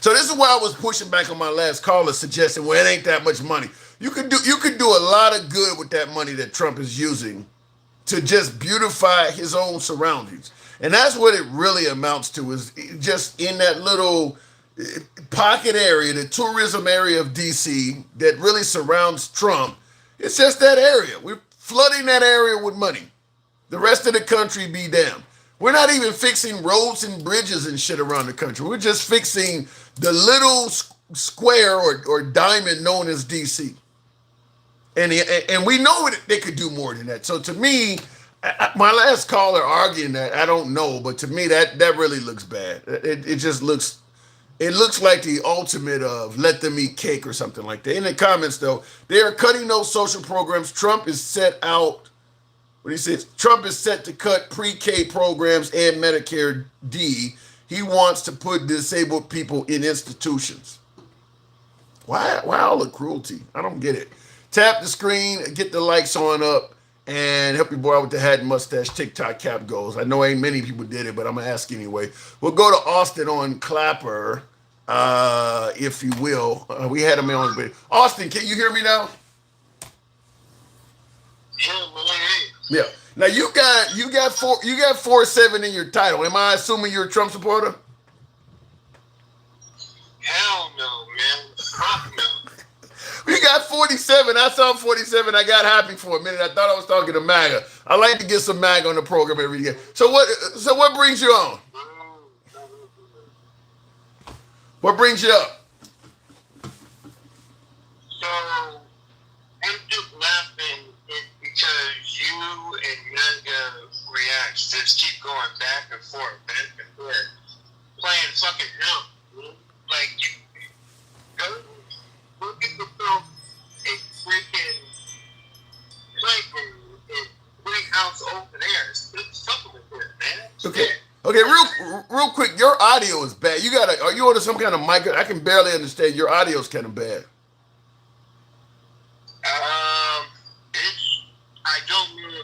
So this is why I was pushing back on my last caller, suggesting, well, it ain't that much money. You could do a lot of good with that money that Trump is using to just beautify his own surroundings. And that's what it really amounts to, is just in that little pocket area, the tourism area of DC that really surrounds Trump. It's just that area. We're flooding that area with money. The rest of the country be damned. We're not even fixing roads and bridges and shit around the country. We're just fixing the little square or diamond known as DC. And we know they could do more than that. So to me, my last caller arguing that, I don't know, but to me that really looks bad. It just looks, it looks like the ultimate of let them eat cake or something like that. In the comments, though, they are cutting those social programs. Trump is set out, what he says, Trump is set to cut pre-K programs and Medicare D. He wants to put disabled people in institutions. Why all the cruelty? I don't get it. Tap the screen, get the likes on up, and help your boy out with the hat and mustache TikTok cap goals. I know ain't many people did it, but I'm going to ask anyway. We'll go to Austin on Clapper, if you will. We had him on. But Austin, can you hear me now? Yeah. Now you got 4-7 in your title. Am I assuming you're a Trump supporter? Hell no, man. Fuck no. We got 47. I saw 47. I got happy for a minute. I thought I was talking to MAGA. I like to get some MAGA on the program every year. So what brings you on? What brings you up? So I'm just laughing because you and MAGA reacts just keep going back and forth, playing fucking hell. Like, go look at the film a freaking playroom in greenhouse open air. It's something like that, man. Okay, real quick, your audio is bad. Are you on some kind of mic? I can barely understand. Your audio is kind of bad. I don't know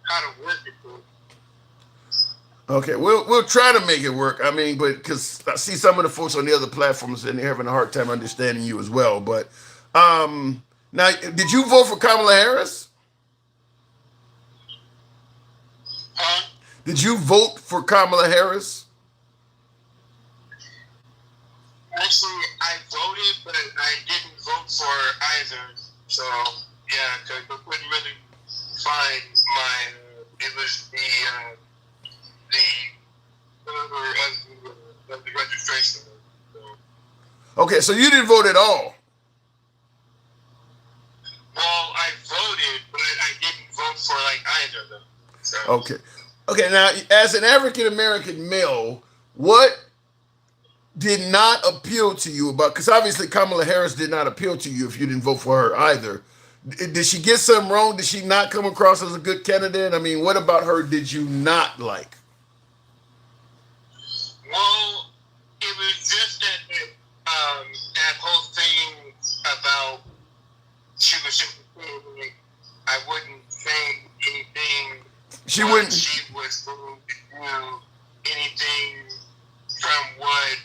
how to work it. Okay, we'll try to make it work. I mean, but because I see some of the folks on the other platforms and they're having a hard time understanding you as well. But now, did you vote for Kamala Harris? Huh? Did you vote for Kamala Harris? Actually, I voted, but I didn't vote for either. So, yeah, because I couldn't really find it was the registration. Okay, so you didn't vote at all. Well, I voted, but I didn't vote for either of them. So. Okay. Now, as an African American male, what did not appeal to you about? Because obviously Kamala Harris did not appeal to you if you didn't vote for her either. Did she get something wrong? Did she not come across as a good candidate? I mean, what about her did you not like? Well, it was just that that whole thing about she was simply, I wouldn't say anything. She wouldn't. She was going to do anything from what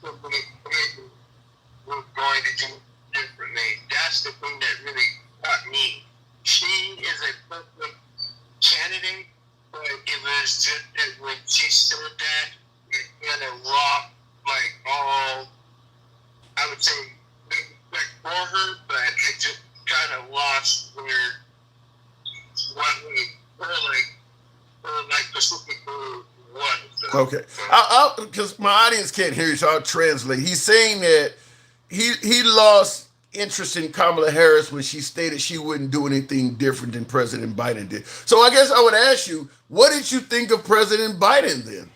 somebody was going to do differently. That's the thing that really got me. She is a perfect candidate, but it was just that when she said that, it kind of rocked like all, I would say, respect for her, but I just kind of lost where what her Pacific was. Okay, because my audience can't hear you, so I'll translate. He's saying that he lost interest in Kamala Harris when she stated she wouldn't do anything different than President Biden did. So I guess I would ask you, what did you think of President Biden then?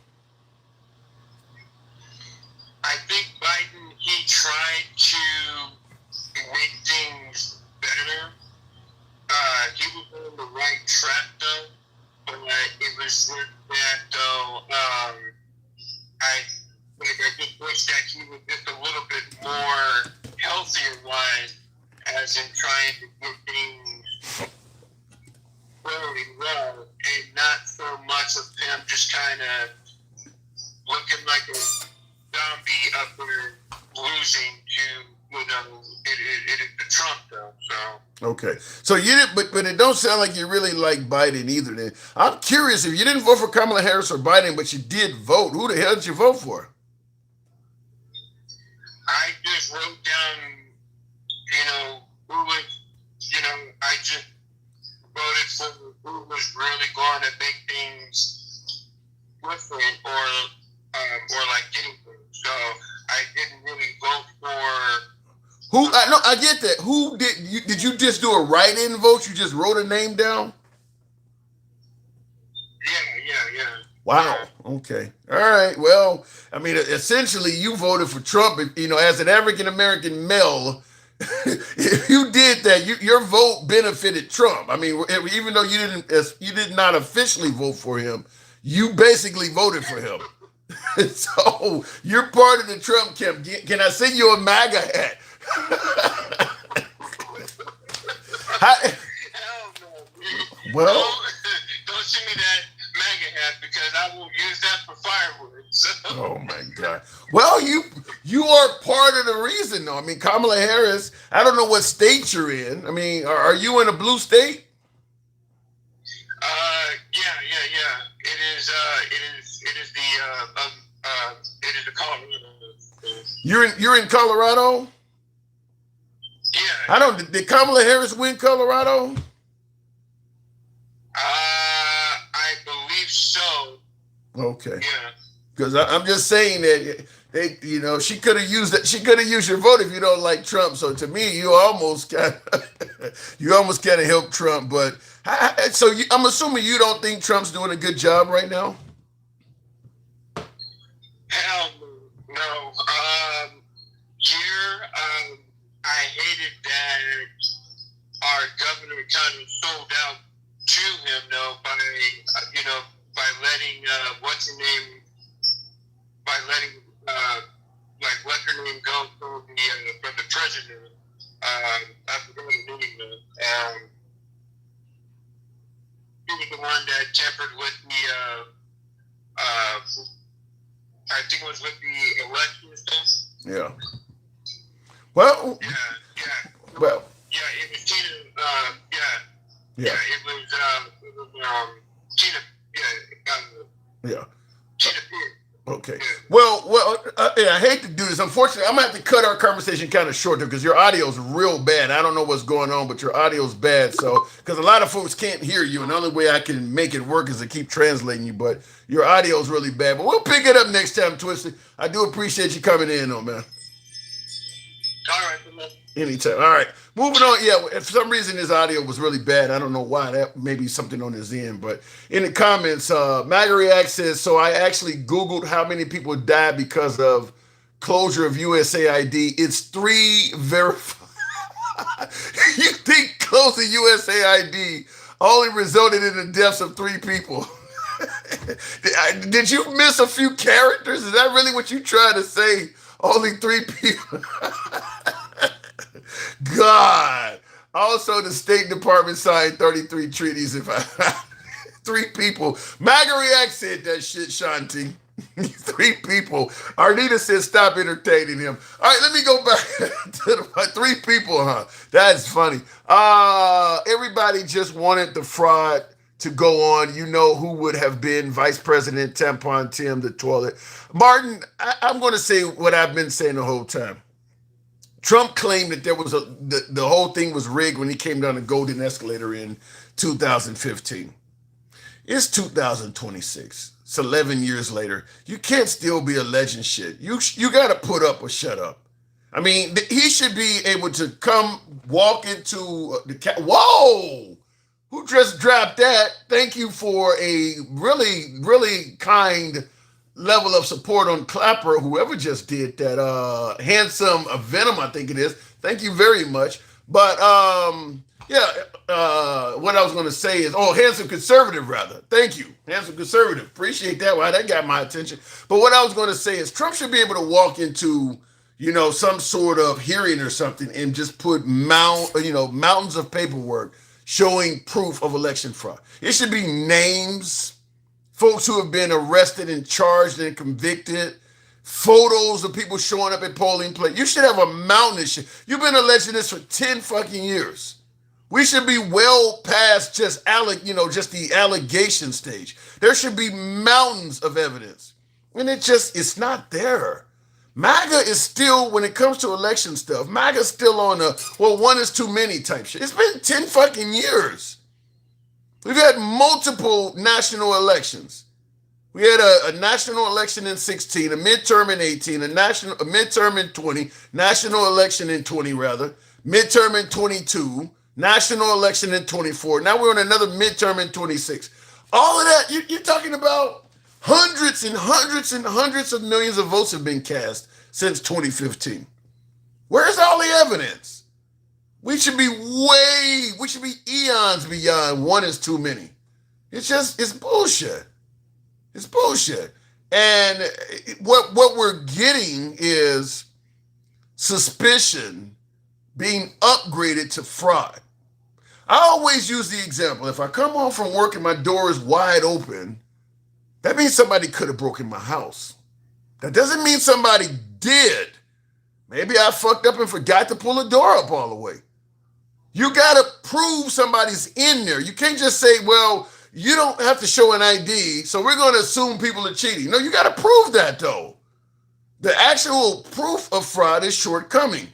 I think Biden, he tried to make things better. He was on the right track though, but it was just that though, I just wish that he was just a little bit more healthier wise, as in trying to get things really well, and not so much of him just kind of looking like a zombie up there losing to, it is the Trump though, so. Okay, so you didn't, but it don't sound like you really like Biden either. Then I'm curious, if you didn't vote for Kamala Harris or Biden, but you did vote, who the hell did you vote for? I just wrote down, who was, I just voted for who was really going to make things different or like anything. So I didn't really vote for. Who? No, I get that. Who did you just do a write-in vote? You just wrote a name down? Yeah. Wow. Okay. All right. Well, I mean, essentially, you voted for Trump. As an African American male, if you did that, your vote benefited Trump. I mean, even though you did not officially vote for him, you basically voted for him. So you're part of the Trump camp. Can I send you a MAGA hat? Well, don't send me that MAGA hat because I will use that for firewood. So. Oh my God! Well, you are part of the reason, though. I mean, Kamala Harris. I don't know what state you're in. I mean, are you in a blue state? Yeah. It is the Colorado. You're in Colorado? Yeah. Did Kamala Harris win Colorado? I believe so. Okay. Yeah. Because I'm just saying that she could have used that. She could have used your vote if you don't like Trump. So to me, you almost kind of helped Trump. But I'm assuming you don't think Trump's doing a good job right now. Hell no. Here, I hated that our governor kind of sold out to him, though, by letting what's her name go from the president. I forgot her name. He was the one that tampered with I think it was with the election stuff. Yeah. Well. Yeah. Well. Yeah, it was Tina. Yeah. It was Tina. Yeah. Tina Pierce. Okay. Well, I hate to do this. Unfortunately, I'm gonna have to cut our conversation kind of short because your audio is real bad. I don't know what's going on, but your audio is bad. So, because a lot of folks can't hear you, and the only way I can make it work is to keep translating you. But your audio is really bad. But we'll pick it up next time, Twisted. I do appreciate you coming in, though, man. All right, man. Anytime. All right. Moving on. Yeah, for some reason his audio was really bad. I don't know why. That may be something on his end. But in the comments, MAGA React says, so I actually Googled how many people died because of closure of USAID. It's 3 verified. You think closing USAID only resulted in the deaths of 3 people? Did you miss a few characters? Is that really what you trying to say? Only 3 people. God. Also, the State Department signed 33 treaties. If I 3 people. MAGA React said that shit, Shanti. 3 people. Arnita said, stop entertaining him. All right, let me go back to the 3 people, huh? That's funny. Everybody just wanted the fraud to go on. You know who would have been Vice President Tampon Tim, the toilet. Martin, I'm going to say what I've been saying the whole time. Trump claimed that there was the whole thing was rigged when he came down the golden escalator in 2015. It's 2026. It's 11 years later. You can't still be alleging shit. You got to put up or shut up. I mean, he should be able to come walk into the whoa! Who just dropped that? Thank you for a really, really kind level of support on Clapper, whoever just did that. Handsome Venom, I think it is. Thank you very much. But what I was going to say is, Handsome Conservative, rather. Thank you. Handsome Conservative. Appreciate that. Wow, that got my attention. But what I was going to say is Trump should be able to walk into, some sort of hearing or something and just put mountains of paperwork showing proof of election fraud. It should be names, folks who have been arrested and charged and convicted, photos of people showing up at polling places. You should have a mountain of shit. You've been alleging this for 10 fucking years. We should be well past just the allegation stage. There should be mountains of evidence. And it's not there. MAGA is still, when it comes to election stuff, MAGA's still on one is too many type shit. It's been 10 fucking years. We've had multiple national elections. We had a national election in 16, a midterm in 18, a midterm in 20, national election in 20 rather, midterm in 22, national election in 24. Now we're on another midterm in 26. All of that, you're talking about hundreds and hundreds and hundreds of millions of votes have been cast since 2015. Where's all the evidence? We should be eons beyond one is too many. It's bullshit. It's bullshit. And what we're getting is suspicion being upgraded to fraud. I always use the example, if I come home from work and my door is wide open, that means somebody could have broken my house. That doesn't mean somebody did. Maybe I fucked up and forgot to pull the door up all the way. You got to prove somebody's in there. You can't just say, well, you don't have to show an ID, so we're going to assume people are cheating. No, you got to prove that, though. The actual proof of fraud is shortcoming.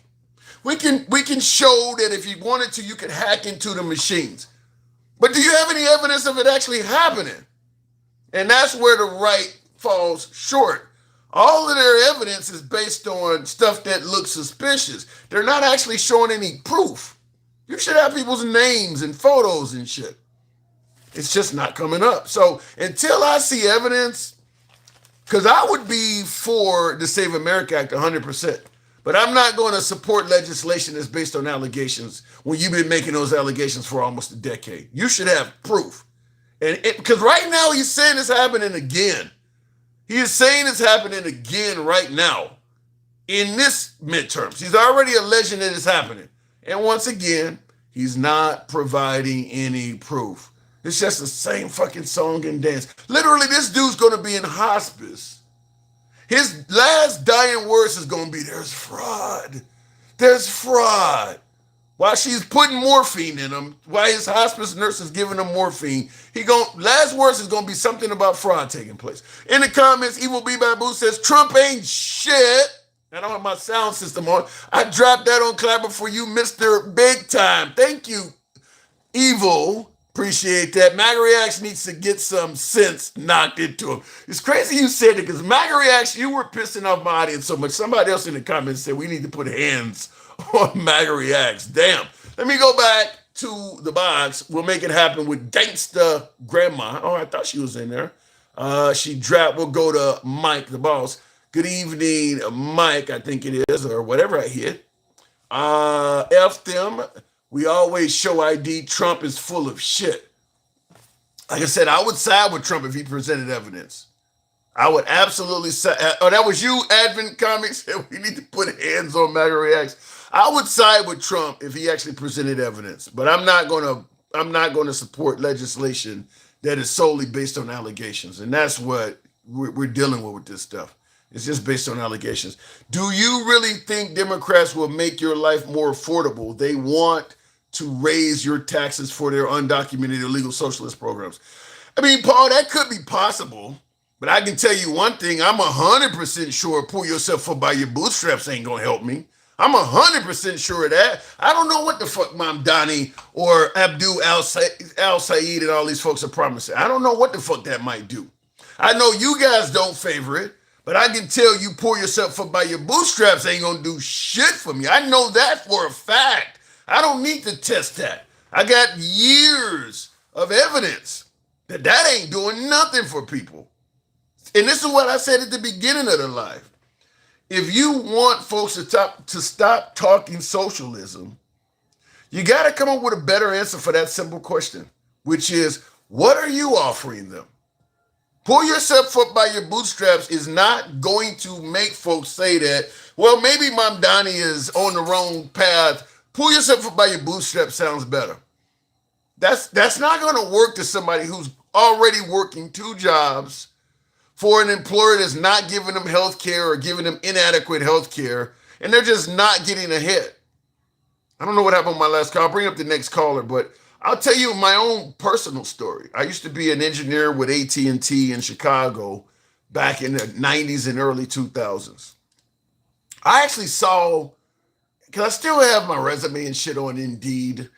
We can show that if you wanted to, you could hack into the machines. But do you have any evidence of it actually happening? And that's where the right falls short. All of their evidence is based on stuff that looks suspicious. They're not actually showing any proof. You should have people's names and photos and shit. It's just not coming up. So until I see evidence, because I would be for the Save America Act 100%, but I'm not going to support legislation that's based on allegations when you've been making those allegations for almost a decade. You should have proof. Because right now he's saying it's happening again. He is saying it's happening again right now in this midterms. He's already alleging that it's happening. And once again, he's not providing any proof. It's just the same fucking song and dance. Literally, this dude's going to be in hospice. His last dying words is going to be, there's fraud. There's fraud. While she's putting morphine in him, while his hospice nurse is giving him morphine, last words is going to be something about fraud taking place. In the comments, Evil B Babu says, Trump ain't shit. I don't have my sound system on. I dropped that on Clapper for you, Mr. Big Time. Thank you, Evil. Appreciate that. MAGA Reacts needs to get some sense knocked into him. It's crazy you said it, because MAGA Reacts, you were pissing off my audience so much. Somebody else in the comments said we need to put hands on MAGA Reacts. Damn. Let me go back to the box. We'll make it happen with Gangsta Grandma. Oh, I thought she was in there. She dropped. We'll go to Mike, the boss. Good evening, Mike, I think it is, or whatever I hit. F them. We always show ID. Trump is full of shit. Like I said, I would side with Trump if he presented evidence. I would absolutely say, oh, that was you, Advent Comics. We need to put hands on MAGA reacts. I would side with Trump if he actually presented evidence, but I'm not gonna support legislation that is solely based on allegations, and that's what we're dealing with this stuff. It's just based on allegations. Do you really think Democrats will make your life more affordable? They want to raise your taxes for their undocumented illegal socialist programs. I mean, Paul, that could be possible, but I can tell you one thing. I'm 100% sure pull yourself up by your bootstraps ain't gonna help me. I'm 100% sure of that. I don't know what the fuck Mom Donnie or Abdul Al Saeed and all these folks are promising. I don't know what the fuck that might do. I know you guys don't favor it, but I can tell you pull yourself up by your bootstraps ain't gonna do shit for me. I know that for a fact. I don't need to test that. I got years of evidence that ain't doing nothing for people. And this is what I said at the beginning of the live. If you want folks to stop talking socialism, you got to come up with a better answer for that simple question, which is, what are you offering them? Pull yourself up by your bootstraps is not going to make folks say that, well, maybe Mom Donnie is on the wrong path. Pull yourself up by your bootstraps sounds better. That's not going to work to somebody who's already working two jobs for an employer that's not giving them health care or giving them inadequate health care, and they're just not getting ahead. I don't know what happened on my last call. I'll bring up the next caller, but I'll tell you my own personal story. I used to be an engineer with AT&T in Chicago back in the 90s and early 2000s. I actually saw, because I still have my resume and shit on Indeed,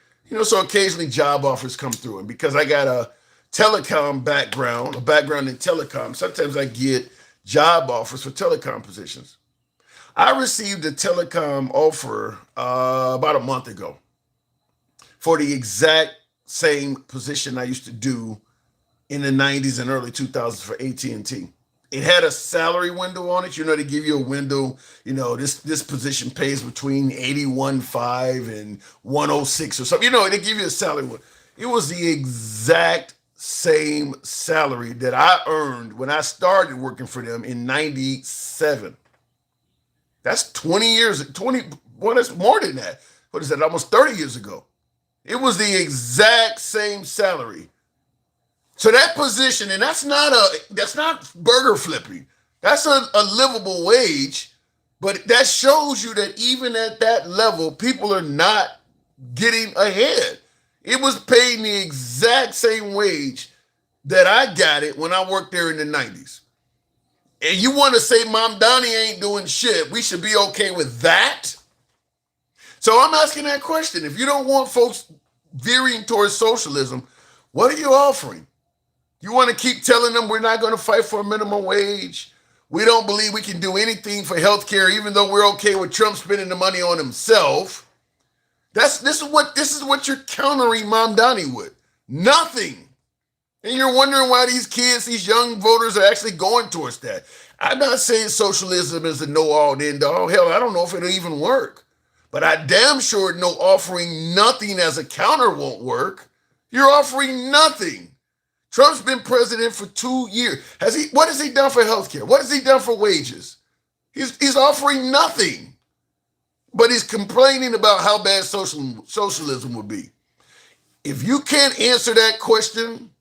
so occasionally job offers come through. And because I got a telecom background, a background in telecom, sometimes I get job offers for telecom positions. I received a telecom offer about a month ago for the exact same position I used to do in the 90s and early 2000s for AT&T. It had a salary window on it. They give you a window, this position pays between 81.5 and 106 or something. They give you a salary window. It was the exact same salary that I earned when I started working for them in 97. That's 20 years, well, that's more than that. What is that, almost 30 years ago? It was the exact same salary. So that position, and that's not burger flipping. That's a livable wage, but that shows you that even at that level, people are not getting ahead. It was paying the exact same wage that I got it when I worked there in the 90s. And you want to say Mom Donnie ain't doing shit, we should be okay with that? So I'm asking that question. If you don't want folks veering towards socialism, what are you offering? You want to keep telling them we're not going to fight for a minimum wage? We don't believe we can do anything for health care, even though we're okay with Trump spending the money on himself. This is what you're countering Mom Donnie with. Nothing. And you're wondering why these kids, these young voters are actually going towards that. I'm not saying socialism is a know-all, end-all. Hell, I don't know if it'll even work. But I damn sure know offering nothing as a counter won't work. You're offering nothing. Trump's been president for 2 years. What has he done for healthcare? What has he done for wages? He's offering nothing. But he's complaining about how bad socialism would be. If you can't answer that question,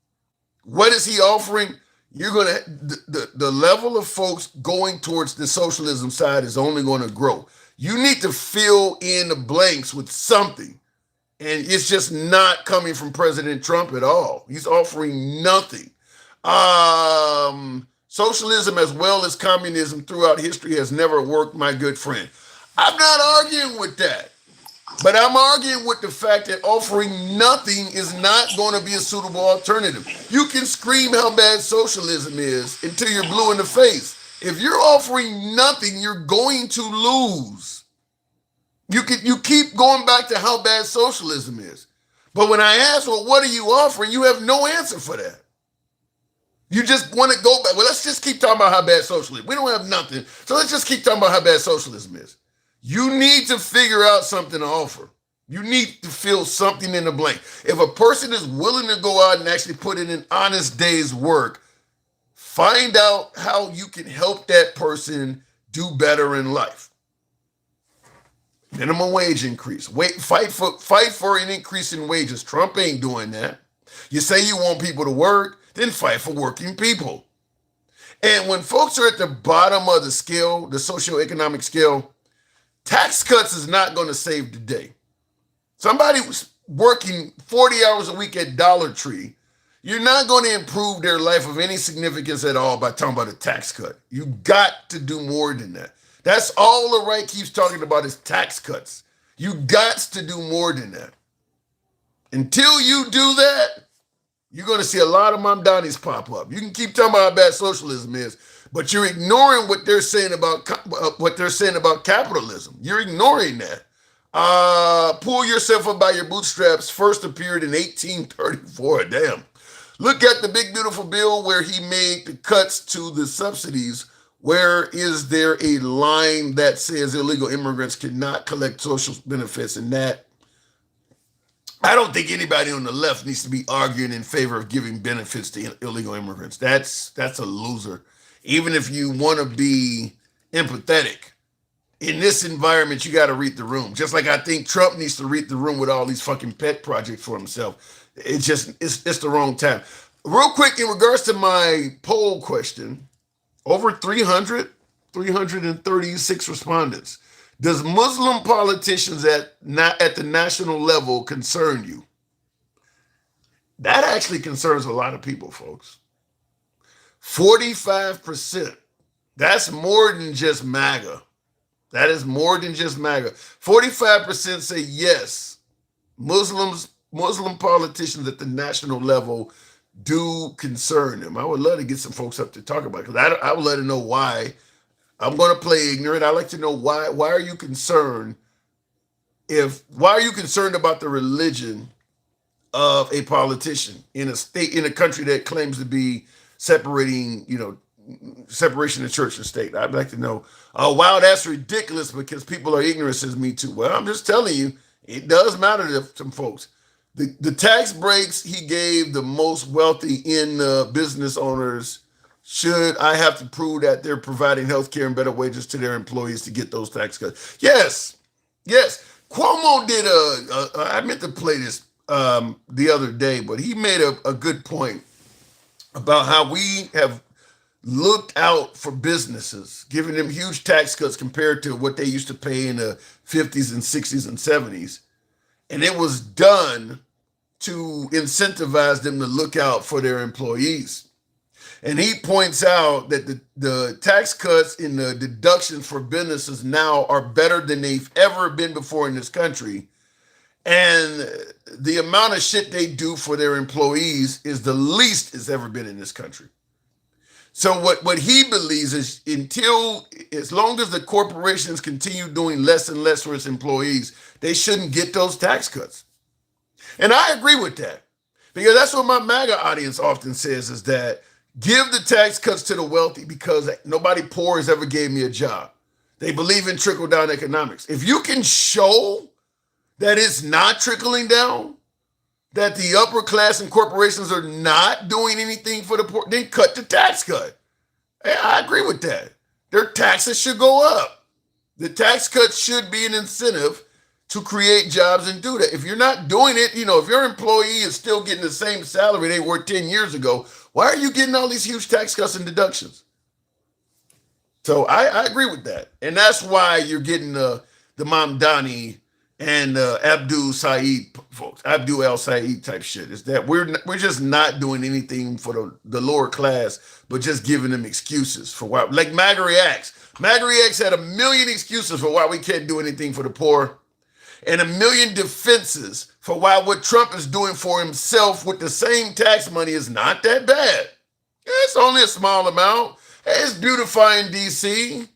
what is he offering? The level of folks going towards the socialism side is only going to grow. You need to fill in the blanks with something. And it's just not coming from President Trump at all. He's offering nothing. Socialism as well as communism throughout history has never worked, my good friend. I'm not arguing with that. But I'm arguing with the fact that offering nothing is not going to be a suitable alternative. You can scream how bad socialism is until you're blue in the face. If you're offering nothing, you're going to lose. You keep going back to how bad socialism is. But when I ask, well, what are you offering? You have no answer for that. You just want to go back. Well, let's just keep talking about how bad socialism is. We don't have nothing. So let's just keep talking about how bad socialism is. You need to figure out something to offer. You need to fill something in the blank. If a person is willing to go out and actually put in an honest day's work, Find out how you can help that person do better in life. Minimum wage increase. Fight for an increase in wages. Trump ain't doing that. You say you want people to work, then fight for working people. And when folks are at the bottom of the scale, the socioeconomic scale, tax cuts is not going to save the day. Somebody was working 40 hours a week at Dollar Tree. You're not going to improve their life of any significance at all by talking about a tax cut. You got to do more than that. That's all the right keeps talking about is tax cuts. You got to do more than that. Until you do that, you're going to see a lot of Mamdanis pop up. You can keep talking about how bad socialism is, but you're ignoring what they're saying about capitalism. You're ignoring that. Pull yourself up by your bootstraps first appeared in 1834. Damn. Look at the big beautiful bill where he made the cuts to the subsidies. Where is there a line that says illegal immigrants cannot collect social benefits? And that, I don't think anybody on the left needs to be arguing in favor of giving benefits to illegal immigrants. That's a loser. Even if you want to be empathetic, in this environment, you got to read the room. Just like I think Trump needs to read the room with all these fucking pet projects for himself. It's the wrong time. Real quick, in regards to my poll question, over 336 respondents. Does Muslim politicians at the national level concern you? That actually concerns a lot of people, folks. 45%. That's more than just MAGA. That is more than just MAGA. 45% say yes. Muslim politicians at the national level do concern them. I would love to get some folks up to talk about it because I would let them know why. I'm going to play ignorant. I'd like to know why are you concerned why are you concerned about the religion of a politician in a country that claims to be separation of church and state? I'd like to know, wow, that's ridiculous because people are ignorant, says me too. Well, I'm just telling you, it does matter to some folks. The tax breaks he gave the most wealthy in business owners, should I have to prove that they're providing health care and better wages to their employees to get those tax cuts? Yes. Cuomo did I meant to play this the other day, but he made a good point about how we have looked out for businesses, giving them huge tax cuts compared to what they used to pay in the 50s and 60s and 70s. And it was done to incentivize them to look out for their employees. And he points out that the tax cuts and the deductions for businesses now are better than they've ever been before in this country. And the amount of shit they do for their employees is the least it's ever been in this country. So what he believes is as long as the corporations continue doing less and less for its employees, they shouldn't get those tax cuts. And I agree with that because that's what my MAGA audience often says is that give the tax cuts to the wealthy because nobody poor has ever gave me a job. They believe in trickle-down economics. If you can show that it's not trickling down, that the upper class and corporations are not doing anything for the poor, then cut the tax cut. I agree with that. Their taxes should go up. The tax cut should be an incentive to create jobs and do that. If you're not doing it, if your employee is still getting the same salary they were 10 years ago, why are you getting all these huge tax cuts and deductions? So I agree with that. And that's why you're getting the Mamdani and Abdul El Said type shit. Is that we're just not doing anything for the lower class, but just giving them excuses for why. Like MAGA Reacts. MAGA Reacts had 1 million excuses for why we can't do anything for the poor, and 1 million defenses for why what Trump is doing for himself with the same tax money is not that bad. It's only a small amount. It's beautifying DC.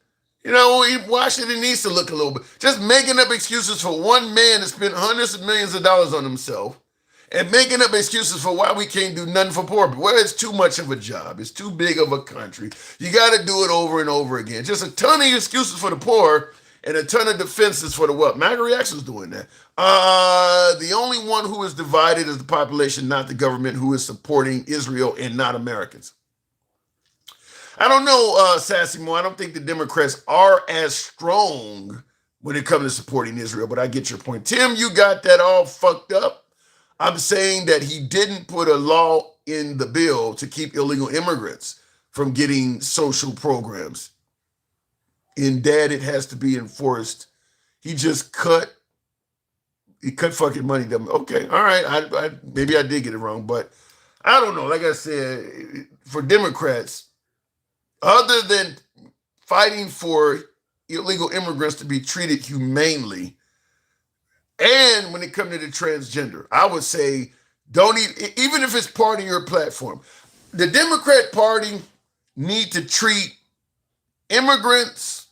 Washington needs to look a little bit. Just making up excuses for one man to spend hundreds of millions of dollars on himself and making up excuses for why we can't do nothing for poor people. Well, it's too much of a job. It's too big of a country. You got to do it over and over again. Just a ton of excuses for the poor and a ton of defenses for the wealth. MAGA Reaction's doing that. The only one who is divided is the population, not the government, who is supporting Israel and not Americans. I don't know, Sassy Mo. I don't think the Democrats are as strong when it comes to supporting Israel, but I get your point. Tim, you got that all fucked up. I'm saying that he didn't put a law in the bill to keep illegal immigrants from getting social programs. In that it has to be enforced. He just cut fucking money. Okay, all right. I maybe I did get it wrong, but I don't know. Like I said, for Democrats, other than fighting for illegal immigrants to be treated humanely, and when it comes to the transgender, I would say don't even if it's part of your platform, the Democrat Party need to treat immigrants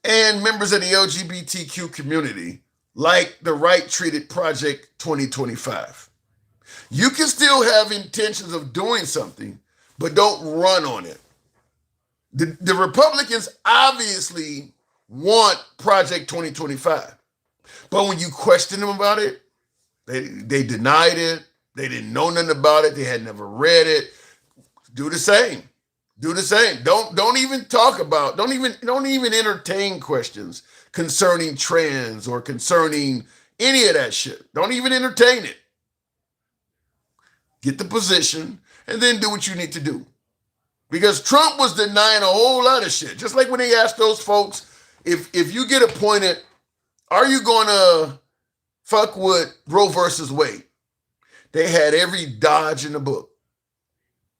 and members of the LGBTQ community like the Right Treated Project 2025. You can still have intentions of doing something, but don't run on it. The Republicans obviously want Project 2025, but when you question them about it, they denied it. They didn't know nothing about it. They had never read it. Do the same. Do the same. Don't even talk about, don't even entertain questions concerning trans or concerning any of that shit. Don't even entertain it. Get the position and then do what you need to do. Because Trump was denying a whole lot of shit. Just like when they asked those folks, if you get appointed, are you gonna fuck with Roe versus Wade? They had every dodge in the book.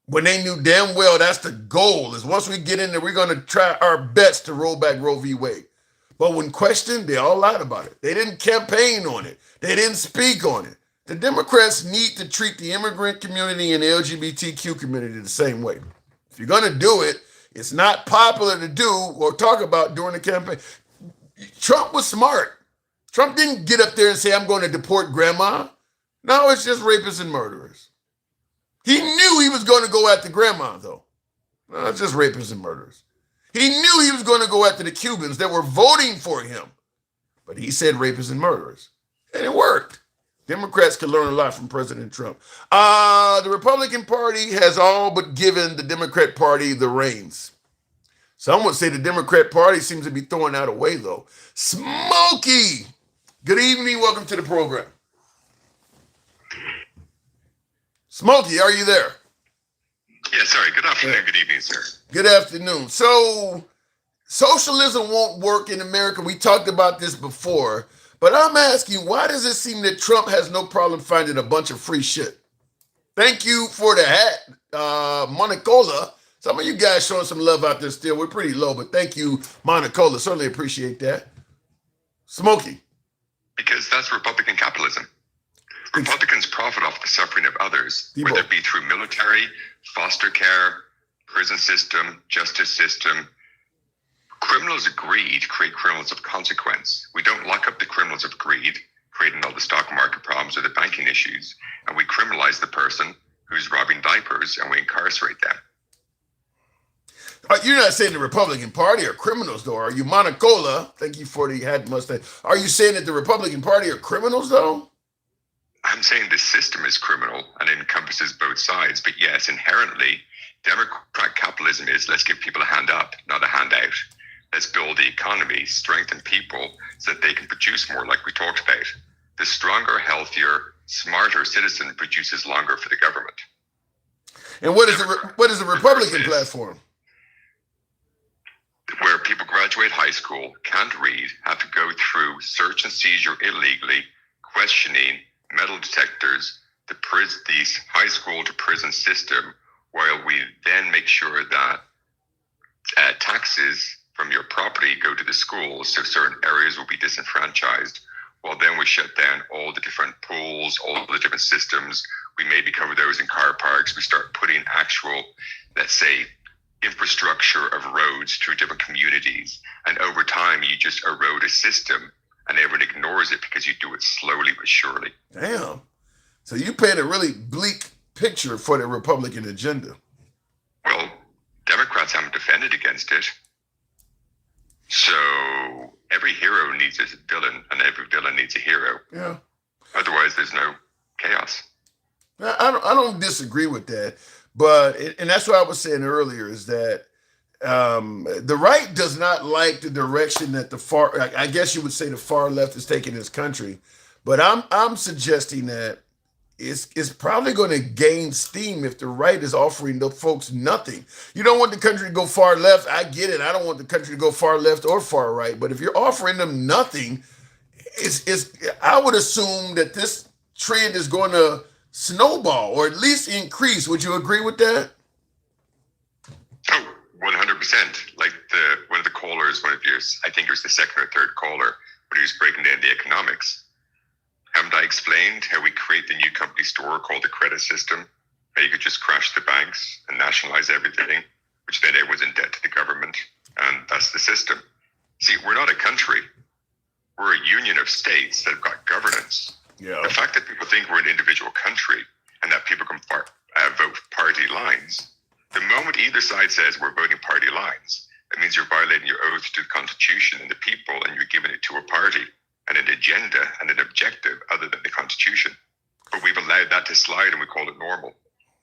When they knew damn well that's the goal, is once we get in there, we're going to try our best to roll back Roe v. Wade. But when questioned, they all lied about it. They didn't campaign on it. They didn't speak on it. The Democrats need to treat the immigrant community and the LGBTQ community the same way. If you're going to do it, it's not popular to do or talk about during the campaign. Trump was smart. Trump didn't get up there and say, I'm going to deport grandma. No, it's just rapists and murderers. He knew he was going to go after grandma, though. No, it's just rapists and murderers. He knew he was going to go after the Cubans that were voting for him. But he said rapists and murderers. And it worked. Democrats can learn a lot from President Trump. The Republican Party has all but given the Democrat Party the reins. Some would say the Democrat Party seems to be throwing that away, though. Smokey! Good evening. Welcome to the program. Smokey, are you there? Yeah, sorry. Good afternoon. Good evening, sir. Good afternoon. So, socialism won't work in America. We talked about this before, but I'm asking, why does it seem that Trump has no problem finding a bunch of free shit? Thank you for the hat, Monacola. Some of you guys showing some love out there still. We're pretty low, but thank you, Monacola. Certainly appreciate that. Smokey. Because that's Republican capitalism. Republicans profit off the suffering of others, whether it be through military, foster care, prison system, justice system. Criminals of greed create criminals of consequence. We don't lock up the criminals of greed, creating all the stock market problems or the banking issues, and we criminalize the person who's robbing diapers and we incarcerate them. You're not saying the Republican Party are criminals, though, are you? Monacola, thank you for the hat mustache. Are you saying that the Republican Party are criminals, though? I'm saying the system is criminal and it encompasses both sides. But yes, inherently, Democrat capitalism is let's give people a hand up, not a handout. Let's build the economy, strengthen people so that they can produce more, like we talked about. The stronger, healthier, smarter citizen produces longer for the government. And what is the Republican platform? Where people graduate high school, can't read, have to go through search and seizure illegally, questioning, metal detectors, the high school to prison system, while we then make sure that taxes from your property go to the schools, so certain areas will be disenfranchised. Well, then we shut down all the different pools, all the different systems. We maybe cover those in car parks. We start putting actual, let's say, infrastructure of roads through different communities. And over time, you just erode a system and everyone ignores it because you do it slowly but surely. Damn. So you paint a really bleak picture for the Republican agenda. Well, Democrats haven't defended against it. So every hero needs a villain and every villain needs a hero. Yeah. Otherwise, there's no chaos. I don't disagree with that. But, and that's what I was saying earlier, is that the right does not like the direction that the far, I guess you would say the far left is taking this country, but I'm suggesting that it's probably going to gain steam if the right is offering the folks nothing. You don't want the country to go far left. I get it. I don't want the country to go far left or far right. But if you're offering them nothing, I would assume that this trend is going to snowball or at least increase. Would you agree with that? Oh, 100%. Like one of the callers, I think it was the second or third caller, when he was breaking down the economics. Haven't I explained how we create the new company store called the credit system? How you could just crash the banks and nationalize everything, which then everyone's in debt to the government. And that's the system. See, we're not a country. We're a union of states that have got governance. Yeah. The fact that people think we're an individual country and that people can vote party lines, the moment either side says we're voting party lines, it means you're violating your oath to the Constitution and the people, and you're giving it to a party and an agenda and an objective other than the Constitution. But we've allowed that to slide and we call it normal.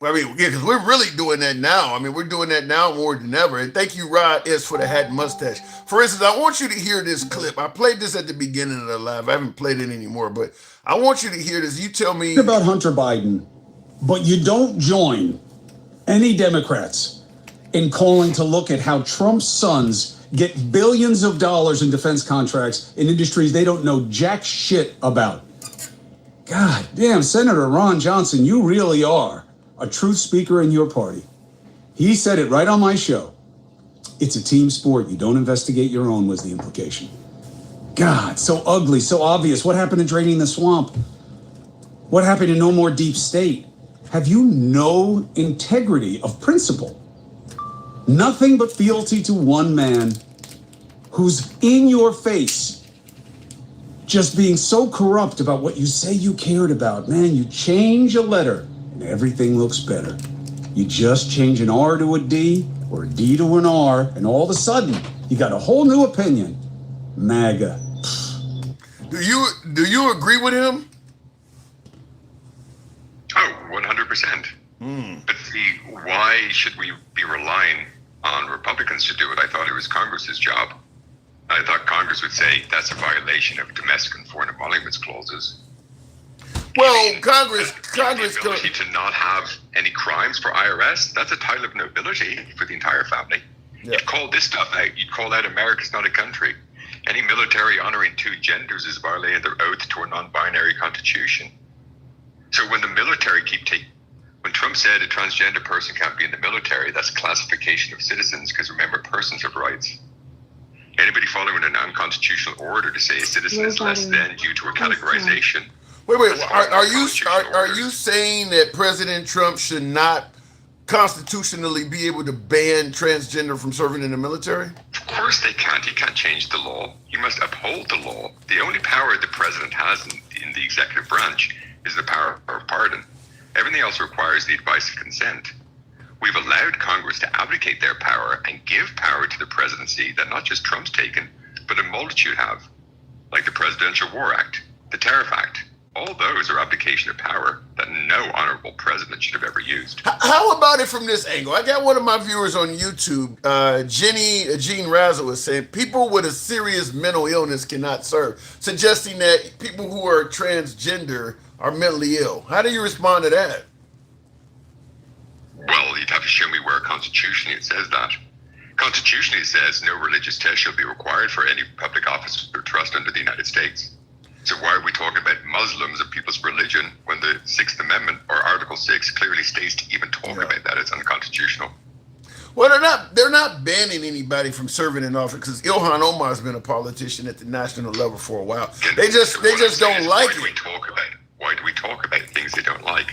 Well, I mean, yeah, because we're really doing that now. I mean, we're doing that now more than ever. And thank you, Rod S., for the hat and mustache. For instance, I want you to hear this clip. I played this at the beginning of the live. I haven't played it anymore, but I want you to hear this. You tell me about Hunter Biden, but you don't join any Democrats in calling to look at how Trump's sons get billions of dollars in defense contracts in industries they don't know jack shit about. God damn, Senator Ron Johnson, you really are a truth speaker in your party. He said it right on my show. It's a team sport. You don't investigate your own, was the implication. God, so ugly, so obvious. What happened to draining the swamp? What happened to no more deep state? Have you no integrity of principle? Nothing but fealty to one man who's in your face, just being so corrupt about what you say you cared about. Man, you change a letter and everything looks better. You just change an R to a D or a D to an R, and all of a sudden, you got a whole new opinion. MAGA. Do you agree with him? Oh, 100%. But see, why should we be relying on Republicans to do it? I thought it was Congress's job. I thought Congress would say that's a violation of domestic and foreign emoluments clauses. Well, Congress the ability to not have any crimes for IRS, that's a title of nobility for the entire family. Yeah. You'd call this stuff out. You'd call out America's not a country. Any military honoring two genders is violating their oath to a non-binary constitution. So when the military when Trump said a transgender person can't be in the military, that's classification of citizens, because remember, persons have rights. Anybody following an unconstitutional order to say a citizen is less than due to a categorization. Wait, are you saying that President Trump should not constitutionally be able to ban transgender from serving in the military? Of course they can't. He can't change the law. He must uphold the law. The only power the president has in the executive branch is the power of pardon. Everything else requires the advice of consent. We've allowed Congress to abdicate their power and give power to the presidency that not just Trump's taken, but a multitude have, like the Presidential War Act, the Tariff Act. All those are abdication of power that no honorable president should have ever used. How about it from this angle? I got one of my viewers on YouTube, Jean Razzle, was saying people with a serious mental illness cannot serve, suggesting that people who are transgender are mentally ill. How do you respond to that? Well, you'd have to show me where constitutionally it says that. Constitutionally it says no religious test shall be required for any public office or trust under the United States. So why are we talking about Muslims and people's religion when the 6th Amendment or Article 6 clearly states to even talk about that it's unconstitutional? Well, they're not banning anybody from serving in office, because Ilhan Omar's been a politician at the national level for a while. They just don't like it. Why do we talk about things they don't like?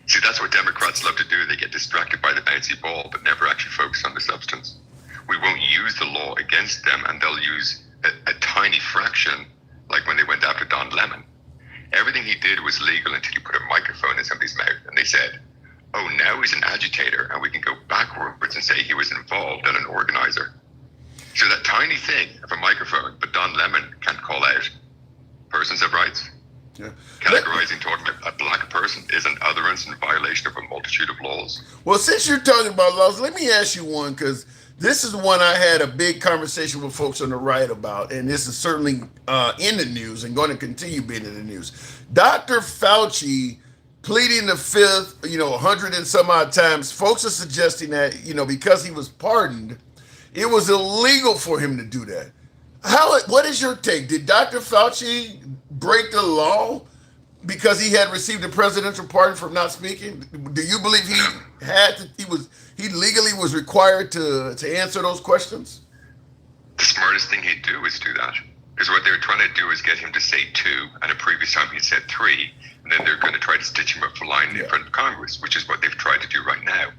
See, that's what Democrats love to do. They get distracted by the bouncy ball, but never actually focus on the substance. We won't use the law against them, and they'll use a tiny fraction, like when they went after Don Lemon. Everything he did was legal until you put a microphone in somebody's mouth, and they said, oh, now he's an agitator, and we can go backwards and say he was involved and an organizer. So that tiny thing of a microphone, but Don Lemon can't call out. Persons have rights. Yeah. Categorizing, talking about a black person is an utterance in violation of a multitude of laws. Well, since you're talking about laws, let me ask you one, because This is one I had a big conversation with folks on the right about, and this is certainly in the news and going to continue being in the news. Dr. Fauci pleading the fifth, 100 and some odd times. Folks are suggesting that, because he was pardoned, it was illegal for him to do that. What is your take? Did Dr. Fauci break the law because he had received a presidential pardon for not speaking? Do you believe he legally was required to answer those questions? The smartest thing he'd do is do that. Because what they're trying to do is get him to say 2, and a previous time he said 3, and then they're going to try to stitch him up for lying in front of Congress, which is what they've tried to do right now.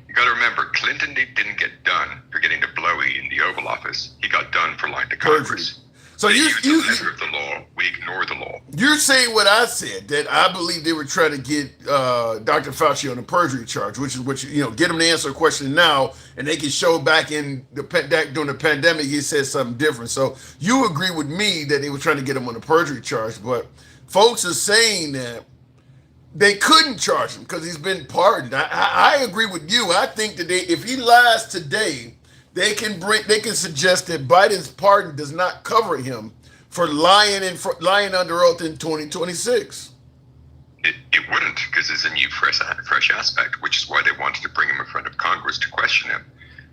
You got to remember, Clinton didn't get done for getting the blowy in the Oval Office. He got done for lying to Congress. So they use the letter of the law. We ignore the law. You're saying what I said, that I believe they were trying to get Dr. Fauci on a perjury charge, which get him to answer a question now, and they can show back in during the pandemic he said something different. So you agree with me that they were trying to get him on a perjury charge, but folks are saying that they couldn't charge him because he's been pardoned. I agree with you. I think that if he lies today, they can suggest that Biden's pardon does not cover him for lying under oath in 2026. It wouldn't, because there's a new fresh aspect, which is why they wanted to bring him in front of Congress to question him.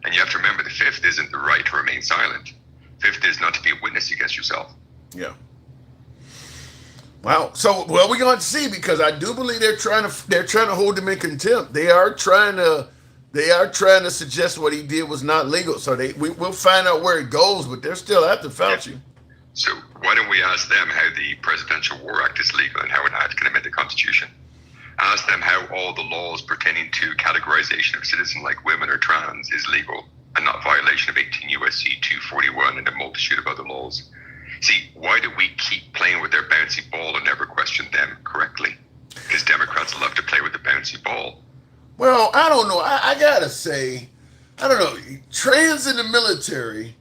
And you have to remember, the fifth isn't the right to remain silent. Fifth is not to be a witness against yourself. Yeah. Wow. So, we're going to see, because I do believe they're trying to hold him in contempt. They are trying to suggest what he did was not legal. So we'll find out where it goes, but they're still after Fauci. Yeah. So why don't we ask them how the Presidential War Act is legal and how it can amend the Constitution? Ask them how all the laws pertaining to categorization of citizens like women or trans is legal and not violation of 18 U.S.C. 241 and a multitude of other laws. See, why do we keep playing with their bouncy ball and never question them correctly? Because Democrats love to play with the bouncy ball. Well, I don't know. I gotta say, I don't know. Trans in the military.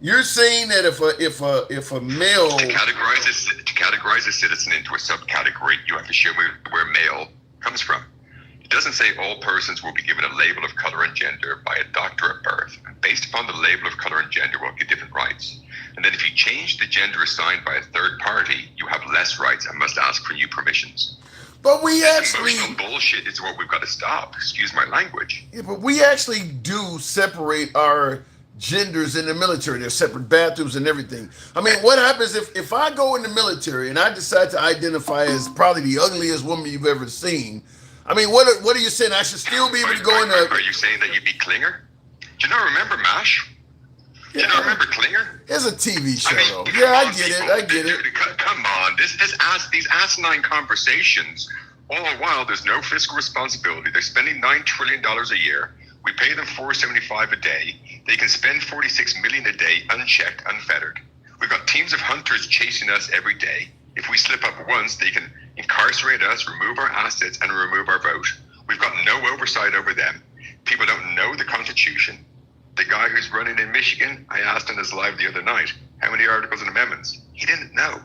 You're saying that if a male to categorize a citizen into a subcategory, you have to show where male comes from. It doesn't say all persons will be given a label of color and gender by a doctor at birth. And based upon the label of color and gender, will get different rights. And then if you change the gender assigned by a third party, you have less rights and must ask for new permissions. But emotional bullshit is what we've got to stop. Excuse my language. Yeah, but we actually do separate our genders in the military. There's separate bathrooms and everything. I mean, what happens if I go in the military and I decide to identify as probably the ugliest woman you've ever seen? I mean, what are you saying? I should still be able to go in there? Are you saying that you'd be Klinger? Do you not remember MASH? Do you not remember Klinger? It's a TV show, though. Yeah, I get it. Come on, these asinine conversations. All the while, there's no fiscal responsibility. They're spending $9 trillion a year. We pay them $475 a day. They can spend $46 million a day, unchecked, unfettered. We've got teams of hunters chasing us every day. If we slip up once, they can incarcerate us, remove our assets, and remove our vote. We've got no oversight over them. People don't know the Constitution. The guy who's running in Michigan, I asked on his live the other night, how many articles and amendments? He didn't know.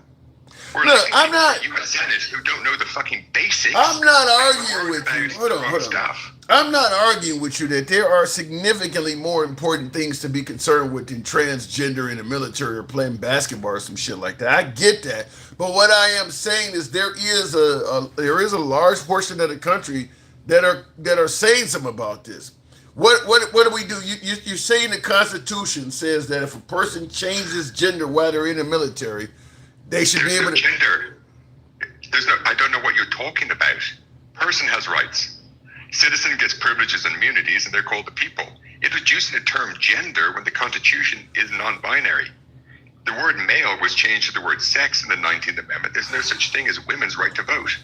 Look, I'm not. U.S. Senate who don't know the fucking basics. I'm not arguing with you. Hold on. I'm not arguing with you that there are significantly more important things to be concerned with than transgender in the military or playing basketball or some shit like that. I get that, but what I am saying is there is a large portion of the country that are saying something about this. What do we do? You're saying the Constitution says that if a person changes gender while they're in the military, they should be able to. Gender. I don't know what you're talking about. Person has rights. Citizen gets privileges and immunities, and they're called the people. It was using the term gender when the Constitution is non-binary. The word male was changed to the word sex in the 19th Amendment. There's no such thing as women's right to vote.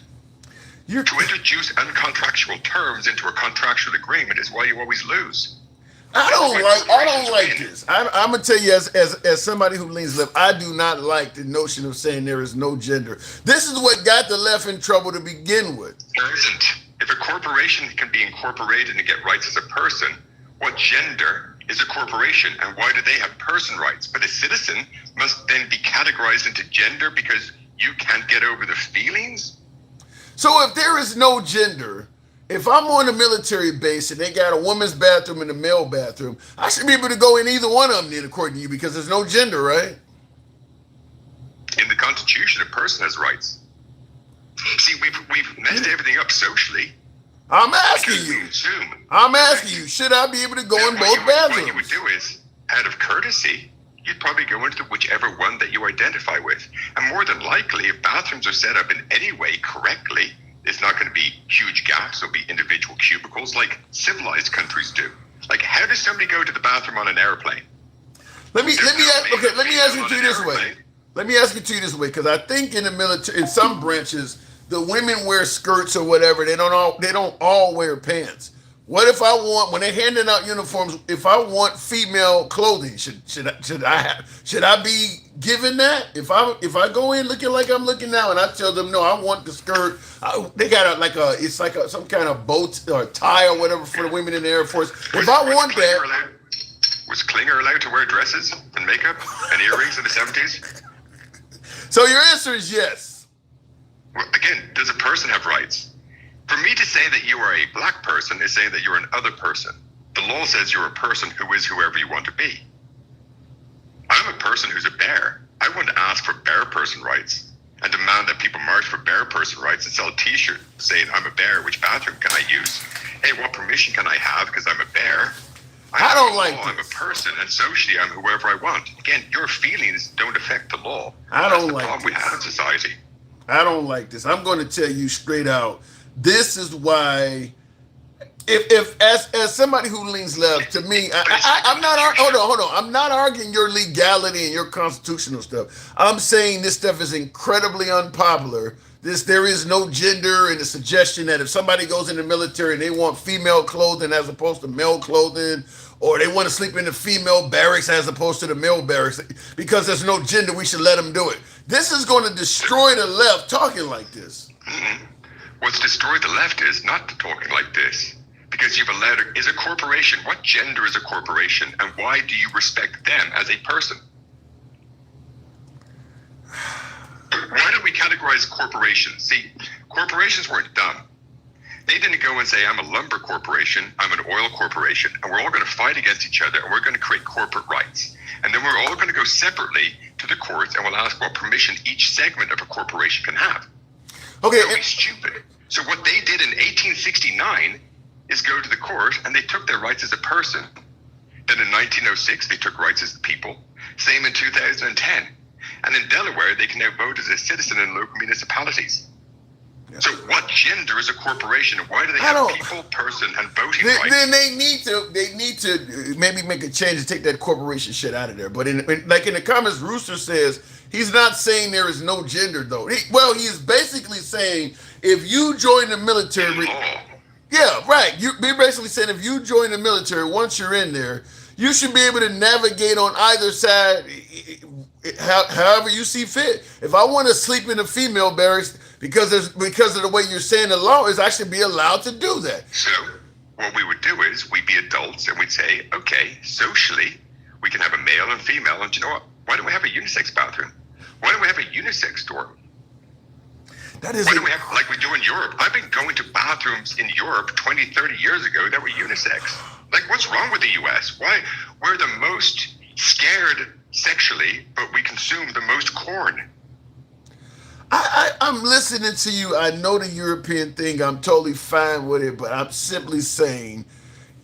To introduce uncontractual terms into a contractual agreement is why you always lose. I don't like this. I'm gonna tell you, as somebody who leans left, I do not like the notion of saying there is no gender. This is what got the left in trouble to begin with. There isn't. If a corporation can be incorporated and get rights as a person, what gender is a corporation, and why do they have person rights? But a citizen must then be categorized into gender because you can't get over the feelings? So if there is no gender, If I'm on a military base and they got a woman's bathroom and a male bathroom, I should be able to go in either one of them then, according to you, because there's no gender, right? In the Constitution, a person has rights. See, we've messed everything up socially. I'm asking you. Should I be able to go in both bathrooms? What you would do is, out of courtesy, you'd probably go into whichever one that you identify with. And more than likely, if bathrooms are set up in any way correctly, there's not going to be huge gaps. There'll be individual cubicles like civilized countries do. Like, how does somebody go to the bathroom on an airplane? Let me ask you this way. Let me ask you this way, because I think in the military, in some branches, the women wear skirts or whatever. They don't all wear pants. What if I want, when they're handing out uniforms, if I want female clothing, should I be given that? If I go in looking like I'm looking now and I tell them no, I want the skirt. They got some kind of boat or tie or whatever for the women in the Air Force. If I want that, was Klinger allowed to wear dresses and makeup and earrings in the 70s? So your answer is yes. Well, again, does a person have rights? For me to say that you are a black person is saying that you're an other person. The law says you're a person who is whoever you want to be. I'm a person who's a bear. I want to ask for bear person rights and demand that people march for bear person rights and sell t-shirts saying I'm a bear, which bathroom can I use? Hey, what permission can I have because I'm a bear? I don't like this. I'm a person, and socially I'm whoever I want. Again, your feelings don't affect the law. I don't like That's the problem we have in society. I don't like this. I'm going to tell you straight out. This is why, if as somebody who leans left, to me, I'm not. Hold on. I'm not arguing your legality and your constitutional stuff. I'm saying this stuff is incredibly unpopular. There is no gender, and the suggestion that if somebody goes in the military and they want female clothing as opposed to male clothing, or they want to sleep in the female barracks as opposed to the male barracks, because there's no gender, we should let them do it. This is going to destroy the left talking like this. Mm-hmm. What's destroyed the left is not talking like this. Because you've allowed it. Is a corporation, what gender is a corporation, and why do you respect them as a person? Why do we categorize corporations? See, corporations weren't dumb. They didn't go and say, I'm a lumber corporation, I'm an oil corporation, and we're all going to fight against each other, and we're going to create corporate rights. And then we're all going to go separately to the courts, and we'll ask what permission each segment of a corporation can have. Okay. That would be stupid. So what they did in 1869 is go to the court, and they took their rights as a person. Then in 1906, they took rights as the people. Same in 2010. And in Delaware, they can now vote as a citizen in local municipalities. Yeah. So what gender is a corporation? Why do they have people, person, and voting rights? Then they need to maybe make a change and take that corporation shit out of there. But in the comments, Rooster says he's not saying there is no gender, though. He is basically saying if you join the military, yeah, right. You're basically saying if you join the military, once you're in there, you should be able to navigate on either side however you see fit. If I want to sleep in a female barracks because of the way you're saying the law is, I should be allowed to do that. So what we would do is we'd be adults and we'd say, okay, socially, we can have a male and female. And you know what? Why don't we have a unisex bathroom? Why don't we have a unisex dorm? Why don't we have, like we do in Europe? I've been going to bathrooms in Europe 20, 30 years ago that were unisex. Like, what's wrong with the U.S.? Why? We're the most scared sexually, but we consume the most corn. I'm listening to you. I know the European thing. I'm totally fine with it, but I'm simply saying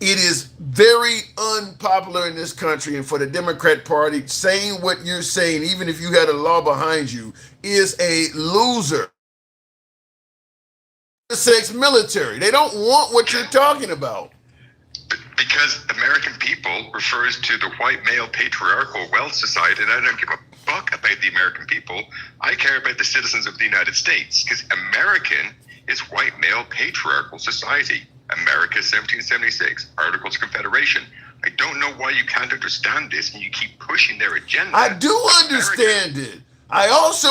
it is very unpopular in this country, and for the Democrat Party, saying what you're saying, even if you had a law behind you, is a loser. Sex military. They don't want what you're talking about. Because American people refers to the white male patriarchal wealth society, and I don't give a fuck about the American people. I care about the citizens of the United States, because American is white male patriarchal society. America 1776, Articles of Confederation. I don't know why you can't understand this and you keep pushing their agenda. I do understand it. I also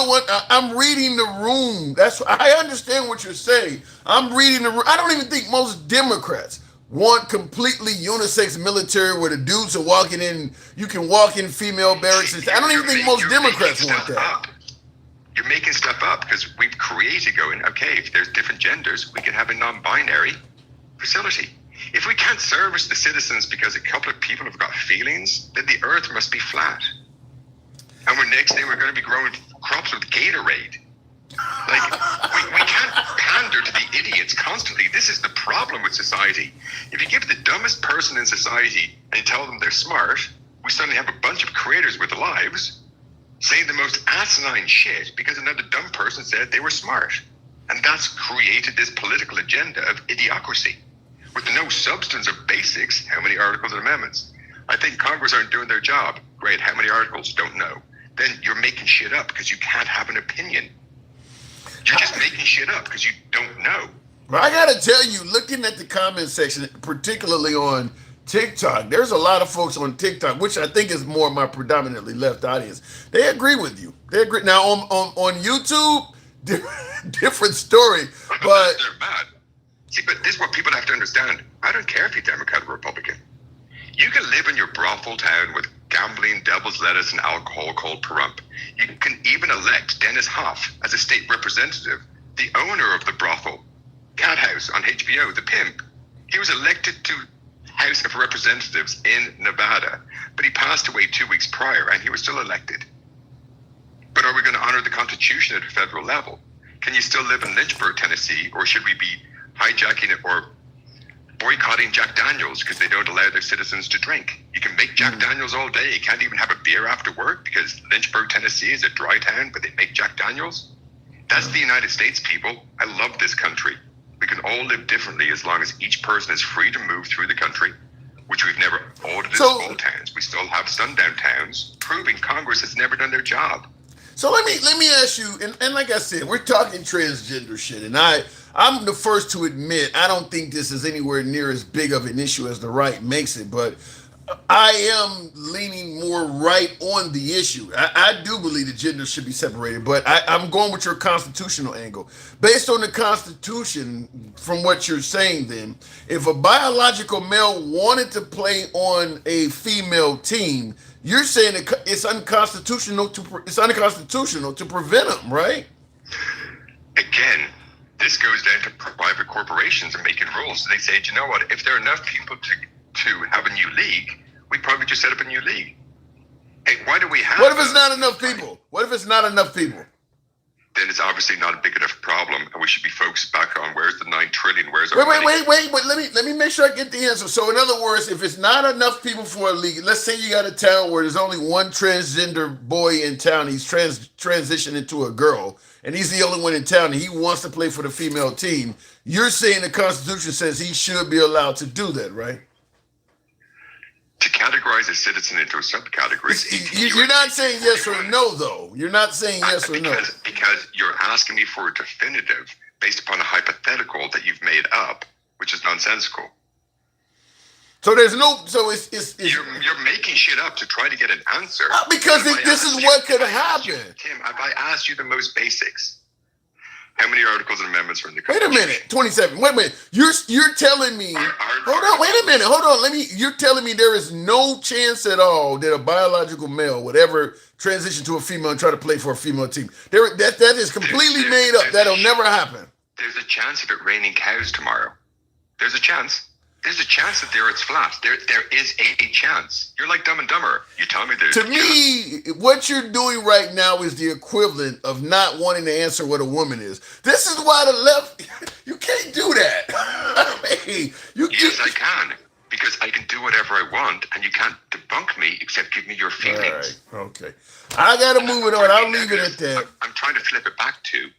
I'm reading the room. I understand what you're saying. I'm reading the room. I don't even think most Democrats want completely unisex military where the dudes are walking in. You can walk in female barracks. I don't even think most Democrats want that. You're making stuff up because we've created going, okay, if there's different genders, we can have a non-binary facility. If we can't service the citizens because a couple of people have got feelings, then the earth must be flat. And next thing we're going to be growing crops with Gatorade. Like, we can't pander to the idiots constantly. This is the problem with society. If you give the dumbest person in society and you tell them they're smart, we suddenly have a bunch of creators with lives saying the most asinine shit because another dumb person said they were smart. And that's created this political agenda of idiocracy with no substance or basics. How many articles and amendments? I think Congress aren't doing their job. Great. How many articles? Don't know. Then you're making shit up because you can't have an opinion. You're just making shit up because you don't know. But I gotta tell you, looking at the comment section, particularly on TikTok, there's a lot of folks on TikTok, which I think is more my predominantly left audience. They agree with you. They agree. Now on YouTube, different story. But they're bad. See, but this is what people have to understand. I don't care if you're Democrat or Republican. You can live in your brothel town with gambling, devil's lettuce, and alcohol called Pahrump. You can even elect Dennis Hoff as a state representative, the owner of the brothel, Cat House on HBO, the pimp. He was elected to House of Representatives in Nevada, but he passed away 2 weeks prior, and he was still elected. But are we going to honor the Constitution at a federal level? Can you still live in Lynchburg, Tennessee, or should we be hijacking it or boycotting Jack Daniels because they don't allow their citizens to drink? You can make Jack Daniels all day. You can't even have a beer after work because Lynchburg, Tennessee is a dry town, but they make Jack Daniels. That's the United States, people. I love this country. We can all live differently as long as each person is free to move through the country, which we've never audited small towns. We still have sundown towns, proving Congress has never done their job. So let me ask you, and like I said, we're talking transgender shit, and I'm the first to admit I don't think this is anywhere near as big of an issue as the right makes it, but I am leaning more right on the issue. I do believe that gender should be separated, but I'm going with your constitutional angle. Based on the Constitution, from what you're saying then, if a biological male wanted to play on a female team, you're saying it's unconstitutional to prevent them, right? Again, this goes down to private corporations and making rules. So they say, you know what, if there are enough people to have a new league, we probably just set up a new league. Hey, why do we have... What if it's not enough people? What if it's not enough people? Then it's obviously not a big enough problem, and we should be focused back on where's the 9 trillion, where's our money. Wait, let me make sure I get the answer. So in other words, if it's not enough people for a league, let's say you got a town where there's only one transgender boy in town, he's transitioned into a girl, and he's the only one in town, and he wants to play for the female team, you're saying the Constitution says he should be allowed to do that, right? To categorize a citizen into a subcategory. You're not saying yes or no, though. You're not saying yes or no. Because you're asking me for a definitive based upon a hypothetical that you've made up, which is nonsensical. So there's no. So it's you're making shit up to try to get an answer. Because this is what could happen. Tim, have I asked you the most basics? How many articles and amendments are in the Constitution? Wait a minute, 27. Wait a minute. You're telling me. Hold on. Wait a minute. Hold on. You're telling me there is no chance at all that a biological male would ever transition to a female and try to play for a female team. That is completely made up. That'll never happen. There's a chance of it raining cows tomorrow. There's a chance. There's a chance that the earth's flat. There is a chance. You're like Dumb and Dumber. You tell me there's a chance. To me, what you're doing right now is the equivalent of not wanting to answer what a woman is. This is why the left, you can't do that. Yes, I can. Because I can do whatever I want, and you can't debunk me except give me your feelings. All right, okay. I got to move it on. I'll leave it at that. I'm trying to flip it back to,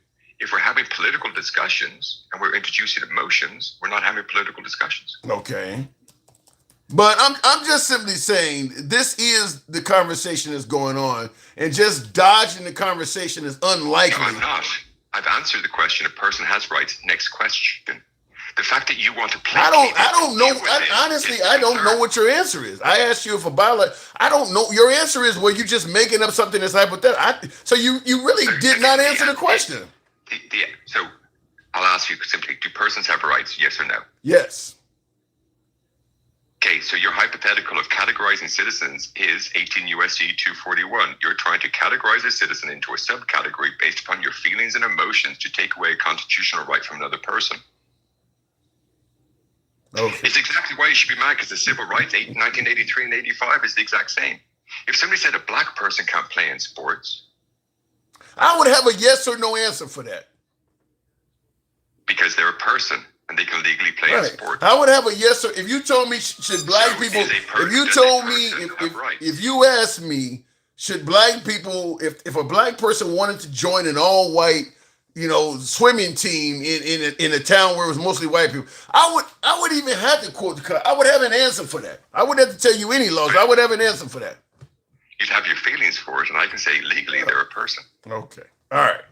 if we're having political discussions and we're introducing emotions, we're not having political discussions. Okay. But I'm just simply saying this is the conversation that's going on, and just dodging the conversation is unlikely. No, I'm not. I've answered the question. A person has rights. Next question. The fact that you want to play. I don't know. Honestly, I don't know what your answer is. I asked you if I don't know. Your answer is, well, you're just making up something that's hypothetical. So you really did not answer the question. So I'll ask you simply, do persons have rights, yes or no? Yes. Okay, so your hypothetical of categorizing citizens is 18 U.S.C. 241. You're trying to categorize a citizen into a subcategory based upon your feelings and emotions to take away a constitutional right from another person. Okay. It's exactly why you should be mad, because the civil rights, 1983 and 85 is the exact same. If somebody said a black person can't play in sports, I would have a yes or no answer for that. Because they're a person and they can legally play in sports. I would have a yes or if you told me should black people, if you told me, if you asked me, should black people, if a black person wanted to join an all-white, swimming team in a town where it was mostly white people, I would even have to quote the cut. I would have an answer for that. I wouldn't have to tell you any laws. I would have an answer for that. You'd have your feelings for it, and I can say legally they're a person. Okay. All right.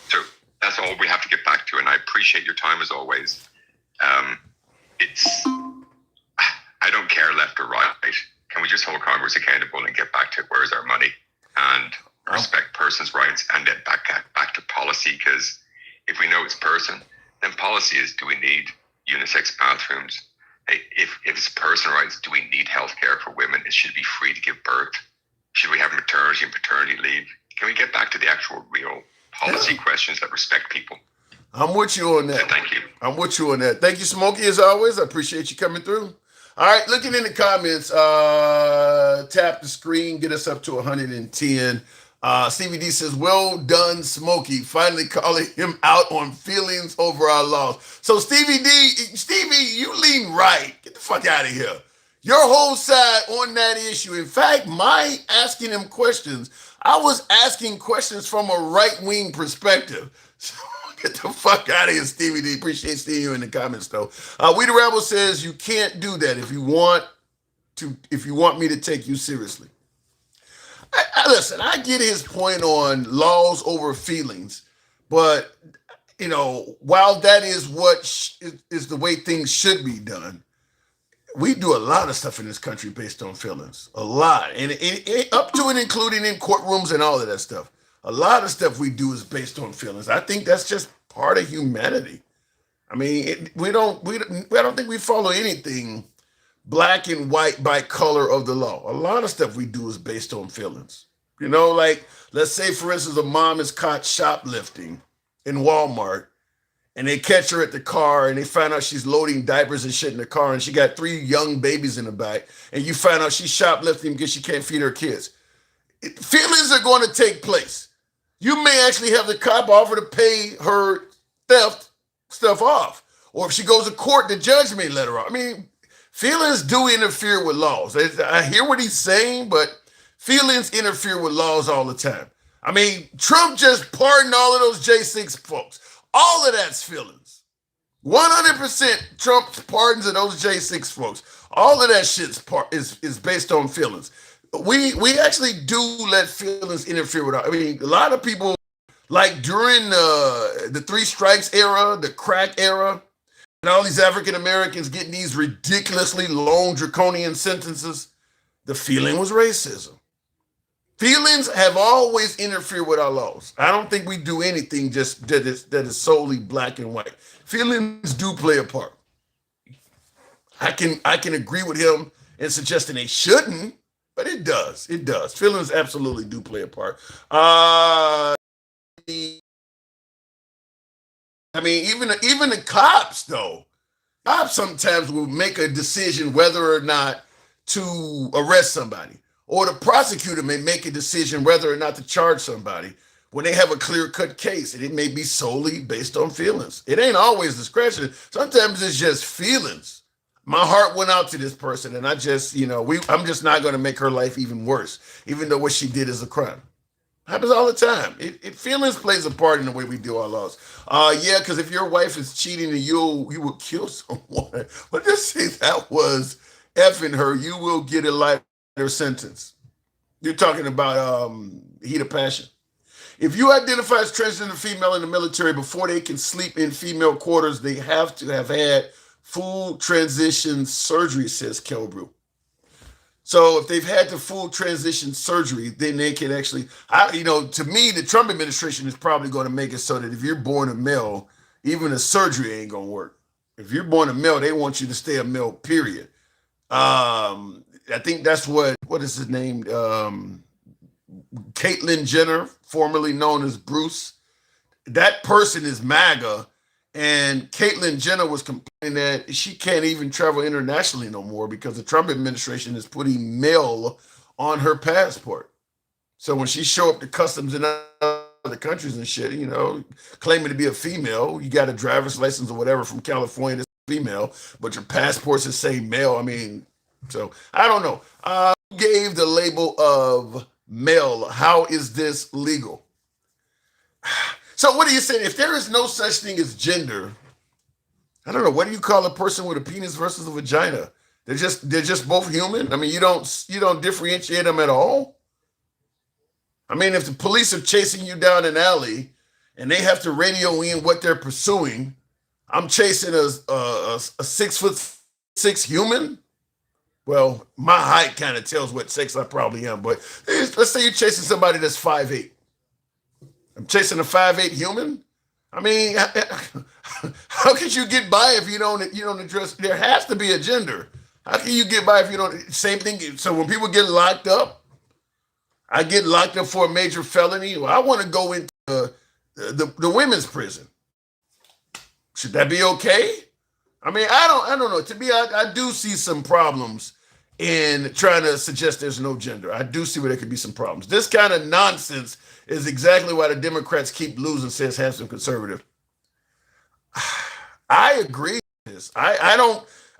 So that's all we have to get back to, and I appreciate your time as always. I don't care left or right. Can we just hold Congress accountable and get back to where's our money and respect persons' rights and get back to policy? Because if we know it's person, then policy is, do we need unisex bathrooms? If it's person rights, do we need health care for women? It should be free to give birth. Should we have maternity and paternity leave? Can we get back to the actual real policy questions that respect people? I'm with you on that. So thank you. I'm with you on that. Thank you, Smokey, as always. I appreciate you coming through. All right, looking in the comments, tap the screen, get us up to 110. Stevie D says, well done, Smokey, finally calling him out on feelings over our laws. So Stevie, you lean right. Get the fuck out of here. Your whole side on that issue. In fact, my asking him questions, I was asking questions from a right-wing perspective. So get the fuck out of here, Stevie D. Appreciate seeing you in the comments, though. We the Rebel says you can't do that if you want me to take you seriously. Listen, I get his point on laws over feelings, but while that is what is the way things should be done, we do a lot of stuff in this country based on feelings, a lot, and up to and including in courtrooms and all of that stuff. A lot of stuff we do is based on feelings. I think that's just part of humanity. I mean, I don't think we follow anything black and white by color of the law. A lot of stuff we do is based on feelings. Like, let's say, for instance, a mom is caught shoplifting in Walmart, and they catch her at the car, and they find out she's loading diapers and shit in the car, and she got 3 young babies in the back, and you find out she's shoplifting because she can't feed her kids. Feelings are going to take place. You may actually have the cop offer to pay her theft stuff off. Or if she goes to court, the judge may let her off. I mean, feelings do interfere with laws. I hear what he's saying, but feelings interfere with laws all the time. I mean, Trump just pardoned all of those J6 folks. All of that's feelings. 100% Trump's pardons of those J6 folks. All of that shit is based on feelings. We actually do let feelings interfere with I mean, a lot of people, like during the 3 strikes era, the crack era, and all these African Americans getting these ridiculously long draconian sentences, the feeling was racism. Feelings have always interfered with our laws. I don't think we do anything just that is solely black and white. Feelings do play a part. I can agree with him in suggesting they shouldn't, but it does. It does. Feelings absolutely do play a part. I mean, even the cops, though. Cops sometimes will make a decision whether or not to arrest somebody. Or the prosecutor may make a decision whether or not to charge somebody when they have a clear-cut case, and it may be solely based on feelings. It ain't always discretion. Sometimes it's just feelings. My heart went out to this person, and I just, I'm just not going to make her life even worse, even though what she did is a crime. Happens all the time. Feelings plays a part in the way we do our laws. Yeah, because if your wife is cheating and you will kill someone, but just say that was effing her, you will get a life sentence. You're talking about heat of passion. If you identify as transgender female in the military before they can sleep in female quarters, they have to have had full transition surgery, says Kelbrew. So if they've had the full transition surgery, then they can actually, to me, the Trump administration is probably going to make it so that if you're born a male, even a surgery ain't going to work. If you're born a male, they want you to stay a male, period. I think that's what is his name? Caitlyn Jenner, formerly known as Bruce. That person is MAGA, And Caitlyn Jenner was complaining that she can't even travel internationally no more because the Trump administration is putting male on her passport. So when she show up to customs in other countries and shit, claiming to be a female, you got a driver's license or whatever from California that's female, but your passport's the same male. I mean, so I don't know. Who gave the label of male? How is this legal? So what are you saying? If there is no such thing as gender, I don't know. What do you call a person with a penis versus a vagina? They're just both human. I mean, you don't differentiate them at all. I mean, if the police are chasing you down an alley and they have to radio in what they're pursuing, I'm chasing a 6'6" human. Well, my height kind of tells what sex I probably am. But let's say you're chasing somebody that's 5'8". I'm chasing a 5'8" human. I mean, how could you get by if you don't address? There has to be a gender. How can you get by if you don't? Same thing. So when people get locked up, I get locked up for a major felony. Well, I want to go into the women's prison. Should that be okay? I mean, I don't know. To me, I do see some problems in trying to suggest there's no gender. I do see where there could be some problems. This kind of nonsense is exactly why the Democrats keep losing, says handsome conservative. I agree with this. I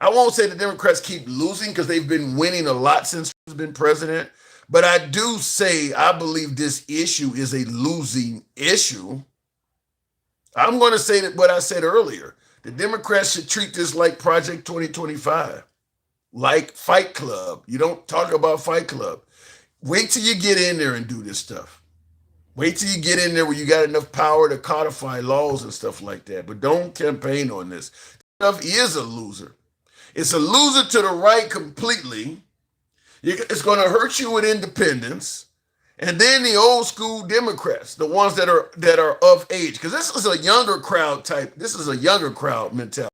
won't say the Democrats keep losing because they've been winning a lot since he's been president. But I do say I believe this issue is a losing issue. I'm going to say that what I said earlier. The Democrats should treat this like Project 2025, like Fight Club. You don't talk about Fight Club. Wait till you get in there and do this stuff. Wait till you get in there where you got enough power to codify laws and stuff like that. But don't campaign on this. Stuff is a loser. It's a loser to the right completely. It's going to hurt you with independence. And then the old school Democrats, the ones that are of age, because this is a younger crowd type. This is a younger crowd mentality.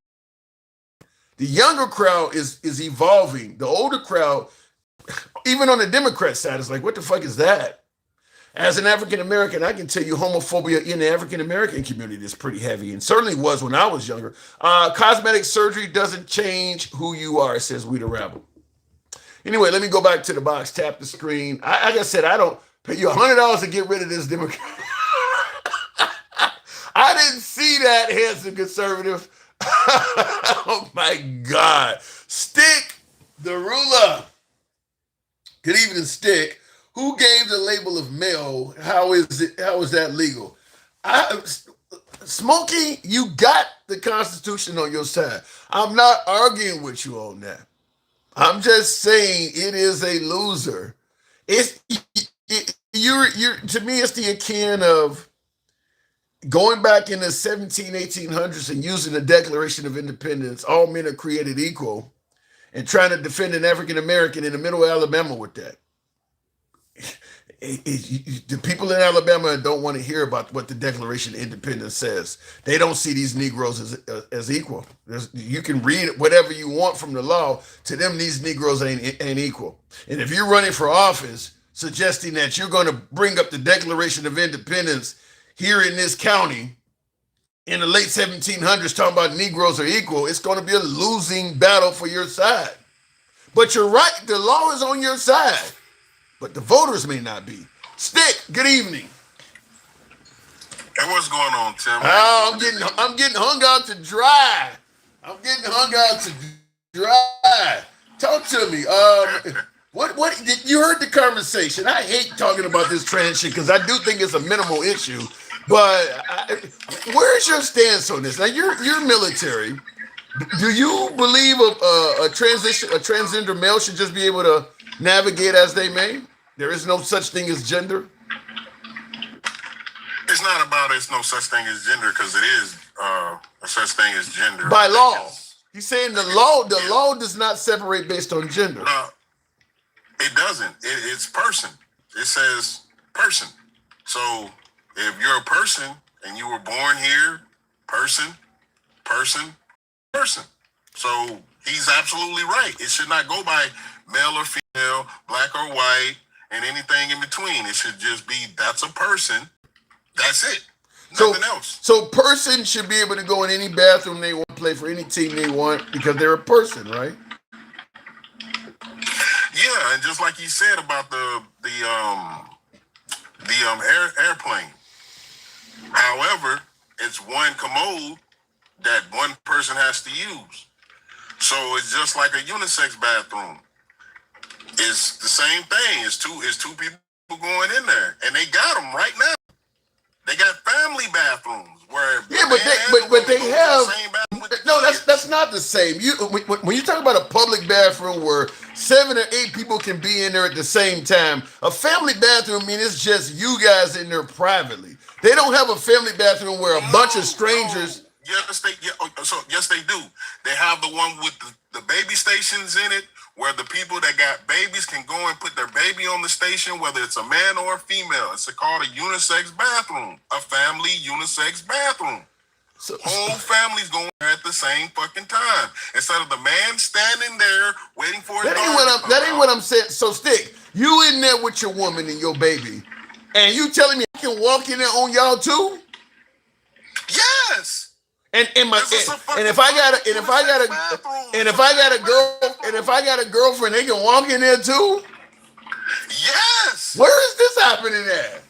The younger crowd is evolving. The older crowd, even on the Democrat side, is like, what the fuck is that? As an African American, I can tell you homophobia in the African American community is pretty heavy, and certainly was when I was younger. Cosmetic surgery doesn't change who you are, says We the Rabble. Anyway, let me go back to the box, tap the screen. Like I said, I don't pay you $100 to get rid of this Democrat. I didn't see that, handsome conservative. Oh my God. Stick the ruler. Good evening, Stick. Who gave the label of male? How is that legal? Smokey, you got the Constitution on your side. I'm not arguing with you on that. I'm just saying it is a loser. To me, it's the akin of going back in the 1800s and using the Declaration of Independence, all men are created equal, and trying to defend an African American in the middle of Alabama with that. The people in Alabama don't want to hear about what the Declaration of Independence says. They don't see these Negroes as equal. You can read whatever you want from the law. To them, these Negroes ain't equal. And if you're running for office suggesting that you're going to bring up the Declaration of Independence here in this county in the late 1700s talking about Negroes are equal, it's going to be a losing battle for your side. But you're right, the law is on your side. But the voters may not be. Stick, good evening. Hey, what's going on, Tim? I'm getting hung out to dry. Talk to me. What you heard the conversation? I hate talking about this trans shit because I do think it's a minimal issue. But where's your stance on this? Now you're military. Do you believe a transgender male should just be able to navigate as they may? There is no such thing as gender. It's not about it's no such thing as gender because it is a such thing as gender by law. He's saying the law does not separate based on gender. It doesn't. It's person. It says person. So if you're a person and you were born here, person. So he's absolutely right. It should not go by male or female, black or white, and anything in between. It should just be that's a person. That's it. Nothing else. So person should be able to go in any bathroom they want, play for any team they want because they're a person, right? Yeah, and just like you said about the airplane. However, it's one commode that one person has to use. So it's just like a unisex bathroom. It's the same thing. It's two people going in there, and they got them right now. They got family bathrooms where but they have no. That's not the same. When you talk about a public bathroom where 7 or 8 people can be in there at the same time, a family bathroom it's just you guys in there privately. They don't have a family bathroom where a bunch of strangers. Yes, they do. They have the one with the baby stations in it, where the people that got babies can go and put their baby on the station, whether it's a man or a female. It's called a unisex bathroom, a family unisex bathroom. Whole families going there at the same fucking time, instead of the man standing there waiting for his That ain't what I'm saying. So Stick, you in there with your woman and your baby, and you telling me I can walk in there on y'all too? Yes. And if I got a girlfriend, they can walk in there too? Yes. Where is this happening at?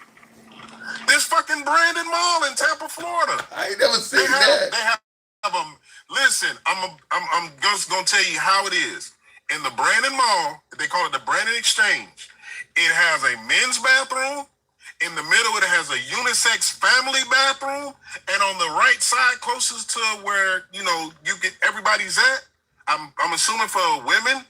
This fucking Brandon Mall in Tampa, Florida. I ain't never seen that. They have them. Listen, I'm just gonna tell you how it is. In the Brandon Mall, they call it the Brandon Exchange. It has a men's bathroom. In the middle, it has a unisex family bathroom, and on the right side, closest to where you get everybody's at, I'm assuming for women,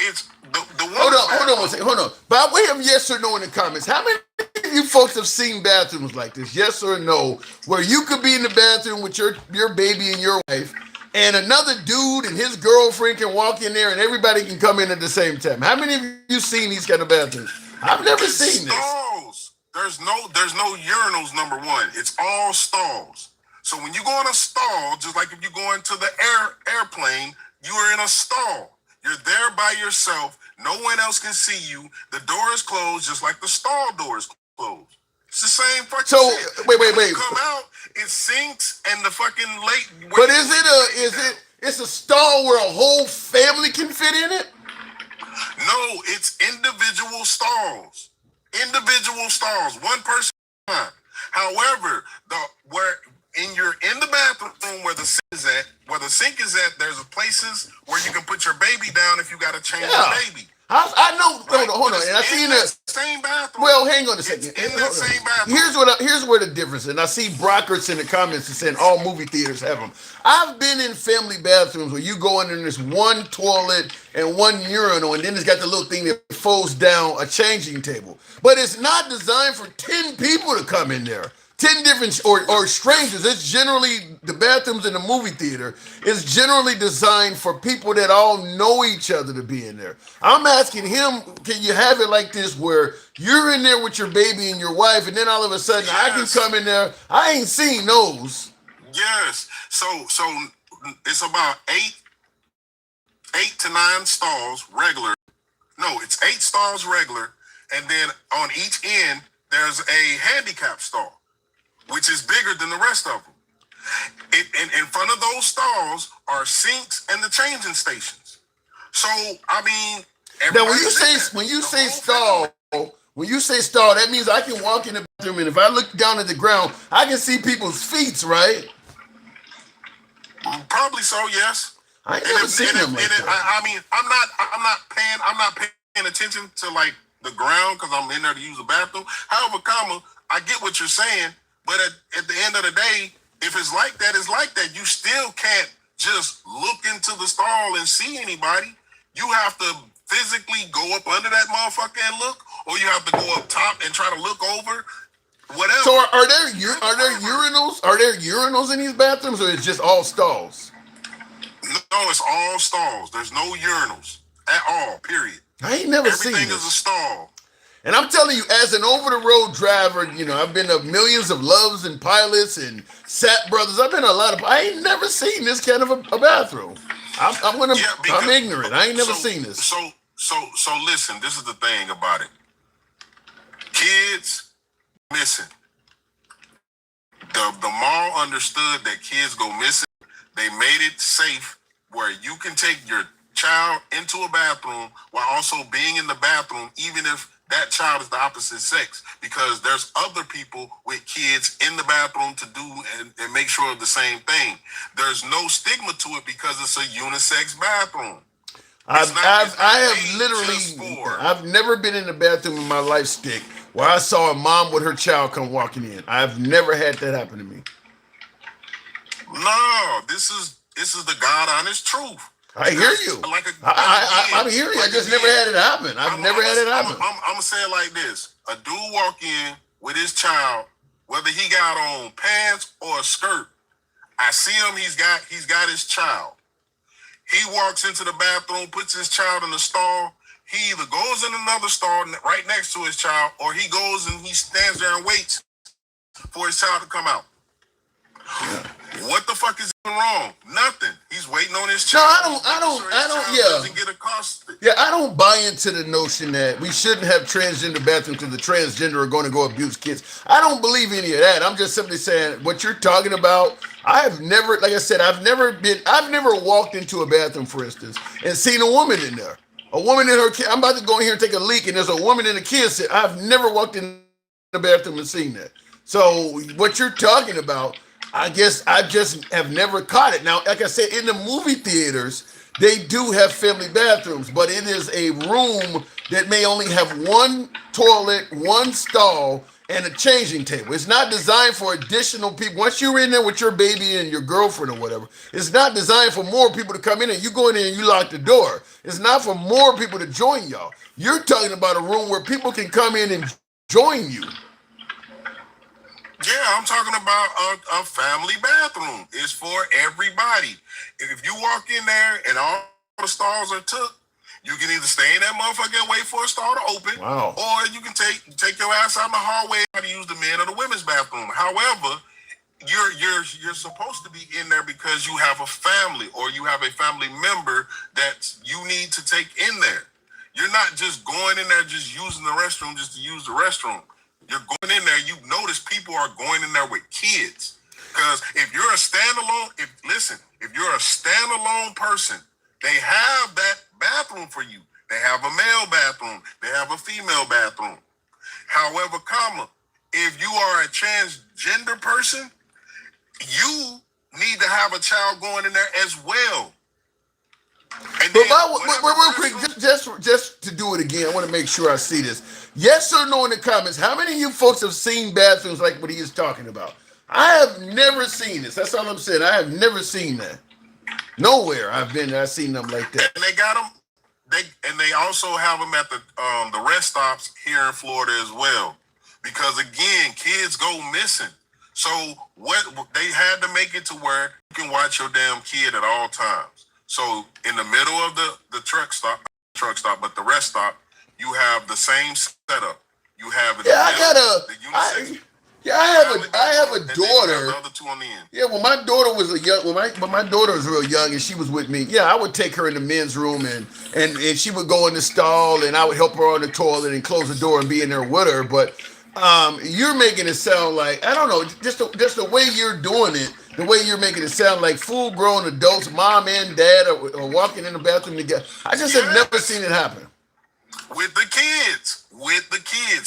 it's the one. Hold on. By way of yes or no in the comments, how many of you folks have seen bathrooms like this? Yes or no, where you could be in the bathroom with your baby and your wife, and another dude and his girlfriend can walk in there, and everybody can come in at the same time. How many of you seen these kind of bathrooms? I've never seen this. There's no urinals, number one. It's all stalls. So when you go in a stall, just like if you go into the airplane, you are in a stall. You're there by yourself. No one else can see you. The door is closed, just like the stall door is closed. It's the same fucking shit. Wait. When you come out, it sinks and the fucking lake. But it's a stall where a whole family can fit in it? No, it's individual stalls. Individual stalls, one person. However, you're in the bathroom where the sink is at, there's places where you can put your baby down if you got to change the baby. I know. Right? Hold on. And I seen that same bathroom. Well, hang on a second. In that same bathroom. Here's where the difference is. And I see Brockerts in the comments saying all movie theaters have them. I've been in family bathrooms where you go in and there's one toilet and one urinal, and then it's got the little thing that folds down a changing table. But it's not designed for 10 people to come in there. 10 different or strangers. It's generally the bathrooms in the movie theater is generally designed for people that all know each other to be in there. I'm asking him, can you have it like this where you're in there with your baby and your wife, and then all of a sudden I can come in there? I ain't seen those. Yes. So it's about 8 to 9 stalls regular. No, it's 8 stalls regular, and then on each end there's a handicap stall, which is bigger than the rest of them. In front of those stalls are sinks and the changing stations. So I mean, now when you say stall, that means I can walk in the bathroom, and if I look down at the ground, I can see people's feet, right? Probably so, yes. I ain't never seen them like that. I mean, I'm not paying attention to like the ground because I'm in there to use the bathroom. However, I get what you're saying, but at the end of the day, if it's like that, it's like that. You still can't just look into the stall and see anybody. You have to physically go up under that motherfucker and look, or you have to go up top and try to look over. Whatever. So are there urinals? Are there urinals in these bathrooms, or it's just all stalls? No, it's all stalls. There's no urinals at all. Period. I ain't never seen this. Everything is a stall. And I'm telling you, as an over-the-road driver, I've been to millions of Loves and Pilots and Sat Brothers. I've been to a lot of. I ain't never seen this kind of a bathroom. I'm ignorant. I ain't never seen this. So listen. This is the thing about it. Kids missing. The mall understood that kids go missing. They made it safe where you can take your child into a bathroom while also being in the bathroom, even if that child is the opposite sex, because there's other people with kids in the bathroom to do and make sure of the same thing. There's no stigma to it because it's a unisex bathroom. I've never been in the bathroom in my life, Stick, where I saw a mom with her child come walking in. I've never had that happen to me. No, this is the God honest truth. I hear you. I'm hearing you. I just never had it happen. I've never had it happen. I'm gonna say it like this: a dude walk in with his child, whether he got on pants or a skirt. I see him. He's got his child. He walks into the bathroom, puts his child in the stall. He either goes in another stall right next to his child, or he goes and he stands there and waits for his child to come out. Yeah. What the fuck is wrong? Nothing. He's waiting on his child. I don't buy into the notion that we shouldn't have transgender bathrooms because the transgender are going to go abuse kids. I don't believe any of that. I'm just simply saying what you're talking about. I've never walked into a bathroom, for instance, and seen a woman in there. A woman in her kid. I'm about to go in here and take a leak, and there's a woman in the kid sit. I've never walked in the bathroom and seen that. So what you're talking about, I guess I just have never caught it. Now, like I said, in the movie theaters, they do have family bathrooms, but it is a room that may only have one toilet, one stall, and a changing table. It's not designed for additional people. Once you're in there with your baby and your girlfriend or whatever, it's not designed for more people to come in and you go in there and you lock the door. It's not for more people to join y'all. You're talking about a room where people can come in and join you. Yeah, I'm talking about a family bathroom. It's for everybody. If you walk in there and all the stalls are took, you can either stay in that motherfucker and wait for a stall to open, or you can take your ass out in the hallway to use the men or the women's bathroom. However, you're supposed to be in there because you have a family or you have a family member that you need to take in there. You're not just going in there just using the restroom just to use the restroom. You're going in there, you notice people are going in there with kids. Because if you're a standalone, if you're a standalone person, they have that bathroom for you. They have a male bathroom. They have a female bathroom. However, if you are a transgender person, you need to have a child going in there as well. But real quick, just to do it again, I want to make sure I see this. Yes or no in the comments. How many of you folks have seen bathrooms like what he is talking about? I have never seen this. That's all I'm saying. I have never seen that. Nowhere I've seen them like that. And they got them. They also have them at the rest stops here in Florida as well. Because again, kids go missing. So what they had to make it to where you can watch your damn kid at all times. So in the middle of the truck stop, but the rest stop, you have the same setup. You have I have a daughter. The other two on the end. Yeah, when my daughter was when my daughter was real young and she was with me, yeah, I would take her in the men's room and she would go in the stall and I would help her on the toilet and close the door and be in there with her. But you're making it sound like, I don't know, just the way you're doing it, the way you're making it sound like full-grown adults, mom and dad are walking in the bathroom together. I just have never seen it happen. With the kids.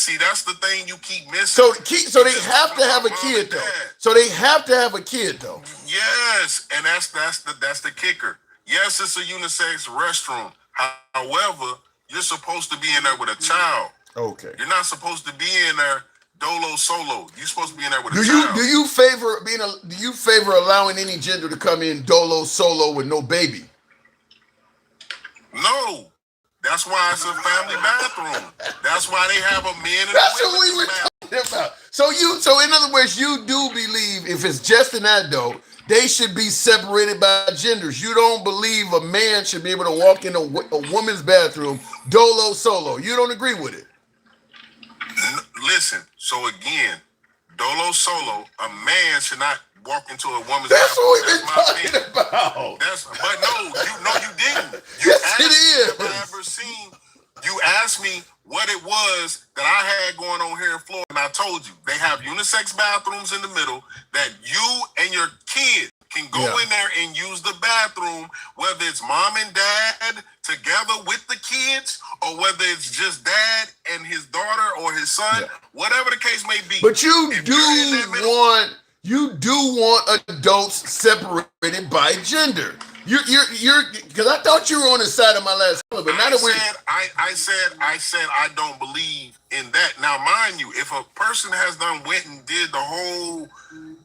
See, that's the thing you keep missing. So they have to have a kid though. Yes, and that's the kicker. Yes, it's a unisex restroom. However, you're supposed to be in there with a child. Okay. You're not supposed to be in there dolo solo. You're supposed to be in there with a child. Do you favor allowing any gender to come in dolo solo with no baby? No. That's why it's a family bathroom. That's why they have a men and That's what we were talking about. So in other words, you do believe if it's just an adult, they should be separated by genders. You don't believe a man should be able to walk in a woman's bathroom dolo solo. You don't agree with it. Listen, so again, dolo solo, a man should not walk into a woman's That's bathroom. what we've been talking about. But no, you didn't. Yes, it is. You asked me, what it was that I had going on here in Florida. And I told you, they have unisex bathrooms in the middle that you and your kid can go in there and use the bathroom, whether it's mom and dad together with the kids, or whether it's just dad and his daughter or his son, whatever the case may be. But you do want adults separated by gender. You're because I thought you were on the side of my last caller, but now that I said I don't believe in that. Now, mind you, if a person has went and did the whole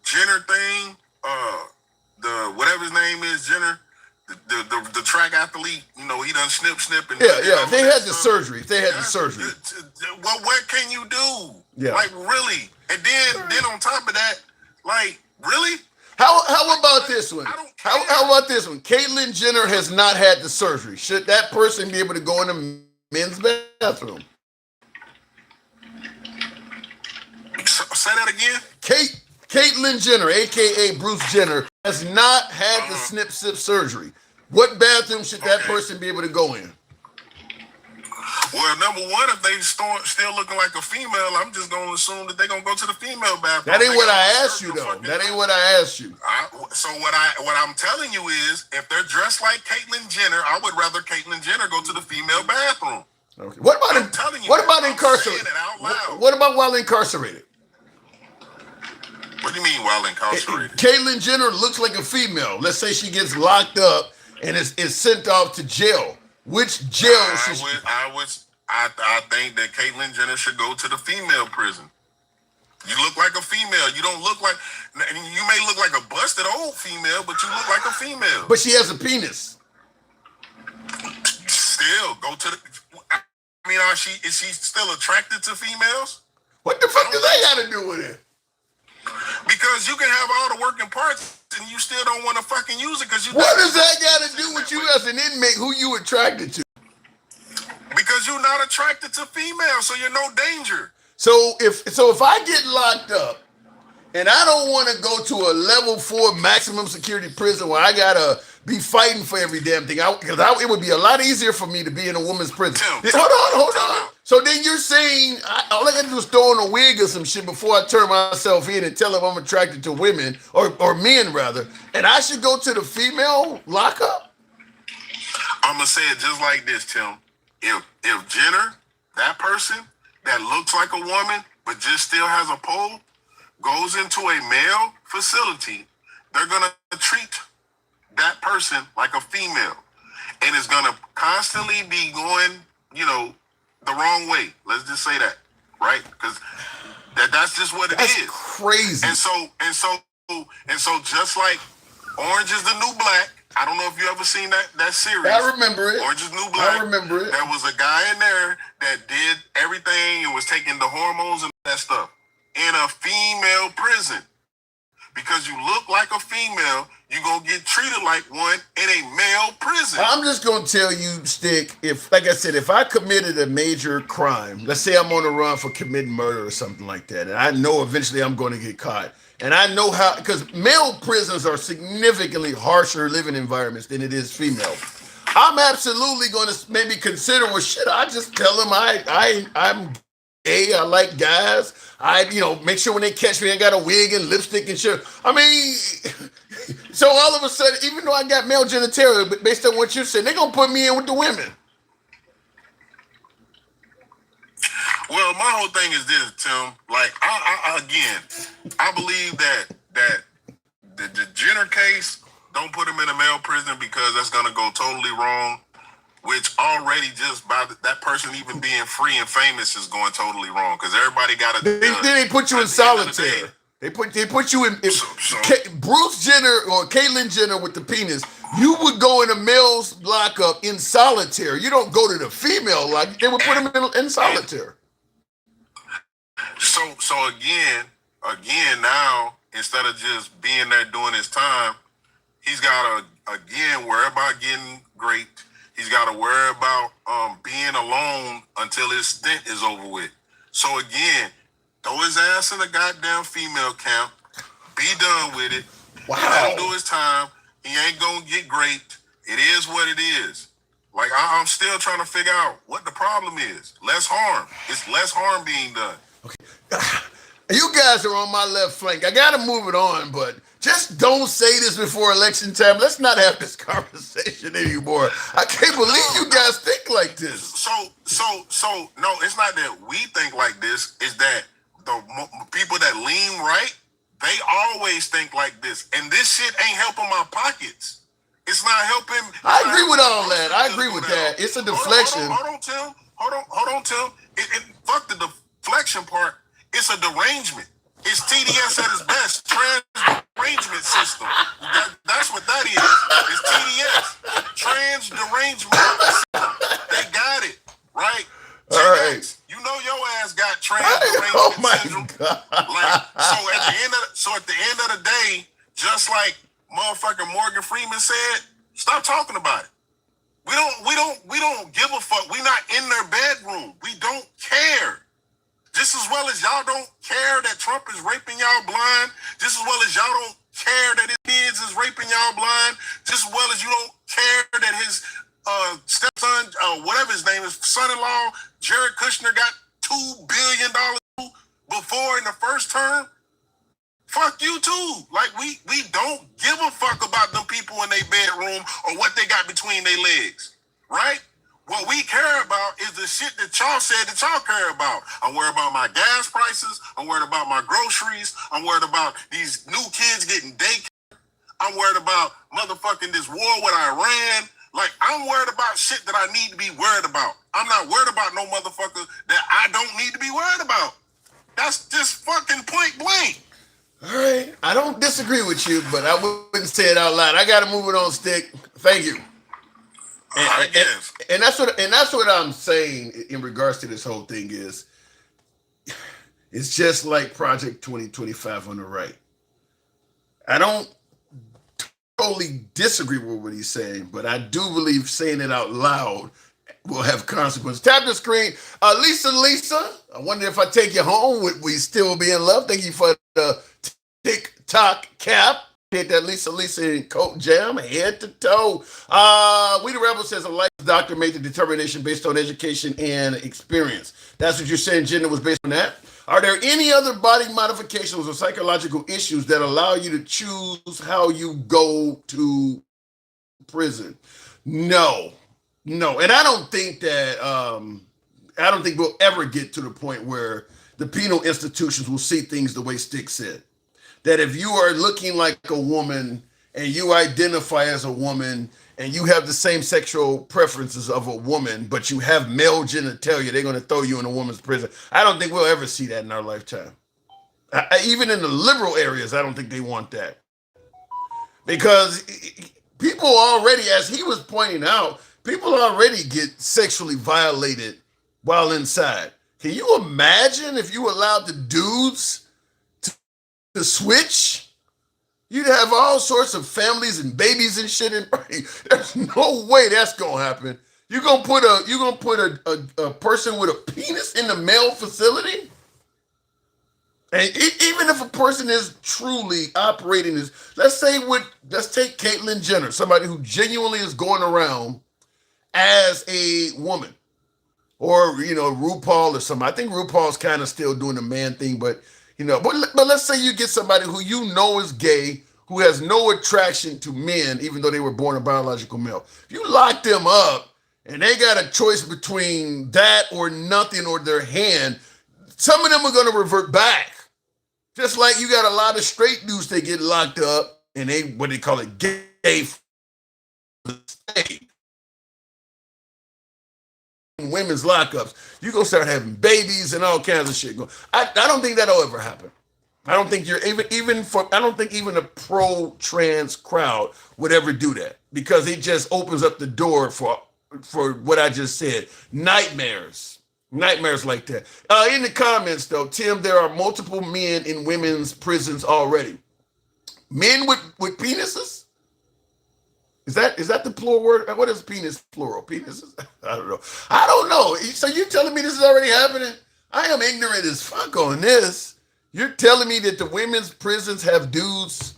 Jenner thing, the whatever his name is, Jenner, the track athlete, you know, he done snip and if they had the surgery. Well, what can you do? Yeah. Like, really? And then on top of that, like, really? How about this one? How about this one? Caitlyn Jenner has not had the surgery. Should that person be able to go in the men's bathroom? Say that again? Caitlyn Jenner, a.k.a. Bruce Jenner, has not had the snip-sip surgery. What bathroom should that person be able to go in? Well, number one, if they still looking like a female, I'm just going to assume that they're going to go to the female bathroom. That ain't what I asked you, though. That ain't what I asked you. So what I'm telling you is, if they're dressed like Caitlyn Jenner, I would rather Caitlyn Jenner go to the female bathroom. Okay. What about incarcerated? What about while incarcerated? What do you mean while incarcerated? Caitlyn Jenner looks like a female. Let's say she gets locked up and is sent off to jail. Which jail should she? I think that Caitlyn Jenner should go to the female prison. You look like a female. You don't look like. You may look like a busted old female, but you look like a female. But she has a penis. Still go to the. I mean, is she still attracted to females? What the fuck does that got to do with it? Because you can have all the working parts and you still don't want to fucking use it because you. What does that got to do with you as an inmate? Who you attracted to? Because you're not attracted to females, so you're no danger. So if I get locked up and I don't want to go to a level 4 maximum security prison where I gotta be fighting for every damn thing, it would be a lot easier for me to be in a woman's prison. Hold on. So then you're saying all I gotta do is throw on a wig or some shit before I turn myself in and tell them I'm attracted to women or men rather, and I should go to the female lockup? I'm gonna say it just like this, Tim. If Jenner, that person that looks like a woman but just still has a pole, goes into a male facility, they're gonna treat that person like a female, and it's gonna constantly be going, the wrong way. Let's just say that, right? Because that's just what it is. Crazy. And so just like Orange is the New Black. I don't know if you ever seen that series. I remember it. Orange is the New Black. I remember it. There was a guy in there that did everything and was taking the hormones and that stuff in a female prison. Because you look like a female, you're going to get treated like one in a male prison. I'm just going to tell you, Stick, if I committed a major crime, let's say I'm on the run for committing murder or something like that, and I know eventually I'm going to get caught, and I know how, because male prisons are significantly harsher living environments than it is female. I'm absolutely going to maybe consider, I just tell them I'm gay, I like guys. Make sure when they catch me, I got a wig and lipstick and shit. I mean, so all of a sudden, even though I got male genitalia, but based on what you said, they're going to put me in with the women. Well, my whole thing is this, Tim. Like, I believe that the Jenner case, don't put him in a male prison because that's going to go totally wrong. Which already just by that person even being free and famous is going totally wrong because everybody got to. They put you in solitary. They put you in. Bruce Jenner or Caitlyn Jenner with the penis, you would go in a male's lockup in solitary. You don't go to the female lock. They would put him in solitary. So again, now instead of just being there doing his time, he's got to again worry about getting great. He's got to worry about being alone until his stint is over with. So again, throw his ass in a goddamn female camp. Be done with it. Wow. Let him do his time. He ain't gonna get great. It is what it is. Like I'm still trying to figure out what the problem is. Less harm. It's less harm being done. You guys are on my left flank. I got to move it on, but just don't say this before election time. Let's not have this conversation anymore. I can't believe you guys think like this. So, no, it's not that we think like this. It's that the people that lean right, they always think like this. And this shit ain't helping my pockets. It's not helping. I agree with all that. I agree with that. It's a deflection. Hold on, Tim. Hold on, Tim. Fuck the deflection part. It's a derangement. It's TDS at its best. Trans derangement system. That's what that is. It's TDS. Trans derangement system. They got it, right? All right. You know your ass got trans derangement syndrome. God. Like, so at the end of the day, just like motherfucking Morgan Freeman said, stop talking about it. We don't give a fuck. We not in their bedroom. We don't care. Just as well as y'all don't care that Trump is raping y'all blind, just as well as y'all don't care that his kids is raping y'all blind, just as well as you don't care that his stepson, whatever his name is, son-in-law, Jared Kushner got $2 billion before in the first term. Fuck you too. Like we don't give a fuck about them people in their bedroom or what they got between their legs, right? What we care about is the shit that y'all said that y'all care about. I'm worried about my gas prices. I'm worried about my groceries. I'm worried about these new kids getting daycare. I'm worried about motherfucking this war with Iran. Like, I'm worried about shit that I need to be worried about. I'm not worried about no motherfucker that I don't need to be worried about. That's just fucking point blank. All right. I don't disagree with you, but I wouldn't say it out loud. I got to move it on, Stick. Thank you. And that's what I'm saying in regards to this whole thing is it's just like Project 2025 on the right. I don't totally disagree with what he's saying, but I do believe saying it out loud will have consequences. Tap the screen. Lisa, I wonder if I take you home, would we still be in love? Thank you for the TikTok cap. Hit that Lisa in coat jam, head to toe. We the Rebel says a life doctor made the determination based on education and experience. That's what you're saying, gender was based on that. Are there any other body modifications or psychological issues that allow you to choose how you go to prison? No. And I don't think that we'll ever get to the point where the penal institutions will see things the way Stick said. That if you are looking like a woman and you identify as a woman and you have the same sexual preferences of a woman, but you have male genitalia, they're going to throw you in a woman's prison. I don't think we'll ever see that in our lifetime. Even in the liberal areas, I don't think they want that. Because people already, as he was pointing out, people already get sexually violated while inside. Can you imagine if you allowed the dudes to switch? You'd have all sorts of families and babies and shit in. There's no way that's gonna happen. You're gonna put a person with a penis in the male facility? And even if a person is truly operating as, let's take Caitlyn Jenner, somebody who genuinely is going around as a woman, or RuPaul or something. I think RuPaul's kind of still doing the man thing, but let's say you get somebody who you know is gay, who has no attraction to men, even though they were born a biological male. If you lock them up and they got a choice between that or nothing or their hand, some of them are going to revert back. Just like you got a lot of straight dudes that get locked up and what they call it, gay women's lockups. You're gonna start having babies and all kinds of shit going. I don't think that'll ever happen. I don't think I don't think even a pro-trans crowd would ever do that, because it just opens up the door for what I just said. Nightmares like that. In the comments though, Tim, there are multiple men in women's prisons already. Men with penises? Is that the plural word? What is penis plural? Penises? I don't know. So you're telling me this is already happening? I am ignorant as fuck on this. You're telling me that the women's prisons have dudes,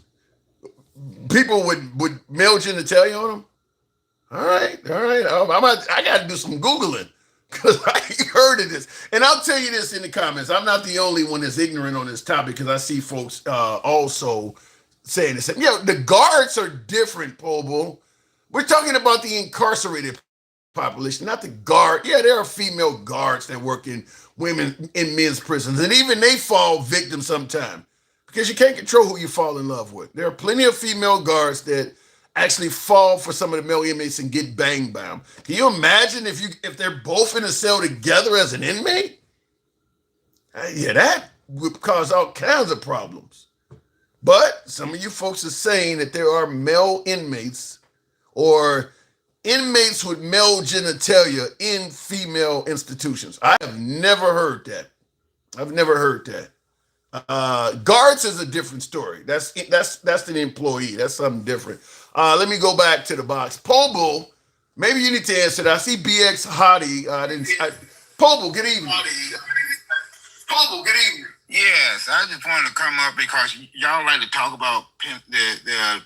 people with male genitalia on them? All right. I got to do some Googling because I heard of this. And I'll tell you this in the comments. I'm not the only one that's ignorant on this topic because I see folks also saying this. The guards are different, Pobo. We're talking about the incarcerated population, not the guard. Yeah, there are female guards that work in men's prisons, and even they fall victim sometimes because you can't control who you fall in love with. There are plenty of female guards that actually fall for some of the male inmates and get banged by them. Can you imagine if they're both in a cell together as an inmate? Yeah, that would cause all kinds of problems. But some of you folks are saying that there are male inmates or inmates with male genitalia in female institutions. I have never heard that. Guards is a different story. That's an employee. That's something different. Let me go back to the box. Pobo, maybe you need to answer that. I see BX Hottie. Pobo, good evening. Yes, I just wanted to come up because y'all like to talk about the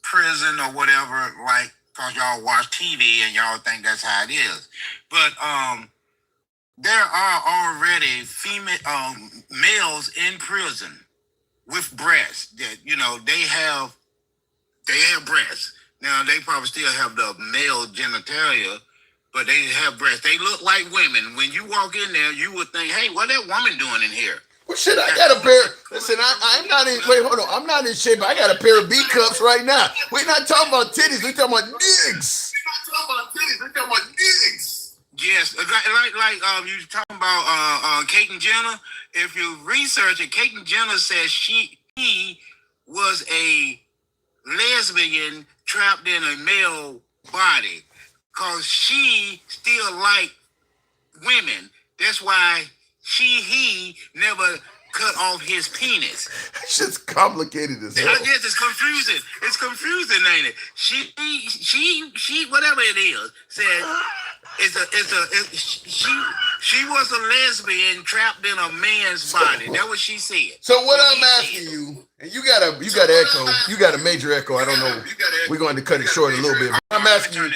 prison or whatever, like, because y'all watch TV and y'all think that's how it is. But there are already males in prison with breasts that, they have breasts. Now, they probably still have the male genitalia, but they have breasts. They look like women. When you walk in there, you would think, hey, what that woman doing in here? Well, shit, I got a pair. Listen, I'm not in. Wait, hold on. I'm not in shape. I got a pair of B cups right now. We're not talking about titties. We're talking about dicks. Yes, like you talking about Caitlyn Jenner. If you research it, Caitlyn Jenner says he was a lesbian trapped in a male body because she still liked women. That's why he never cut off his penis. It's just complicated as hell. Yes, it's confusing. It's confusing, ain't it? She whatever it is, said she was a lesbian trapped in a man's body. That's what she said. So what I'm asking you, and you got echo, you got a major echo. I don't know. We're going to cut it short a little bit. I'm asking you.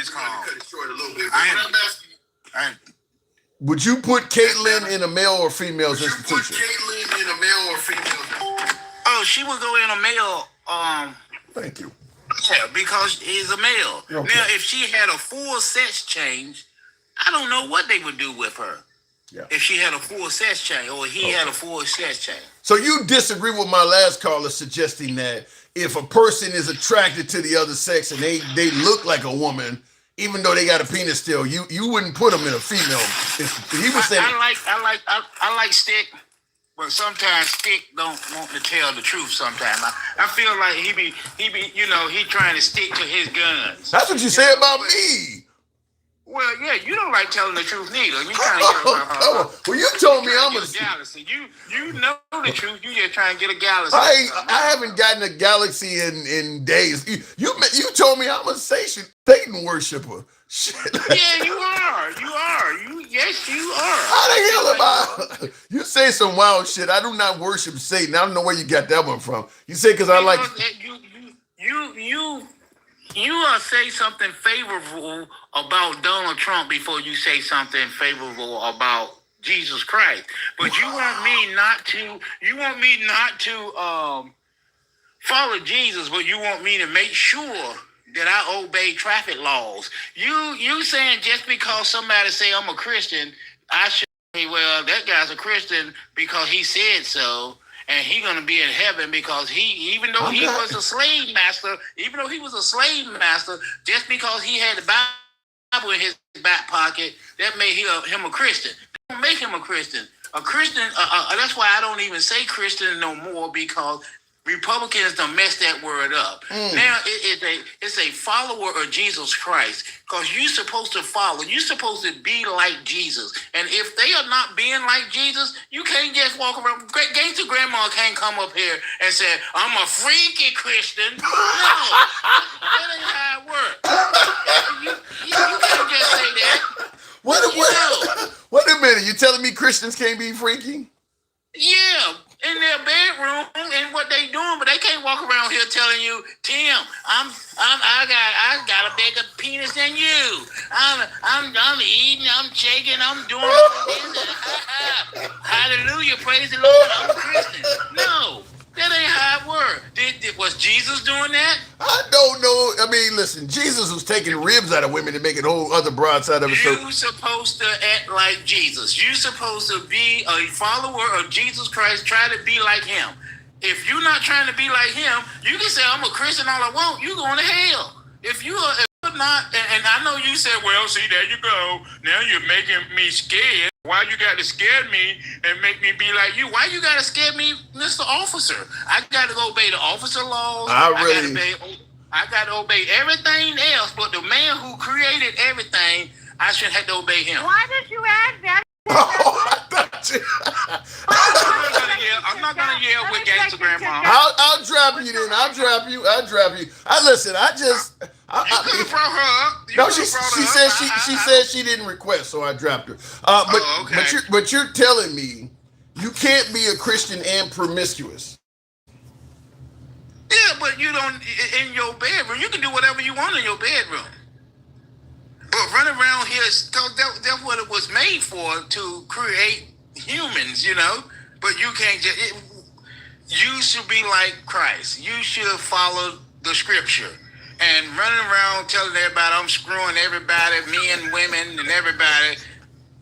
Would you put Caitlyn in a male or female's institution? Oh, she would go in a male. Thank you. Yeah, because he's a male. Okay. Now, if she had a full sex change, I don't know what they would do with her. Yeah. If she had a full sex change or he had a full sex change. So you disagree with my last caller suggesting that if a person is attracted to the other sex and they look like a woman, even though they got a penis still, you wouldn't put them in a female. He was saying I like stick, but sometimes stick don't want to tell the truth. Sometimes I feel like he be trying to stick to his guns. That's what you say about me. Well, yeah, you don't like telling the truth neither. You kind of well, you told me I'm a galaxy. You know the truth. You just trying to get a galaxy. I haven't gotten a galaxy in days. You told me I'm a Satan worshiper. Shit. Yeah, you are. Yes, you are. How the hell am I? You say some wild shit. I do not worship Satan. I don't know where you got that one from. You say because I like you say something favorable about Donald Trump before you say something favorable about Jesus Christ. But you want me not to follow Jesus, but you want me to make sure that I obey traffic laws. You saying just because somebody say I'm a Christian, I should say, well, that guy's a Christian because he said so. And he's going to be in heaven because even though he was a slave master, just because he had the Bible in his back pocket, that made him a Christian. Don't make him a Christian. A Christian, that's why I don't even say Christian no more, because Republicans done messed that word up. Now it's a follower of Jesus Christ, because you're supposed to follow. You're supposed to be like Jesus. And if they are not being like Jesus, you can't just walk around. Gangster grandma can't come up here and say, I'm a freaky Christian. No, that ain't how it works. You can't just say that. Wait a minute. You telling me Christians can't be freaky? Yeah. In their bedroom and what they doing, but they can't walk around here telling you, Tim, I got a bigger penis than you. I'm eating, I'm shaking, I'm doing all this. Hallelujah, praise the Lord, I'm a Christian. No. That ain't how it worked. Was Jesus doing that? I don't know. I mean, listen, Jesus was taking ribs out of women and making whole other broads out of it. You supposed to act like Jesus. You supposed to be a follower of Jesus Christ, try to be like him. If you're not trying to be like him, you can say, I'm a Christian all I want. You're going to hell. If you're not, and I know you said, well, see, there you go. Now you're making me scared. Why you got to scare me and make me be like you? Why you got to scare me, Mr. Officer? I got to obey the officer laws. I got to obey everything else, but the man who created everything, I should have to obey him. Why did you add that? I'm not gonna yell with gangster grandma. I'll drop you then. I'll drop you. Listen. You could brought her up. No, she said she didn't request, so I dropped her. But you're telling me you can't be a Christian and promiscuous. Yeah, but you don't in your bedroom. You can do whatever you want in your bedroom. But run around here, that's what it was made for, to create humans, you know. But you can't just. You should be like Christ. You should follow the scripture. And running around telling everybody I'm screwing everybody, men, women, and everybody.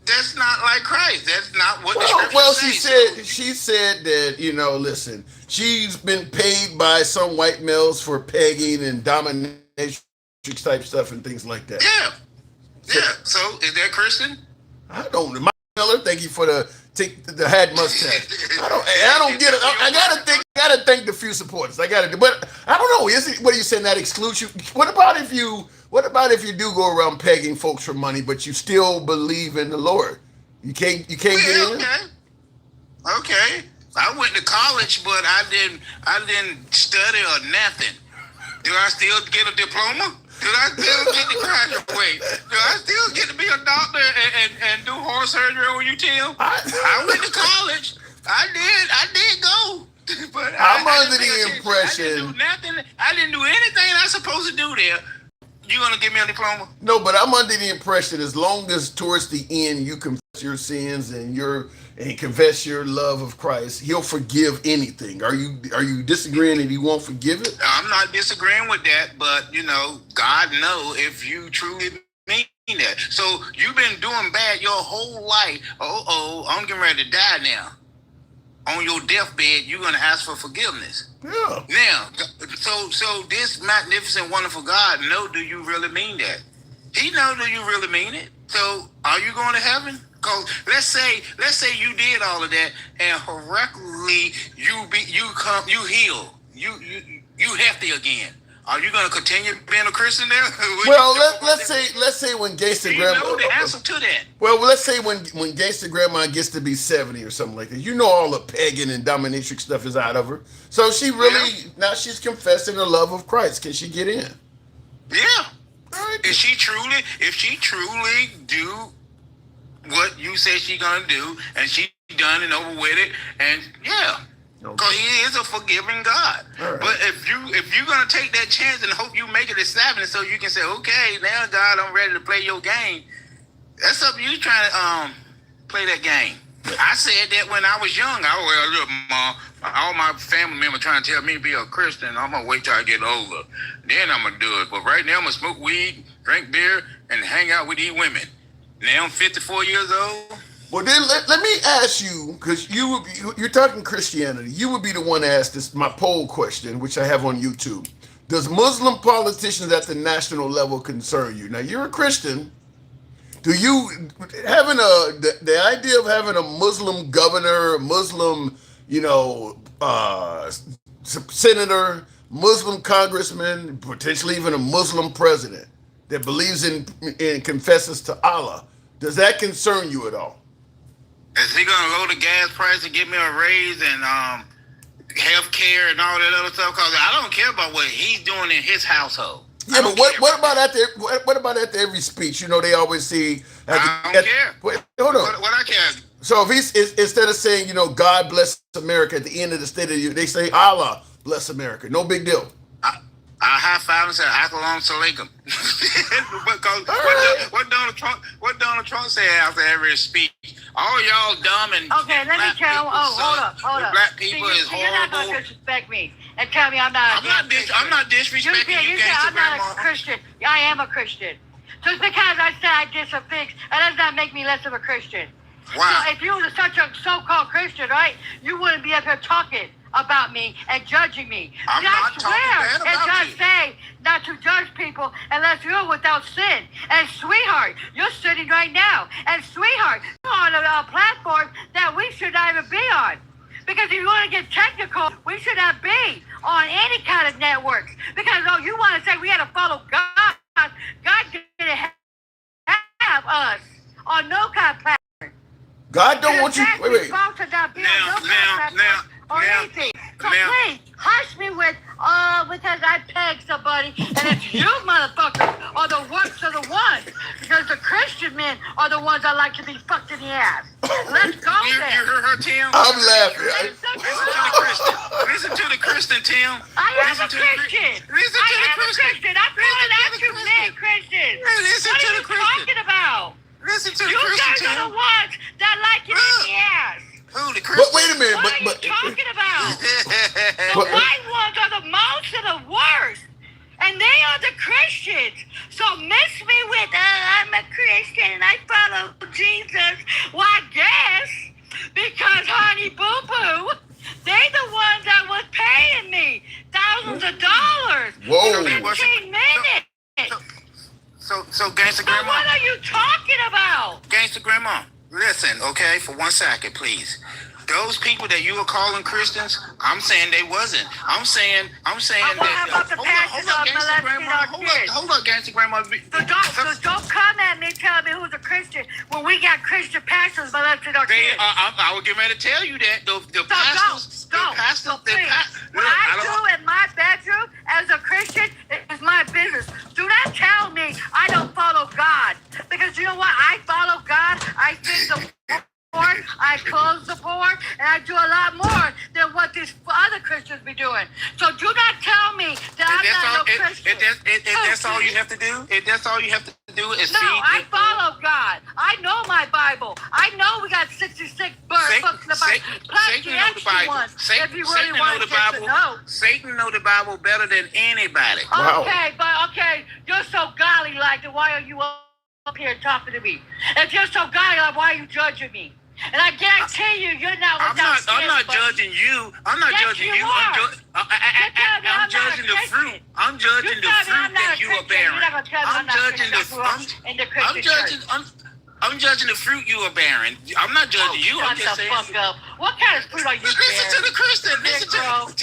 That's not like Christ. That's not what the scripture says. She said that, listen, she's been paid by some white males for pegging and dominatrix type stuff and things like that. Yeah. So is that Christian? I don't know. Mike Miller, thank you for the hat mustache. I don't get it. I gotta thank the few supporters. But I don't know. What are you saying, that excludes you? What about if you do go around pegging folks for money, but you still believe in the Lord? You can't get in? Okay. I went to college, but I didn't study or nothing. Do I still get a diploma? Did I still get to graduate? Do I still get to be a doctor and do heart surgery on you, Tim? I went to college. I did go. But I'm under the impression. I didn't do anything I was supposed to do there. You gonna give me a diploma? No, but I'm under the impression as long as towards the end you confess your sins and confess your love of Christ, he'll forgive anything. Are you disagreeing that he won't forgive it? I'm not disagreeing with that, but God knows if you truly mean that. So you've been doing bad your whole life. I'm getting ready to die now. On your deathbed, you're gonna ask for forgiveness. Yeah. Now, so this magnificent, wonderful God do you really mean that? He know do you really mean it? So are you going to heaven? Because let's say you did all of that and correctly you heal. You healthy again. Are you going to continue being a Christian there? Well, let's say when Gangsta Grandma. You know the answer to that. Well, let's say when Gangsta Grandma gets to be 70 or something like that. All the pagan and dominatrix stuff is out of her. So she really now she's confessing her love of Christ. Can she get in? Yeah. Right. If she truly do what you say she gonna do, and she done and over with it, and because he is a forgiving God. Right. But if you're gonna take that chance and hope you make it a 70, so you can say, okay, now God, I'm ready to play your game. That's up to you trying to play that game. I said that when I was young. Look, Mom, all my family members trying to tell me to be a Christian. I'm gonna wait till I get older, then I'm gonna do it. But right now, I'm gonna smoke weed, drink beer, and hang out with these women. Now I'm 54 years old. Well, then let me ask you, because you're talking Christianity. You would be the one to ask this, my poll question, which I have on YouTube. Does Muslim politicians at the national level concern you? Now, you're a Christian. Do you having the idea of having a Muslim governor, a Muslim, senator, Muslim congressman, potentially even a Muslim president that believes in and confesses to Allah? Does that concern you at all? Is he gonna lower the gas price and give me a raise and health care and all that other stuff? Because I don't care about what he's doing in his household. Yeah, but what about at every speech? They always see. I don't care. Hold on. What I care? So if he's instead of saying, God bless America at the end of the State of the Union, they say Allah Bless America. No big deal. I high five and say "Assalamu alaikum." What Donald Trump said after every speech? All y'all dumb and okay. Let me tell. Hold up. Black people is horrible. You're not gonna disrespect me and tell me I'm not. I'm not disrespecting you. You say I'm not a Christian. I am a Christian. Just because I said I did some things, that does not make me less of a Christian. Wow. So if you were such a so-called Christian, right, you wouldn't be up here talking about me and judging me. I'm not talking bad about it does say not to judge people unless you're without sin. And sweetheart, you're sitting right now. And sweetheart, you're on a platform that we should not even be on. Because if you want to get technical, we should not be on any kind of networks. Because you want to say we had to follow God. God didn't have us on no kind of platform. God don't want you. Wait. Or anything. So please, hush me with, because I pegged somebody, and it's you motherfuckers are the worst of the ones. Because the Christian men are the ones that like to be fucked in the ass. Let's go there. You heard her, Tim? I'm laughing. Listen to the Christian, Tim. I am a Christian. Listen to the Christian. I'm calling out you men, Christians. Listen to the Christian. What are you talking about? Listen to the Christian, Christian, You guys are the ones that like it in the ass. Who, the But wait a minute. What are you talking about? The white ones are the most and the worst. And they are the Christians. So miss me with, I'm a Christian and I follow Jesus. Well, I guess, because honey boo-boo, they the ones that was paying me thousands of dollars. Whoa. 15 minutes. So Gangsta Grandma. What are you talking about? Gangsta Grandma. Listen, okay, for 1 second, please. Those people that you were calling Christians, I'm saying they wasn't. I'm saying how that. about the pastors of molesting our kids? Hold up, Gangsta Grandma. So don't come at me telling me who's a Christian when we got Christian pastors molesting our kids. I was getting ready to tell you that. The pastors. What I do in my bedroom as a Christian is my business. Do not tell me I don't follow God. Because you know what? I follow God. I feed the poor, I clothe the poor, and I do a lot more than what these other Christians be doing. So do not tell me that I'm not no Christian. That's all you have to do? That's all you have to do is feed I follow God. I know my Bible. I know we got 66 books in the Bible. Plus the extra ones. If you really want to get to know. Satan know the Bible better than anybody. Okay, you're so godly like, then why are you up here talking to me? If you're so godly like, why are you judging me? And I guarantee you're not without sin. I'm not judging you. I'm not judging you. I'm judging the fruit. I'm judging the fruit that you are bearing. I'm judging the fruit you are bearing. I'm not judging you. I'm just saying. What kind of fruit are you bearing? Listen to the Christian. Listen to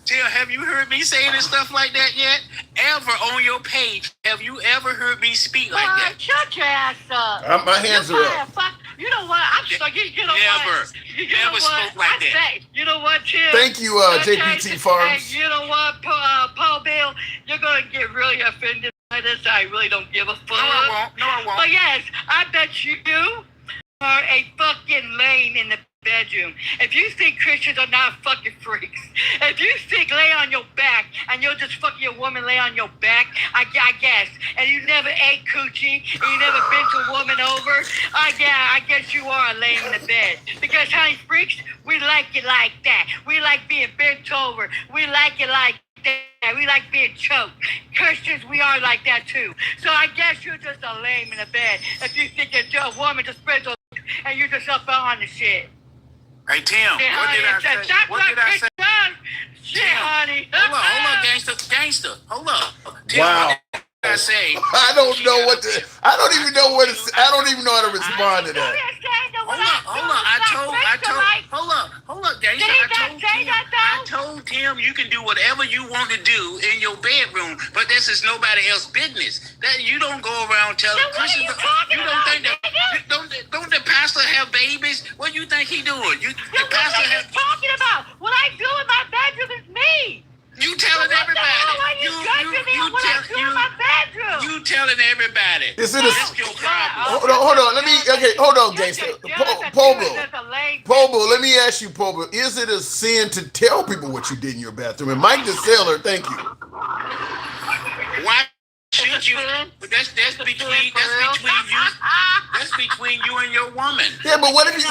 Tim, have you heard me saying this stuff like that yet? Ever on your page? Have you ever heard me speak like that? Shut your ass up. My hands are up. You know what? I'm sorry. You know what? Never spoke like that. You know what, Tim? Thank you, JPT Farms. You know what, Paul Bill? You're going to get really offended by this. I really don't give a fuck. No, I won't. But yes, I bet you are a fucking lame in the bedroom. If you think Christians are not fucking freaks, if you think lay on your back and you'll just fuck your woman lay on your back, I guess, and you never ate coochie and you never bent a woman over, I guess you are a lame in the bed. Because honey freaks, we like it like that. We like being bent over. We like it like that. We like being choked. Christians, we are like that too. So I guess you're just a lame in the bed if you think that a woman just spreads and you just up on the shit. Hey, Tim, what did I say? What did I say? Shit, honey. Hold up, gangster. Hold up. Tim, Wow. what did I say? I don't know what to. I don't even know what. I don't even know how to respond to that. Hold up, gangster. I told Tim you can do whatever you want to do in your bedroom, but this is nobody else's business. That you don't go around telling Christians. You don't think that don't the pastor have babies? What do you think he doing? The pastor has talking about. What I do in my bedroom is me. You telling everybody. You judging me on what I do in my bedroom. You telling everybody. Is it That's your problem. hold on. Let me. Okay, hold on, gangster. Pobo, let me ask you, Pobo. Is it a sin to tell people what you did in your bathroom? And Mike the Sailor, thank you. Why should you? That's between you. That's between you and your woman. Yeah, but what if you?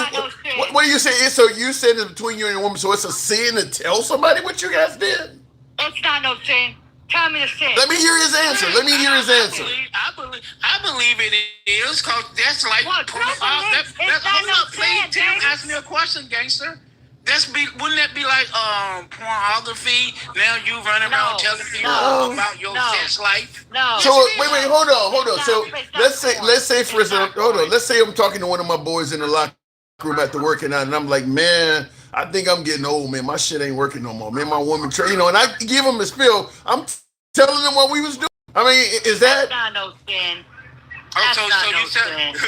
What do you say? So you said it's between you and your woman. So it's a sin to tell somebody what you guys did? It's not no sin. Tell me the sin. Let me hear his answer. I believe it is, because that's like. What? Hold up, please. Tim, ask me a question, gangster. Wouldn't that be like pornography? Now you running around telling people about your sex life? No. So wait, hold on. So let's say for example, hold on. Let's say I'm talking to one of my boys in the locker room after working out, and I'm like, man, I think I'm getting old, man. My shit ain't working no more. Man, my woman, and I give him the spill. I'm telling them what we was doing. I mean, is that? That's not no sin.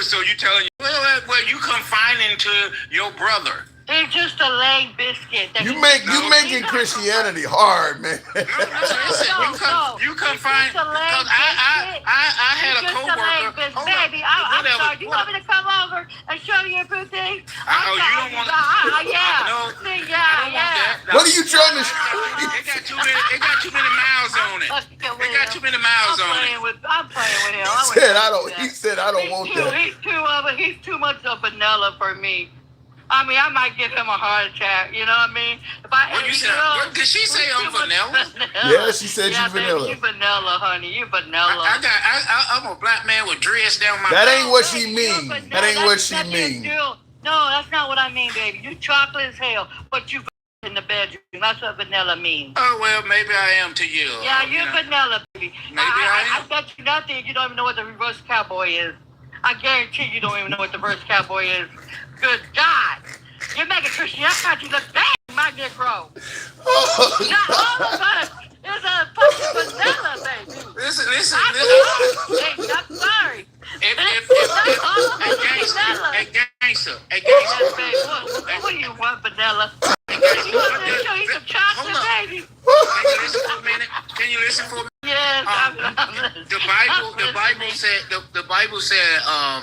So you telling well, you confining to your brother. He's just a lame biscuit. You making Christianity hard, man. You confine. Because I had a coworker. Baby, I'm sorry. You want me to come over and show you a few things? You don't want. Yeah. What are you trying to show? It got too many miles on it. I'm playing with him. He said I don't want that. He's too much of vanilla for me. I mean, I might give him a heart attack. You know what I mean? Did she say I'm vanilla? Yeah, she said you vanilla. You vanilla, honey. You vanilla. I'm a black man with dreads down my. That ain't what she mean. That ain't what she mean. No, that's not what I mean, baby. You chocolate as hell, but you in the bedroom. That's what vanilla means. Oh, well, maybe I am to you. Yeah, you're vanilla, baby. Maybe I am. I bet you nothing. You don't even know what the reverse cowboy is. I guarantee you don't even know what the reverse cowboy is. Good God. You're making Christianity look bad, my Negro. Not all of us is a fucking vanilla, baby. Listen. I'm sorry. Gangster. What do you want, vanilla? You want to show you some chocolate, baby? Can you listen for a minute? Yes, The Bible said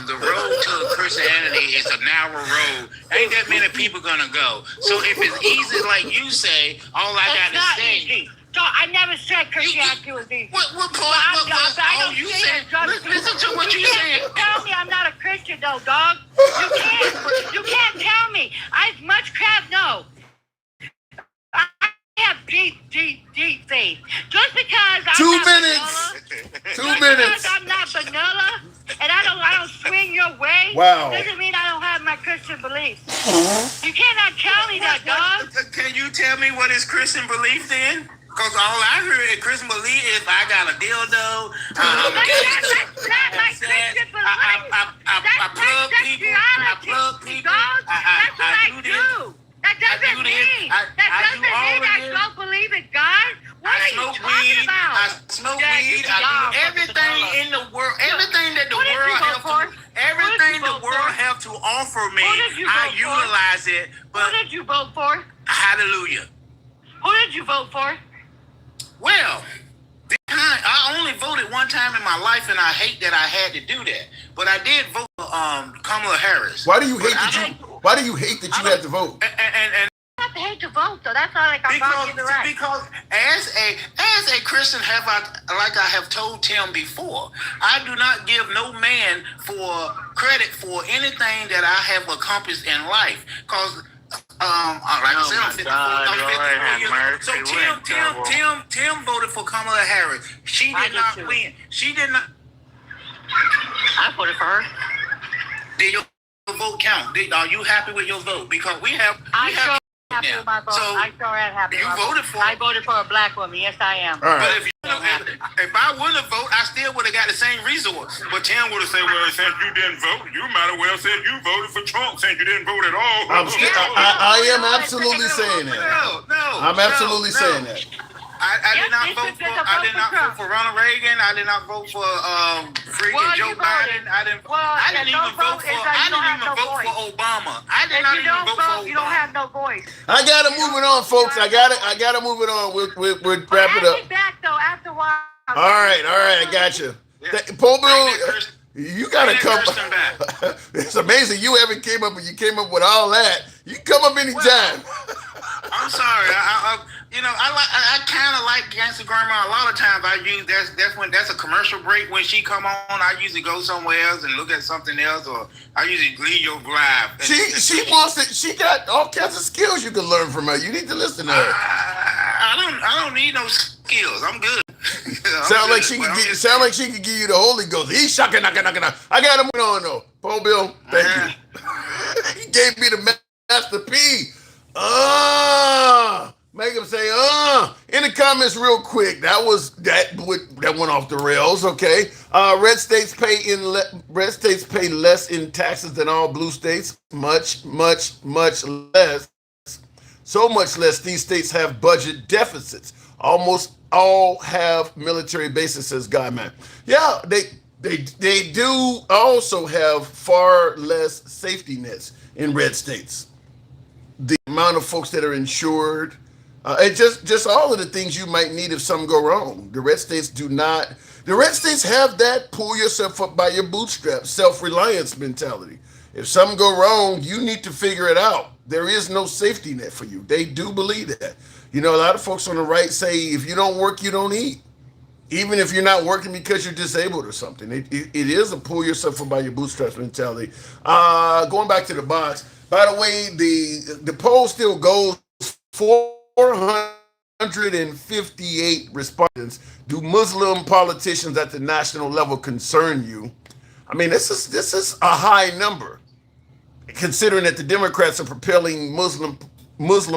the road to Christianity is a narrow road. Ain't that many people gonna go? So if it's easy, like you say, all I gotta say. Easy. So I never said Christianity was easy. What part? You said. Listen to what you said. Tell me I'm not a Christian, though, dog. You can't tell me. As much crap, no. I have deep faith. Just because I'm 2 not minutes. vanilla, because I'm not vanilla, and I don't swing your way. Wow. Doesn't mean I don't have my Christian beliefs. You cannot tell me that, dog. Can you tell me what is Christian belief then? Because all I heard in Christian belief is I got a dildo. That's not my Christian belief. I plug people. Dog, that's what I do. That doesn't mean I don't believe in God. What are you talking about? I smoke weed. I do everything in the world. Everything that the world have to offer me. I utilize it. But who did you vote for? Hallelujah. Who did you vote for? Well, I only voted one time in my life, and I hate that I had to do that. But I did vote for Kamala Harris. Why do you hate that you had to vote? And I have to hate to vote, though. That's not like I'm talking the right. Because as a Christian, like I have told Tim before, I do not give no man for credit for anything that I have accomplished in life. Because like I said, I'm 54 years old. So Tim voted for Kamala Harris. She did not win. She did not. I voted for her. Did your vote count? Are you happy with your vote? Because we have. Happy with my vote. So I sure am happy. You voted for. I voted for a black woman. Yes, I am. All right. But if I wouldn't have voted, I still would have got the same resource. But Tim would have said, "Well, since you didn't vote, you might have well said you voted for Trump since you didn't vote at all." I am absolutely saying that. I'm absolutely saying that. I did not vote for Ronald Reagan. I did not vote for freaking Joe Biden. I didn't even vote for Obama. I did not even vote for Obama. You don't have no voice. I gotta move it on, folks. I gotta move it on. We'll wrap it up. I'll be back though after a while. All right, I got you. Paul Bill, you gotta come. It's amazing you haven't came up with all that. You come up anytime. I'm sorry. I kind of like Gangsta Grandma. A lot of times I use that's a commercial break. When she come on, I usually go somewhere else and look at something else, or I usually leave your live. She got all kinds of skills you can learn from her. You need to listen to her. I don't need no skills. I'm good. Sound like she could give you the Holy Ghost. He's shocking, knocking. I got him on though. Paul Bill, thank you. He gave me the Master P. Make him say, in the comments real quick. That went off the rails. Okay. Red states pay less in taxes than all blue states. Much less. So much less these states have budget deficits. Almost all have military bases, says Godman. Yeah, they do also have far less safety nets in red states. The amount of folks that are insured, and just all of the things you might need if something go wrong. The red states do not. The red states have that pull yourself up by your bootstraps, self-reliance mentality. If something go wrong, you need to figure it out. There is no safety net for you. They do believe that. A lot of folks on the right say if you don't work, you don't eat. Even if you're not working because you're disabled or something. It is a pull yourself up by your bootstraps mentality. Going back to the box. By the way, the poll still goes 458 respondents. Do Muslim politicians at the national level concern you? I mean, this is a high number, considering that the Democrats are propelling Muslim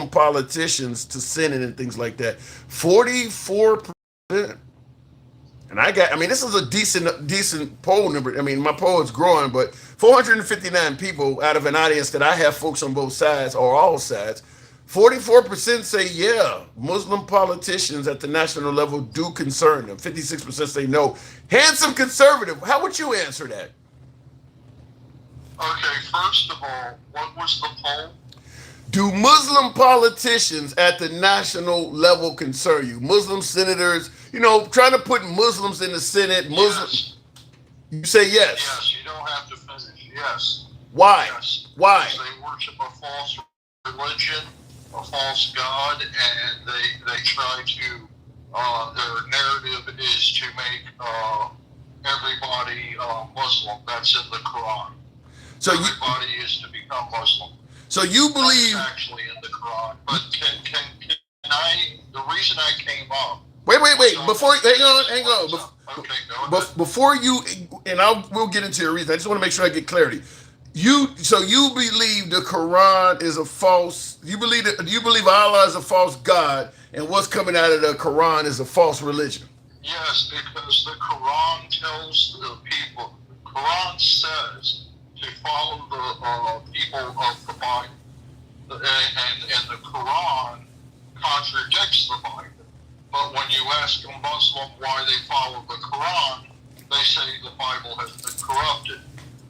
politicians to Senate and things like that. 44%. And this is a decent poll number. I mean, my poll is growing, but 459 people out of an audience that I have folks on both sides or all sides. 44% say, yeah, Muslim politicians at the national level do concern them. 56% say no. Handsome conservative, how would you answer that? Okay, first of all, what was the poll? Do Muslim politicians at the national level concern you? Muslim senators, trying to put Muslims in the Senate. Yes. You say yes. Yes, you don't have to finish. Yes. Why? Yes. Why? Because they worship a false religion, a false god, and they try to, their narrative is to make everybody Muslim. That's in the Quran. So everybody is to become Muslim. So you believe that's actually in the Quran, but can I? The reason I came up. Wait. Before hang on. Okay, go ahead. Before you, and we'll get into your reason. I just want to make sure I get clarity. You believe the Quran is a false? You believe Allah is a false god, and what's coming out of the Quran is a false religion? Yes, because the Quran tells the people. The Quran says to follow the people of the Bible, and the Quran contradicts the Bible. But when you ask a Muslim why they follow the Quran, they say the Bible has been corrupted.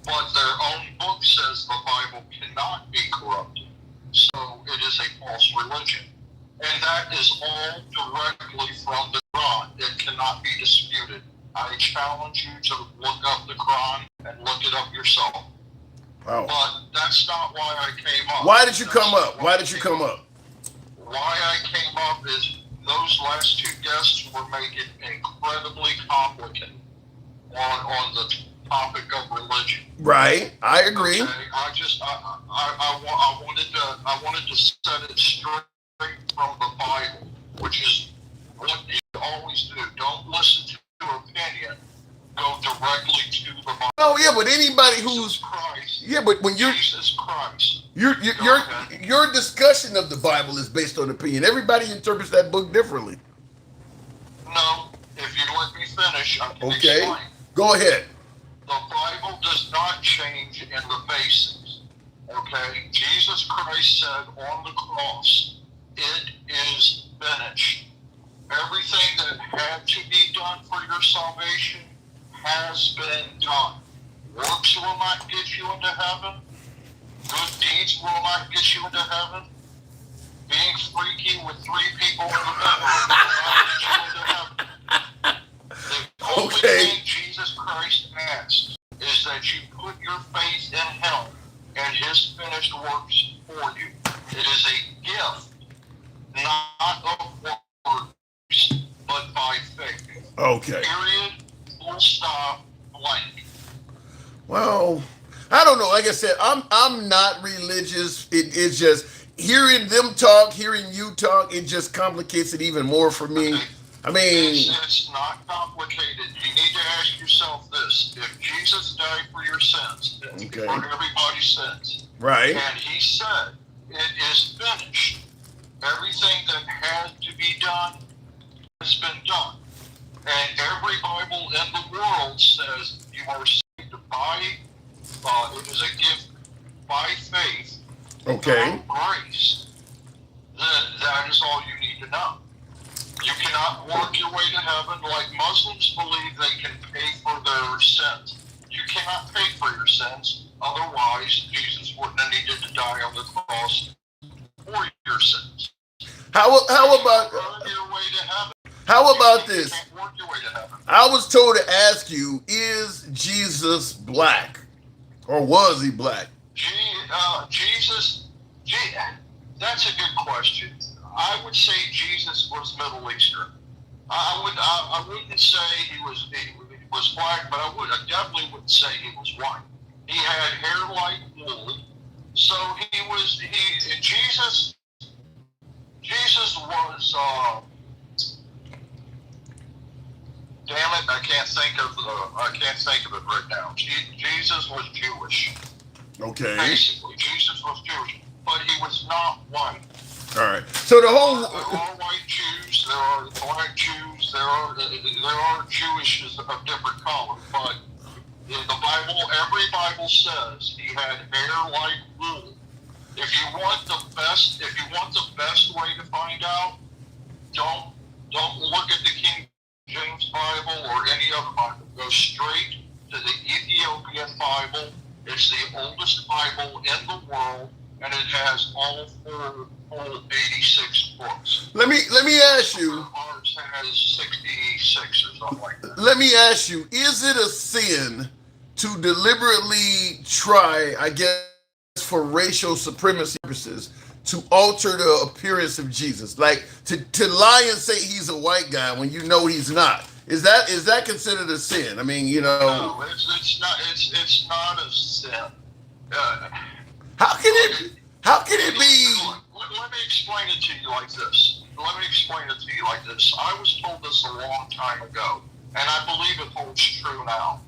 But their own book says the Bible cannot be corrupted. So it is a false religion. And that is all directly from the Quran. It cannot be disputed. I challenge you to look up the Quran and look it up yourself. Wow. But that's not why I came up. Why did you come up? Why I came up is those last two guests were making incredibly complicated on the topic of religion. Right, I agree. Okay? I wanted to set it straight from the Bible, which is what you always do. Don't listen to your opinion. Go directly to the Bible. Oh yeah, but anybody who's Christ, but when Jesus Christ. Your discussion of the Bible is based on opinion. Everybody interprets that book differently. No, if you let me finish, I can Okay, explain. go ahead. The Bible does not change in the basics. Okay, Jesus Christ said on the cross, "It is finished." Everything that had to be done for your salvation has been done. Works will not get you into heaven. Good deeds will not get you into heaven. Being freaky with 3 people in the middle will not get you into heaven. The only thing Jesus Christ asks is that you put your faith in Him and His finished works for you. It is a gift, not of works, but by faith. Okay. Period. Full stop. Blank. Well, I don't know. Like I said, I'm not religious. It's just hearing them talk, hearing you talk, it just complicates it even more for me. Okay. I mean, it's not complicated. You need to ask yourself this: if Jesus died for your sins, okay, for everybody's sins, right? And He said, "It is finished." Everything that had to be done has been done, and every Bible in the world says you are saved by. It is a gift by faith, okay, grace. That is all you need to know. You cannot work your way to heaven like Muslims believe they can pay for their sins. You cannot pay for your sins, otherwise Jesus wouldn't have needed to die on the cross for your sins. How about this? You can't work your way to heaven. I was told to ask you, is Jesus black? Or was he black? Jesus, that's a good question. I would say Jesus was Middle Eastern. I wouldn't say he was black, but I definitely wouldn't say he was white. He had hair like wool, so Jesus was. Damn it! I can't think of it right now. Jesus was Jewish. Okay. Basically, Jesus was Jewish, but he was not white. All right. So the whole there are white Jews, there are black Jews, there are Jewishes of different color, but in the Bible, every Bible says he had hair like wool. If you want the best way to find out, don't look at the King James Bible or any other Bible. Go straight to the Ethiopian Bible. It's the oldest Bible in the world, and it has all full 86 books. Let me ask you. Ours has 66 or something like that. Let me ask you: is it a sin to deliberately try, I guess, for racial supremacy purposes, to alter the appearance of Jesus, like to lie and say he's a white guy when you know he's not? Is that considered a sin? I mean, you know. No, it's not. It's not a sin. How can it be? Let me explain it to you like this. I was told this a long time ago, and I believe it holds true now.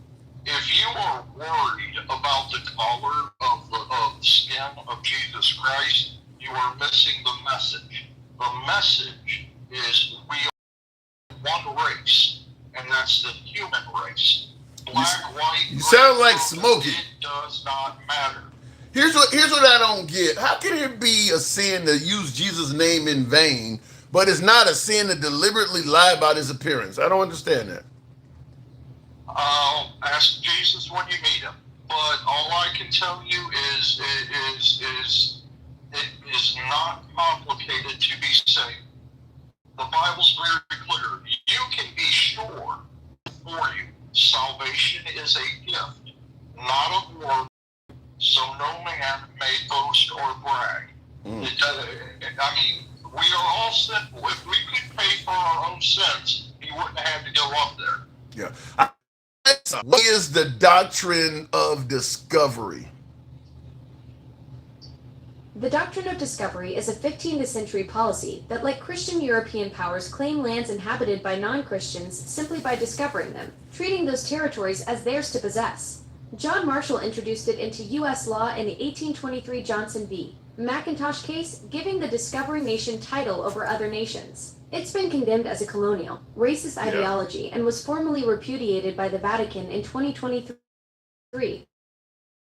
If you are worried about the color of the skin of Jesus Christ, you are missing the message. The message is we are one race, and that's the human race. Black, white, you sound like Smokey. It does not matter. Here's what I don't get. How can it be a sin to use Jesus' name in vain, but it's not a sin to deliberately lie about his appearance? I don't understand that. Ask Jesus when you meet him. But all I can tell you is it is not complicated to be saved. The Bible's very clear. You can be sure for you. Salvation is a gift, not a work, so no man may boast or brag. I mean, we are all sinful. If we could pay for our own sins, he wouldn't have to go up there. Yeah. What is the doctrine of discovery? The doctrine of discovery is a 15th century policy that, like Christian European powers, claim lands inhabited by non-Christians simply by discovering them, treating those territories as theirs to possess. John Marshall introduced it into U.S. law in the 1823 Johnson v. McIntosh case, giving the discovering nation title over other nations. It's been condemned as a colonial, racist ideology and was formally repudiated by the Vatican in 2023.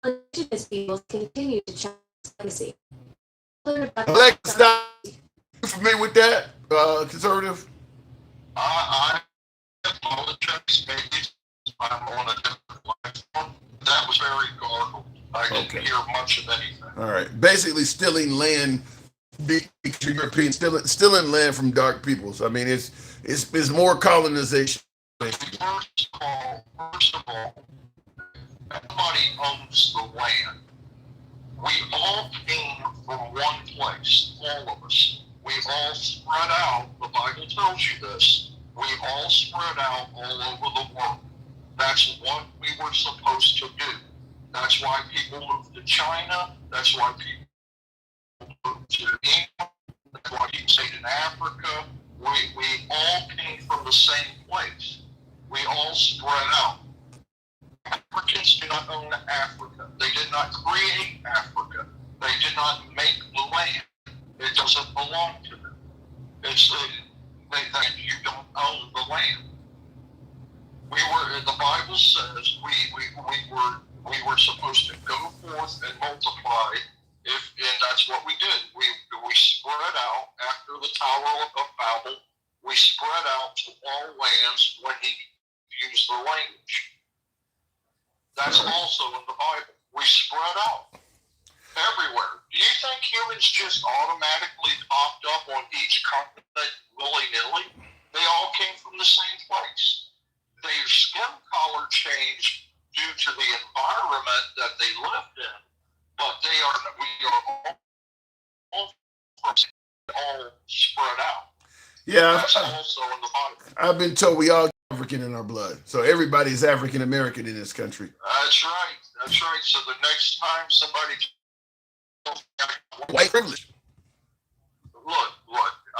Indigenous peoples continue to challenge its legacy. Alexa, you familiar with that, conservative? I apologize, maybe I'm on a different platform. That was very garbled. I didn't hear much of anything. All right. Basically stealing land, European stealing land from dark peoples. I mean, it's more colonization. First of first of all, everybody owns the land. We all came from one place, all of us. We all spread out. The Bible tells you this. We all spread out all over the world. That's what we were supposed to do. That's why people moved to China. That's why people moved to England. That's why people stayed in Africa. We all came from the same place. We all spread out. Africans do not own Africa. They did not create Africa. They did not make the land. It doesn't belong to them. You don't own the land. The Bible says we were supposed to go forth and multiply, and that's what we did. We spread out after the Tower of Babel. We spread out to all lands when he used the language. That's also in the Bible. We spread out everywhere. Do you think humans just automatically popped up on each continent willy-nilly? They all came from the same place. Their skin color changed due to the environment that they lived in, but we are all spread out. Yeah, that's also in the Bible. I've been told we all African in our blood, so everybody's African American in this country. That's right. That's right. So the next time somebody white privilege. Look.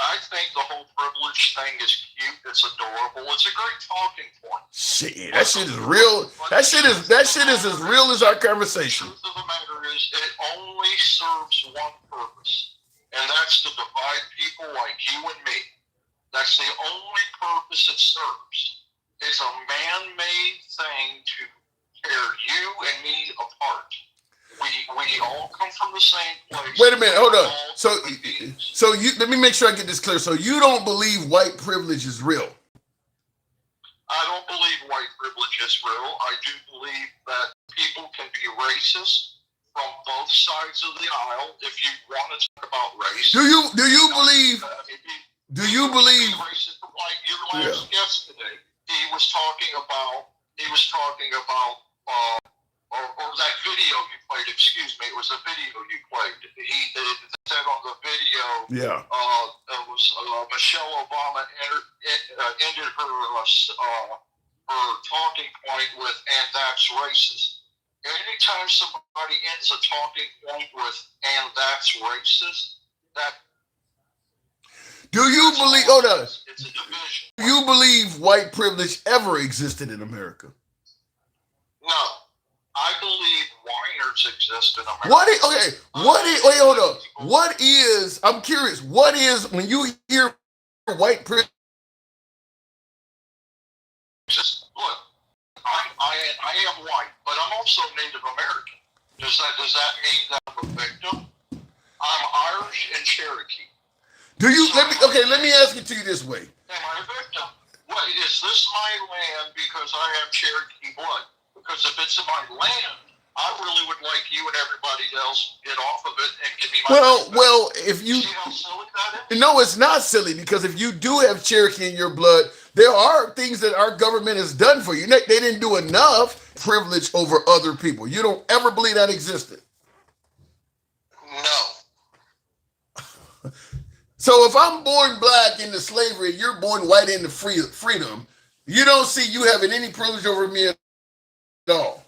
I think the whole privilege thing is cute. It's adorable. It's a great talking point. Shit, that shit is real. That shit is as real as our conversation. The truth of the matter is, it only serves one purpose, and that's to divide people like you and me. That's the only purpose it serves. It's a man-made thing to tear you and me apart. We all come from the same place. Wait a minute, hold on. So you let me make sure I get this clear. So you don't believe white privilege is real? I don't believe white privilege is real. I do believe that people can be racist from both sides of the aisle. If you want to talk about race, Do you believe? Do you believe? Like your last guest today, he was talking about. Or that video you played. Excuse me, it was a video you played. He said on the video. Yeah. It was Michelle Obama ended her talking point with, and that's racist. Anytime somebody ends a talking point with, and that's racist, that. Do you believe? Hold on. It's a division. Do you believe white privilege ever existed in America? No, I believe whiners exist in America. Wait, hold on. What is? I'm curious. What is when you hear white privilege? Just look. I am white, but I'm also Native American. Does that mean that I'm a victim? I'm Irish and Cherokee. Do you let me ask it to you this way. Am I a victim? What, is this my land because I have Cherokee blood? Because if it's my land, I really would like you and everybody else get off of it and give me my Well, if you see how silly that is? no, it's not silly because if you do have Cherokee in your blood, there are things that our government has done for you. They didn't do enough privilege over other people. You don't ever believe that existed. No. So if I'm born black into slavery and you're born white into freedom, you don't see you having any privilege over me at all.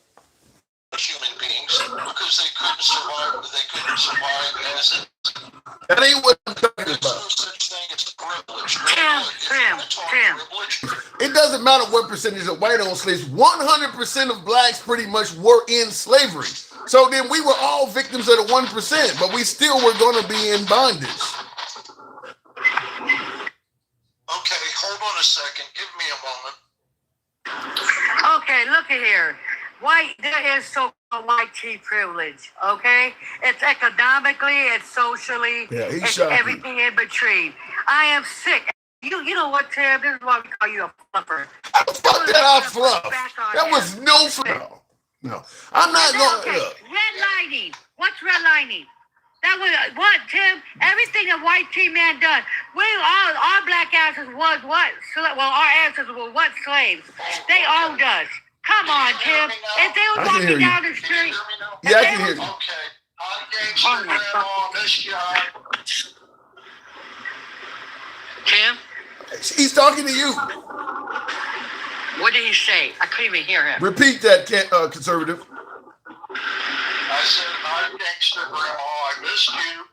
Human beings, because they couldn't survive as that ain't what I'm talking about. No such thing as privilege. Tim. It doesn't matter what percentage of white-owned slaves. 100% of blacks pretty much were in slavery. So then we were all victims of the 1%, but we still were going to be in bondage. Okay, hold on a second. Give me a moment. Okay, look at here. There is so-called white tea privilege, okay? It's economically, it's socially, it's everything in between. I am sick. You know what, Tim? This is why we call you a fluffer. Fuck that I fluff. That was no fluff. No. I'm not going to. Okay, redlining. What's redlining? That was what, Tim? Everything a white teen man done. We all, our black asses was what? Well, our ancestors were what slaves? They owned us. Come on, Tim. If they were walking down the street. Yeah, I can hear you. Okay. I'm gangster grandma, miss y'all. Tim? He's talking to you. What did he say? I couldn't even hear him. Repeat that, conservative. I said, I'm gangster grandma, I missed you.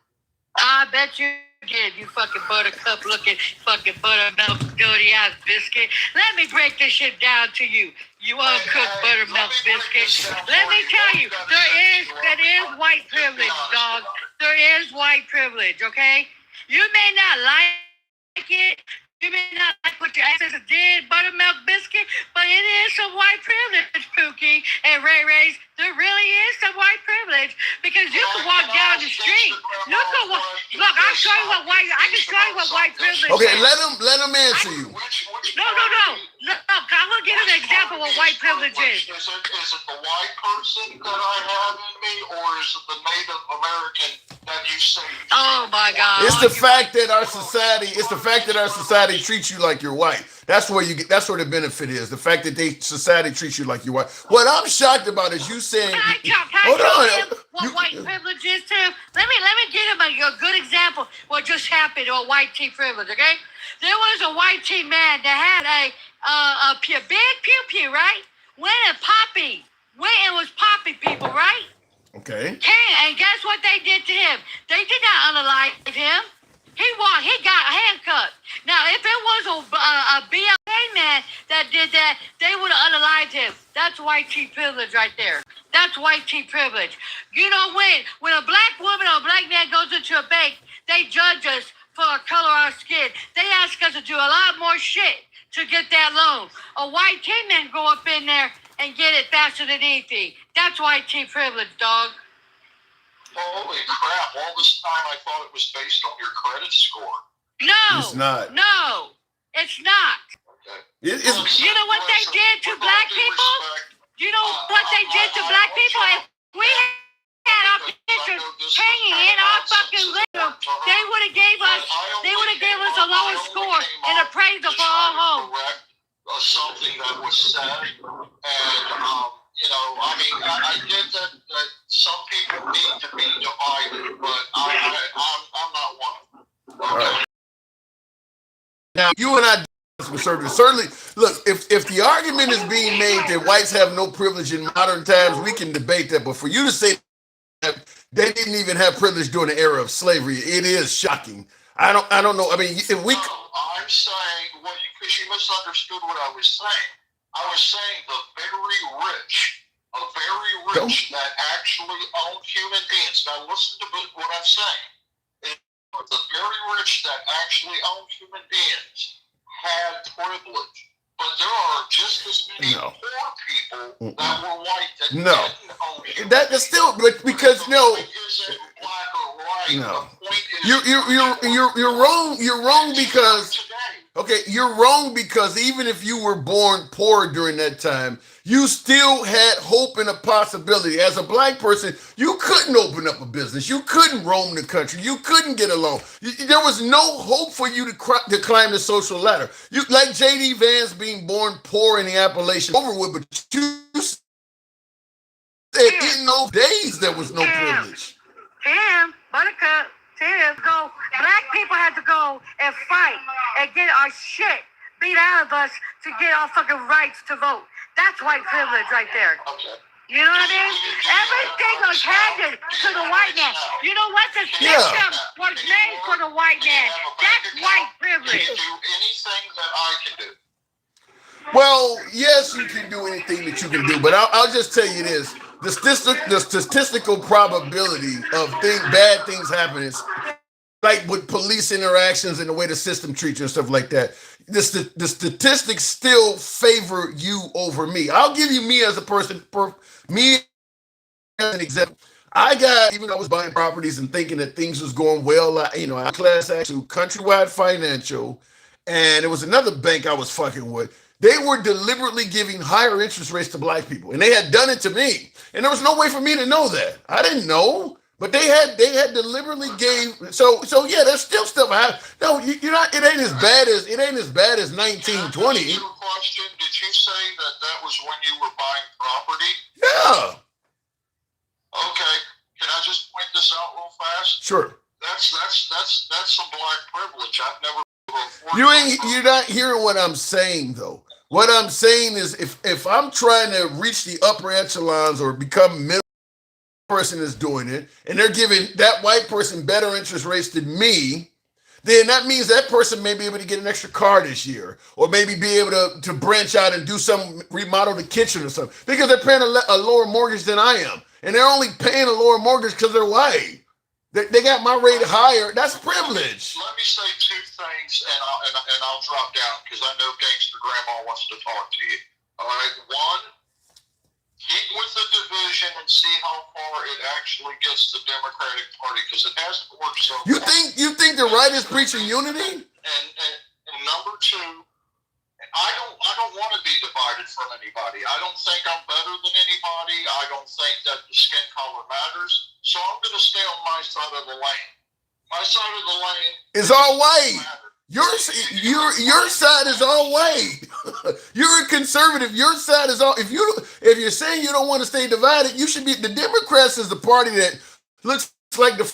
I bet you did, you fucking buttercup looking, fucking buttermilk, dirty ass biscuit. Let me break this shit down to you. You uncooked buttermilk biscuit. Let me tell you, there is white privilege, dog. There is white privilege, okay? You may not like it. You may not like what your ancestors did, buttermilk biscuit, but it is some white privilege, Pookie and Ray Ray's. There really is some white privilege because you can walk down the street. You can walk. Look, I'll show you what white. I can show you what white privilege. Okay, is. let him answer you. No. Look, I'm gonna give you an example of what white privilege is. Is it the white person that I have in me, or is it the Native American that you say? Oh my God! It's the fact that our society. It's the fact that our society treats you like you're white. That's where you get. That's where the benefit is. The fact that society treats you like you're white. What I'm shocked about is you saying. Hold on. What white privilege is, Tim? Let me give him a good example. What just happened to a white teen privilege? Okay, there was a white teen man that had a big pew pew, right? Went and was popping people, right? Okay. And guess what they did to him? They did not unalive him. He got handcuffed. Now, if it was a BLA man that did that, they would have unalived him. That's white teen privilege right there. That's white teen privilege. You know, when a black woman or a black man goes into a bank, they judge us for the color of our skin. They ask us to do a lot more shit to get that loan. A white teen man go up in there and get it faster than anything. That's white teen privilege, dog. Holy crap, all this time I thought it was based on your credit score. No. It's not. No, it's not. Okay. You know what they did to black people? You know what they did to black people? If we had our pictures hanging in our fucking living room, they would have gave us a lower score and appraisal for our home. Something that was said, and you know, I mean, I get that some people need to be divided, but I'm not one of them. Okay? Right. Now, you and I, conservatives, certainly, look, if the argument is being made that whites have no privilege in modern times, we can debate that. But for you to say that they didn't even have privilege during the era of slavery, it is shocking. I don't know. I mean, if we. No, I'm saying, well, because you misunderstood what I was saying. I was saying the very rich that actually own human beings. Now listen to what I'm saying. The very rich that actually own human beings had privilege. But there are just as many poor people that were white that didn't own human beings. That's still, but because no. No. You're wrong. You're wrong because you're wrong because even if you were born poor during that time, you still had hope and a possibility. As a black person, you couldn't open up a business. You couldn't roam the country. You couldn't get a loan. There was no hope for you to climb the social ladder. You like J.D. Vance being born poor in the Appalachian over with, but you said in those days there was no privilege. Tim, Buttercup, go. Black people had to go and fight and get our shit beat out of us to get our fucking rights to vote. That's white privilege right there. You know what I mean? Everything was handed to the white man. You know what? The system was made for the white man. That's white privilege. Can do anything that I can do. Well, yes, you can do anything that you can do, but I'll just tell you this. The statistical probability of bad things happening, like with police interactions and the way the system treats you and stuff like that, the statistics still favor you over me. I'll give you me as a person, me as an example. Even though I was buying properties and thinking that things was going well, I class act to Countrywide Financial, and there was another bank I was fucking with. They were deliberately giving higher interest rates to black people, and they had done it to me. And there was no way for me to know that. I didn't know. But they had deliberately gave so yeah, there's still stuff. No, you're not. It ain't as bad as 1920. Can I ask you a question? Did you say that was when you were buying property? Yeah. Okay. Can I just point this out real fast? Sure. That's some black privilege. I've never. You're not hearing what I'm saying though. What I'm saying is if I'm trying to reach the upper echelons or become middle person is doing it, and they're giving that white person better interest rates than me, then that means that person may be able to get an extra car this year, or maybe be able to branch out and do some remodel the kitchen or something, because they're paying a lower mortgage than I am, and they're only paying a lower mortgage because they're white. They got my rate higher. That's privilege. Let me say two things, and I'll drop down because I know Gangster Grandma wants to talk to you. All right, one, keep with the division and see how far it actually gets the Democratic Party, because it hasn't worked so far. You think the right is preaching unity? And number two, I don't want to be divided from anybody. I don't think I'm better than anybody. I don't think that the skin color matters. So I'm going to stay on my side of the lane. My side of the lane is all white. Your side is all white. You're a conservative. Your side is all. If you're saying you don't want to stay divided, you should be. The Democrats is the party that looks like the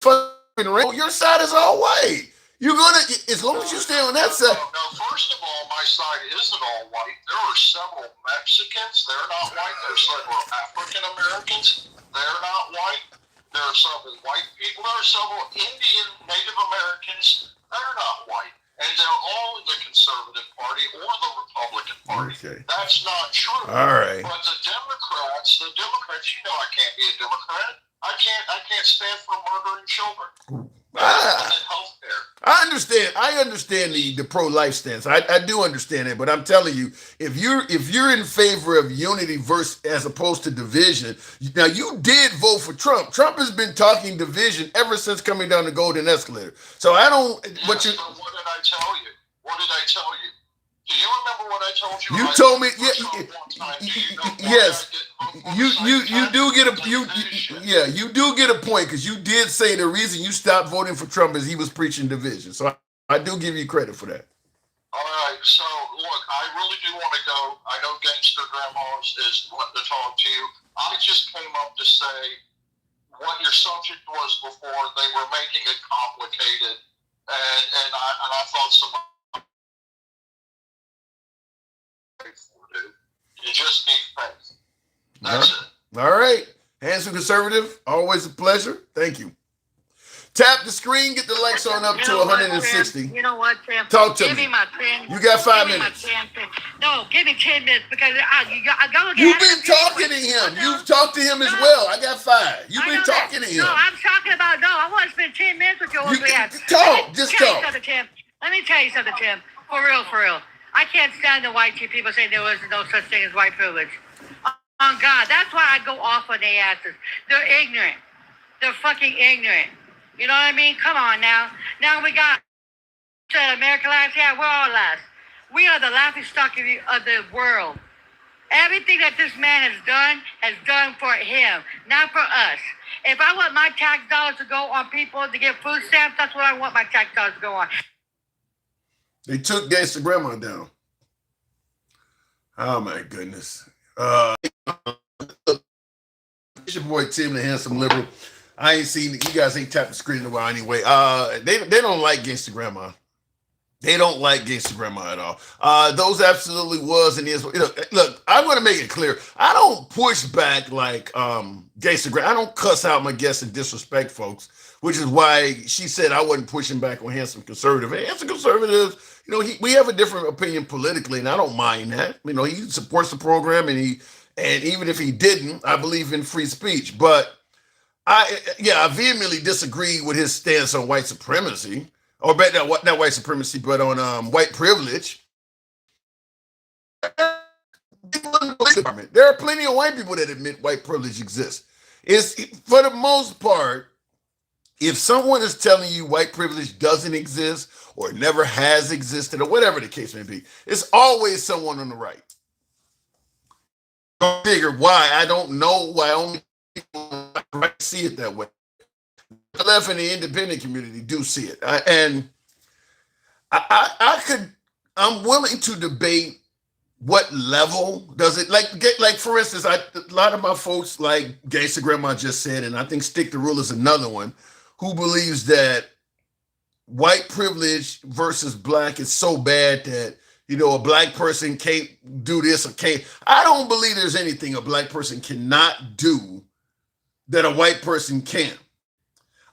fucking rainbow. Your side is all white. You're gonna, as long as you stay on that side. No, first of all, my side isn't all white. There are several Mexicans. They're not white. There are several African Americans. They're not white. There are several white people. There are several Indian Native Americans. They're not white. And they're all in the Conservative Party or the Republican Party. Okay. That's not true. All right. But the Democrats, you know I can't be a Democrat. I can't stand for murdering children. I understand the pro-life stance. I do understand it, but I'm telling you, if you're in favor of unity as opposed to division, now you did vote for Trump. Trump has been talking division ever since coming down the golden escalator. So I don't. Yes, but what did I tell you? What did I tell you? Do you remember what I told you? You told me, yes. You do get a point, because you did say the reason you stopped voting for Trump is he was preaching division. So I do give you credit for that. All right. So look, I really do want to go. I know Gangster Grandma is wanting to talk to you. I just came up to say what your subject was before. They were making it complicated, and I thought some. You just need faith. That's it. All right. Handsome Conservative, always a pleasure. Thank you. Tap the screen, get the likes on up to 160. You know what, Tim? Talk to give me. Me my 10. You got 5 minutes. No, give me 10 minutes, because I gotta get. You've been talking to him. You've talked to him as well. I got 5. You've been talking to him. No, I'm talking about. No, I want to spend 10 minutes with you. Talk. Just talk. Let me tell you something, Tim. For real. I can't stand the white people saying there was no such thing as white privilege. On God, that's why I go off on their asses. They're ignorant. They're fucking ignorant. You know what I mean? Come on now. Now we got America last. Yeah, we're all last. We are the laughing stock of the world. Everything that this man has done for him, not for us. If I want my tax dollars to go on people to get food stamps, that's what I want my tax dollars to go on. They took Gangsta Grandma down. Oh my goodness. It's your boy Tim, the handsome liberal. I ain't seen, you guys ain't tapped the screen in a while anyway. They don't like Gangsta Grandma. They don't like Gangsta Grandma at all. Those absolutely was and is. Look, I'm going to make it clear. I don't push back like Gangsta Grandma. I don't cuss out my guests and disrespect folks, which is why she said I wasn't pushing back on Handsome Conservative. Handsome Conservative, we have a different opinion politically, and I don't mind that. He supports the program, and even if he didn't, I believe in free speech. But I vehemently disagree with his stance on white supremacy. Or not white supremacy, but on white privilege. There are plenty of white people that admit white privilege exists. For the most part, if someone is telling you white privilege doesn't exist or never has existed or whatever the case may be, it's always someone on the right. Don't figure why. I don't know why only people see it that way. the left and the independent community do see it. I'm willing to debate what level does it like for instance, a lot of my folks, like Gangsta Grandma just said, and I think Stick the Rule is another one, who believes that white privilege versus black is so bad that a black person can't do this or can't. I don't believe there's anything a black person cannot do that a white person can.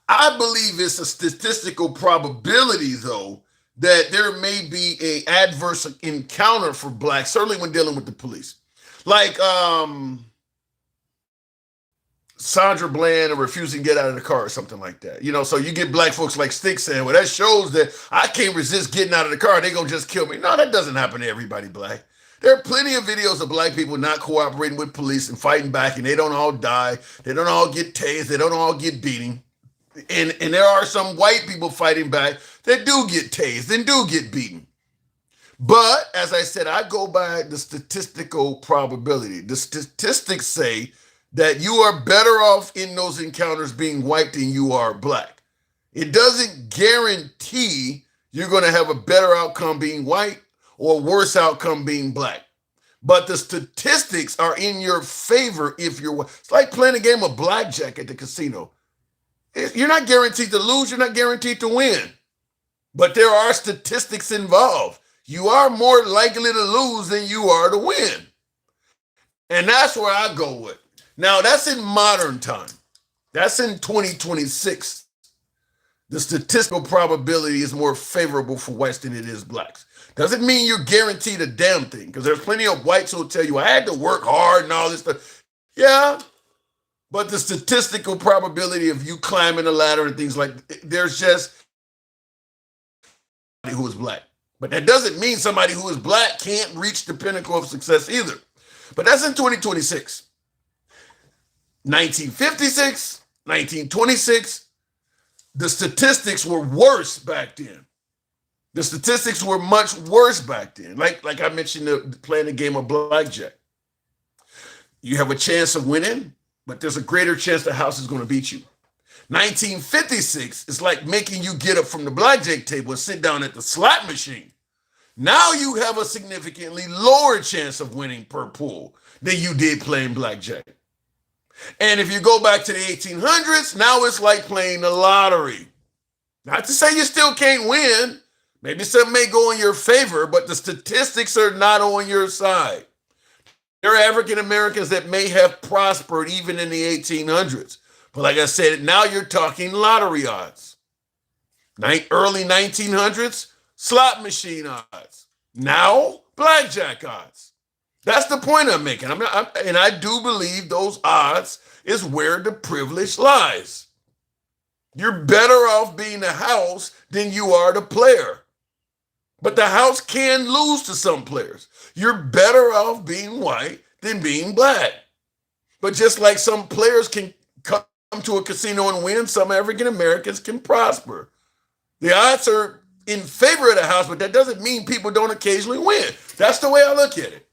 I believe it's a statistical probability, though, that there may be a adverse encounter for blacks, certainly when dealing with the police. Like Sandra Bland refusing to get out of the car or something like that. So you get black folks like Stick saying, well, that shows that I can't resist getting out of the car. They're going to just kill me. No, that doesn't happen to everybody black. There are plenty of videos of black people not cooperating with police and fighting back, and they don't all die. They don't all get tased. They don't all get beaten. And there are some white people fighting back that do get tased and do get beaten. But as I said, I go by the statistical probability. The statistics say that you are better off in those encounters being white than you are black. It doesn't guarantee you're going to have a better outcome being white or a worse outcome being black. But the statistics are in your favor if you're white. It's like playing a game of blackjack at the casino. You're not guaranteed to lose. You're not guaranteed to win. But there are statistics involved. You are more likely to lose than you are to win. And that's where I go with. Now, that's in modern time. That's in 2026. The statistical probability is more favorable for whites than it is blacks. Doesn't mean you're guaranteed a damn thing, because there's plenty of whites who'll tell you, I had to work hard and all this stuff. Yeah, but the statistical probability of you climbing a ladder and things like that, there's just who is black. But that doesn't mean somebody who is black can't reach the pinnacle of success either. But that's in 2026. 1956, 1926, the statistics were worse back then. The statistics were much worse back then. Like I mentioned, playing the game of blackjack. You have a chance of winning, but there's a greater chance the house is going to beat you. 1956 is like making you get up from the blackjack table and sit down at the slot machine. Now you have a significantly lower chance of winning per pool than you did playing blackjack. And if you go back to the 1800s, now it's like playing the lottery. Not to say you still can't win. Maybe something may go in your favor, but the statistics are not on your side. There are African Americans that may have prospered even in the 1800s. But like I said, now you're talking lottery odds. Early 1900s, slot machine odds. Now, blackjack odds. That's the point I'm making. And I do believe those odds is where the privilege lies. You're better off being the house than you are the player. But the house can lose to some players. You're better off being white than being black. But just like some players can come to a casino and win, some African Americans can prosper. The odds are in favor of the house, but that doesn't mean people don't occasionally win. That's the way I look at it.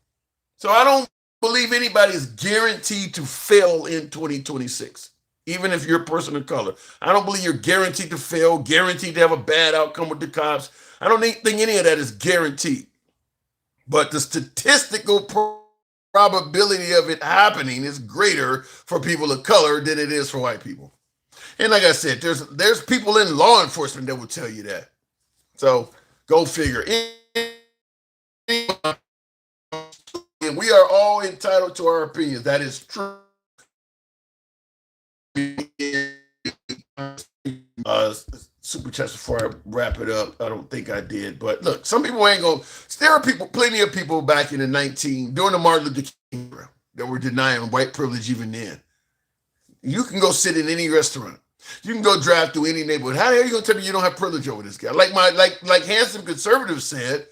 So I don't believe anybody is guaranteed to fail in 2026, even if you're a person of color. I don't believe you're guaranteed to fail, guaranteed to have a bad outcome with the cops. I don't think any of that is guaranteed. But the statistical probability of it happening is greater for people of color than it is for white people. And like I said, there's people in law enforcement that will tell you that. So go figure. And we are all entitled to our opinions. That is true. Super chats before I wrap it up. I don't think I did, but look, some people ain't gonna. There are plenty of people back in during the Martin Luther King era that were denying white privilege even then. You can go sit in any restaurant. You can go drive through any neighborhood. How the hell are you gonna tell me you don't have privilege over this guy? Like handsome conservatives said,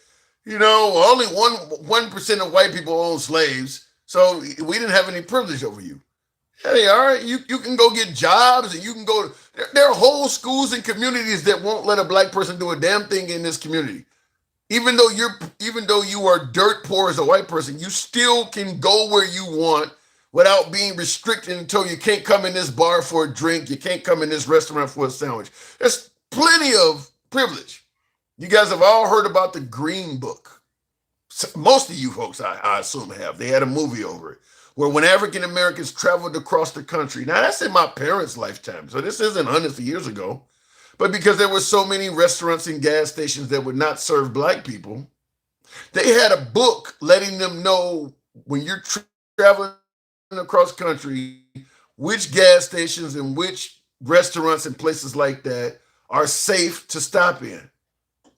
only 1% of white people own slaves, so we didn't have any privilege over you. Hey, all right, you can go get jobs, and you can go. There are whole schools and communities that won't let a black person do a damn thing in this community. Even though you are dirt poor as a white person, you still can go where you want without being restricted and told you can't come in this bar for a drink, you can't come in this restaurant for a sandwich. There's plenty of privilege. You guys have all heard about the Green Book. Most of you folks, I assume, have. They had a movie over it, where when African Americans traveled across the country, now that's in my parents' lifetime, so this isn't hundreds of years ago, but because there were so many restaurants and gas stations that would not serve black people, they had a book letting them know when you're traveling across country, which gas stations and which restaurants and places like that are safe to stop in,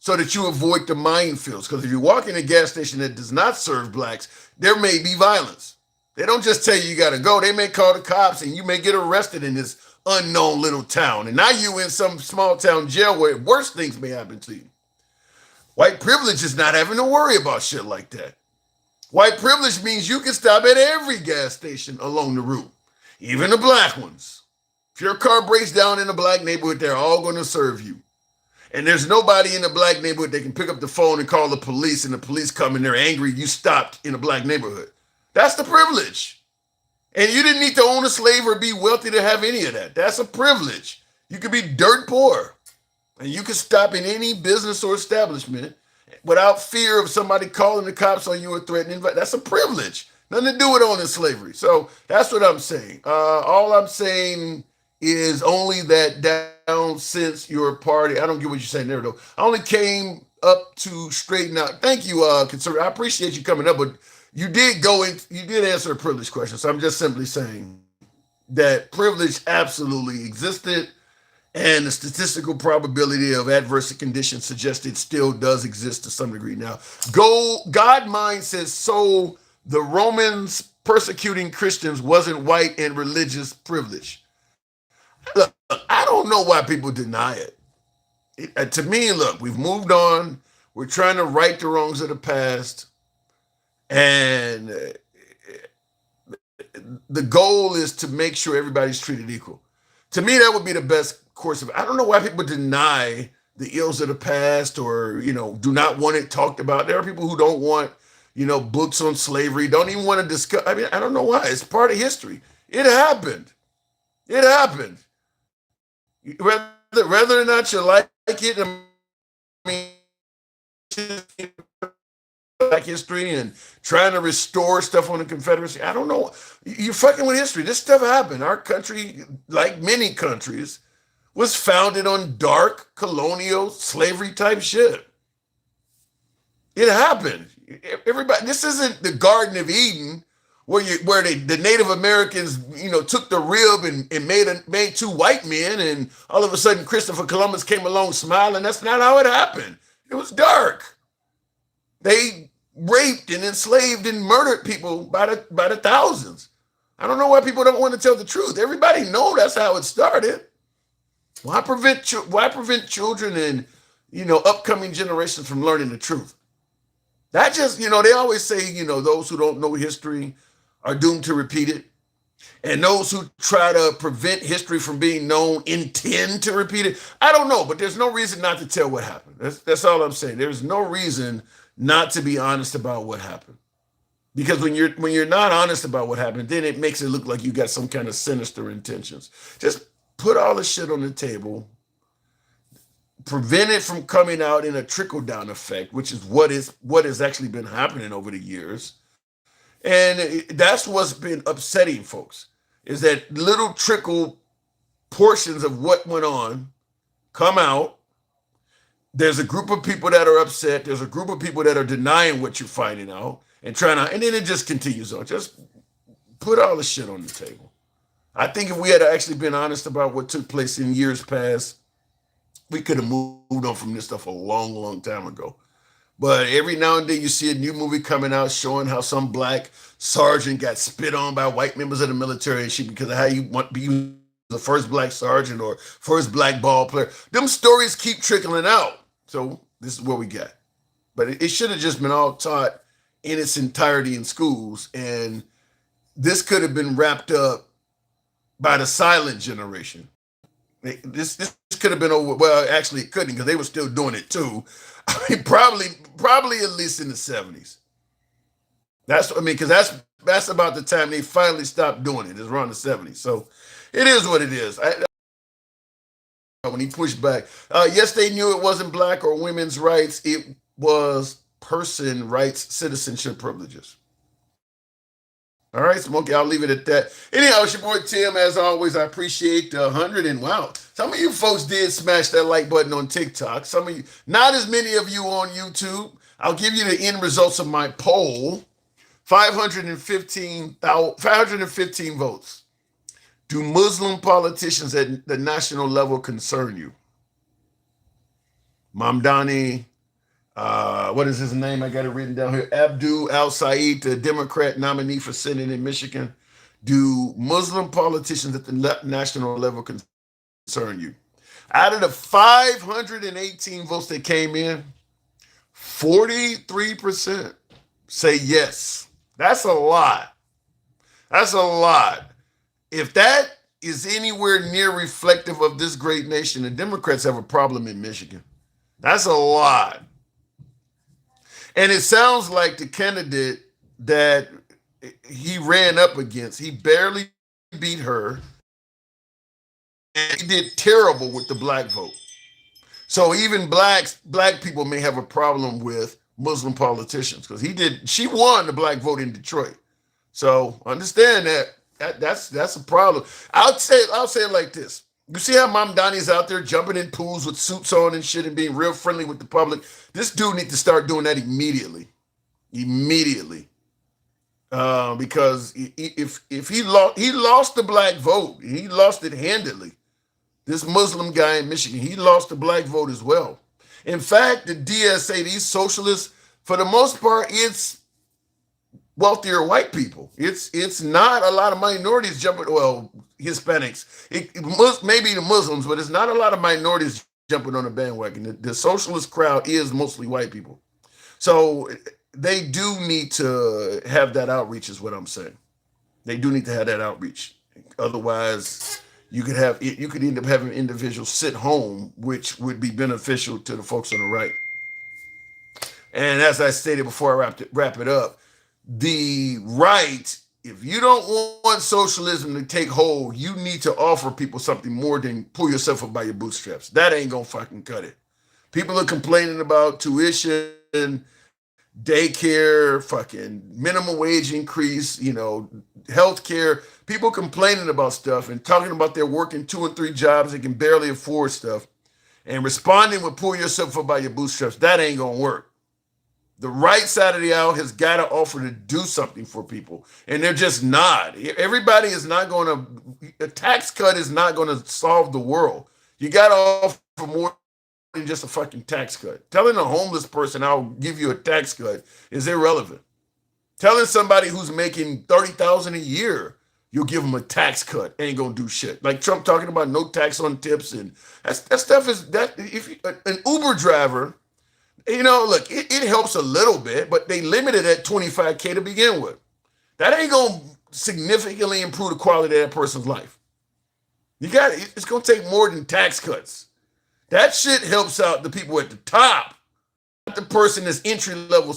so that you avoid the minefields. Because if you walk in a gas station that does not serve blacks, there may be violence. They don't just tell you got to go. They may call the cops and you may get arrested in this unknown little town. And now you in some small town jail where worse things may happen to you. White privilege is not having to worry about shit like that. White privilege means you can stop at every gas station along the route, even the black ones. If your car breaks down in a black neighborhood, they're all going to serve you. And there's nobody in the black neighborhood that can pick up the phone and call the police, and the police come and they're angry you stopped in a black neighborhood. That's the privilege. And you didn't need to own a slave or be wealthy to have any of that. That's a privilege. You could be dirt poor, and you could stop in any business or establishment without fear of somebody calling the cops on you or threatening. That's a privilege. Nothing to do with owning slavery. So that's what I'm saying. All I'm saying is only that down since your party. I don't get what you're saying there, though. I only came up to straighten out. Thank you, conservative. I appreciate you coming up, but you did answer a privilege question. So I'm just simply saying that privilege absolutely existed, and the statistical probability of adverse conditions suggests it still does exist to some degree. Now, God mind says, so the Romans persecuting Christians wasn't white and religious privilege. Look, I don't know why people deny it. To me, look, we've moved on. We're trying to right the wrongs of the past. And the goal is to make sure everybody's treated equal. To me, that would be the best course of it. I don't know why people deny the ills of the past or, do not want it talked about. There are people who don't want, books on slavery, don't even want to discuss. I mean, I don't know why. It's part of history. It happened. It happened. Whether or not you like it, I mean, Black history and trying to restore stuff on the Confederacy. I don't know. You're fucking with history. This stuff happened. Our country, like many countries, was founded on dark colonial slavery type shit. It happened. Everybody, this isn't the Garden of Eden where the Native Americans, took the rib and made two white men, and all of a sudden Christopher Columbus came along smiling. That's not how it happened. It was dark. They raped and enslaved and murdered people by the thousands. I don't know why people don't want to tell the truth. Everybody know that's how it started. Why prevent children and upcoming generations from learning the truth? That just, they always say, those who don't know history are doomed to repeat it. And those who try to prevent history from being known intend to repeat it. I don't know, but there's no reason not to tell what happened. That's all I'm saying. There's no reason not to be honest about what happened. Because when you're not honest about what happened, then it makes it look like you got some kind of sinister intentions. Just put all the shit on the table. Prevent it from coming out in a trickle-down effect, which is what has actually been happening over the years. And that's what's been upsetting folks, is that little trickle portions of what went on come out. There's a group of people that are upset. There's a group of people that are denying what you're finding out and and then it just continues on. Just put all the shit on the table. I think if we had actually been honest about what took place in years past, we could have moved on from this stuff a long, long time ago. But every now and then you see a new movie coming out showing how some black sergeant got spit on by white members of the military and shit because of how you want to be the first black sergeant or first black ball player. Them stories keep trickling out. So this is what we got. But it should have just been all taught in its entirety in schools. And this could have been wrapped up by the silent generation. This could have been over. Well, actually it couldn't because they were still doing it too. I mean, probably at least in the 70s. Because that's that's about the time they finally stopped doing it. It's around the 70s. So it is what it is. When he pushed back, yes, they knew it wasn't black or women's rights. It was person rights, citizenship privileges. All right, Smokey, I'll leave it at that. Anyhow, it's your boy Tim. As always, I appreciate the 100. And wow, some of you folks did smash that like button on TikTok. Some of you, not as many of you on YouTube. I'll give you the end results of my poll. 515 votes. Do Muslim politicians at the national level concern you? Mamdani, what is his name? I got it written down here. Abdul Al-Said, the Democrat nominee for Senate in Michigan. Do Muslim politicians at the national level concern you? Out of the 518 votes that came in, 43% say yes. That's a lot. That's a lot. If that is anywhere near reflective of this great nation, the Democrats have a problem in Michigan. That's a lot. And it sounds like the candidate that he ran up against, he barely beat her. And he did terrible with the black vote. So even black people may have a problem with Muslim politicians because she won the black vote in Detroit. So understand that's a problem. I'll say it like this. You see how Mamdani's out there jumping in pools with suits on and shit and being real friendly with the public? This dude needs to start doing that immediately. Because if he lost the black vote, he lost it handily. This Muslim guy in Michigan, he lost the black vote as well. In fact, the DSA, these socialists, for the most part, it's wealthier white people. It's not a lot of minorities jumping, well, Hispanics. Maybe the Muslims, but it's not a lot of minorities jumping on the bandwagon. The socialist crowd is mostly white people. So they do need to have that outreach is what I'm saying. They do need to have that outreach. Otherwise, you could end up having individuals sit home, which would be beneficial to the folks on the right. And as I stated before I wrap it up, the right, if you don't want socialism to take hold, you need to offer people something more than pull yourself up by your bootstraps. That ain't gonna fucking cut it. People are complaining about tuition, daycare, fucking minimum wage increase, healthcare. People complaining about stuff and talking about they're working 2 and 3 jobs and can barely afford stuff and responding with pull yourself up by your bootstraps. That ain't gonna work. The right side of the aisle has got to offer to do something for people. And they're just not. Everybody is not going to, a tax cut is not going to solve the world. You got to offer more than just a fucking tax cut. Telling a homeless person I'll give you a tax cut is irrelevant. Telling somebody who's making $30,000 a year, you'll give them a tax cut, ain't going to do shit. Like Trump talking about no tax on tips. And that stuff is, an Uber driver, look, it helps a little bit, but they limited at $25K to begin with. That ain't going to significantly improve the quality of that person's life. It's going to take more than tax cuts. That shit helps out the people at the top, not the person that's entry level.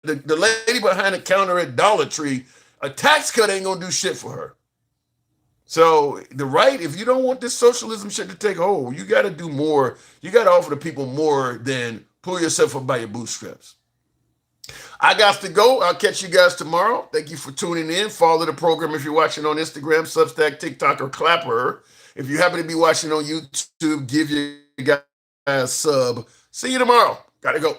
The lady behind the counter at Dollar Tree, a tax cut ain't going to do shit for her. So the right, if you don't want this socialism shit to take hold, you got to do more. You got to offer the people more than pull yourself up by your bootstraps. I got to go. I'll catch you guys tomorrow. Thank you for tuning in. Follow the program if you're watching on Instagram, Substack, TikTok, or Clapper. If you happen to be watching on YouTube, give your guys a sub. See you tomorrow. Got to go.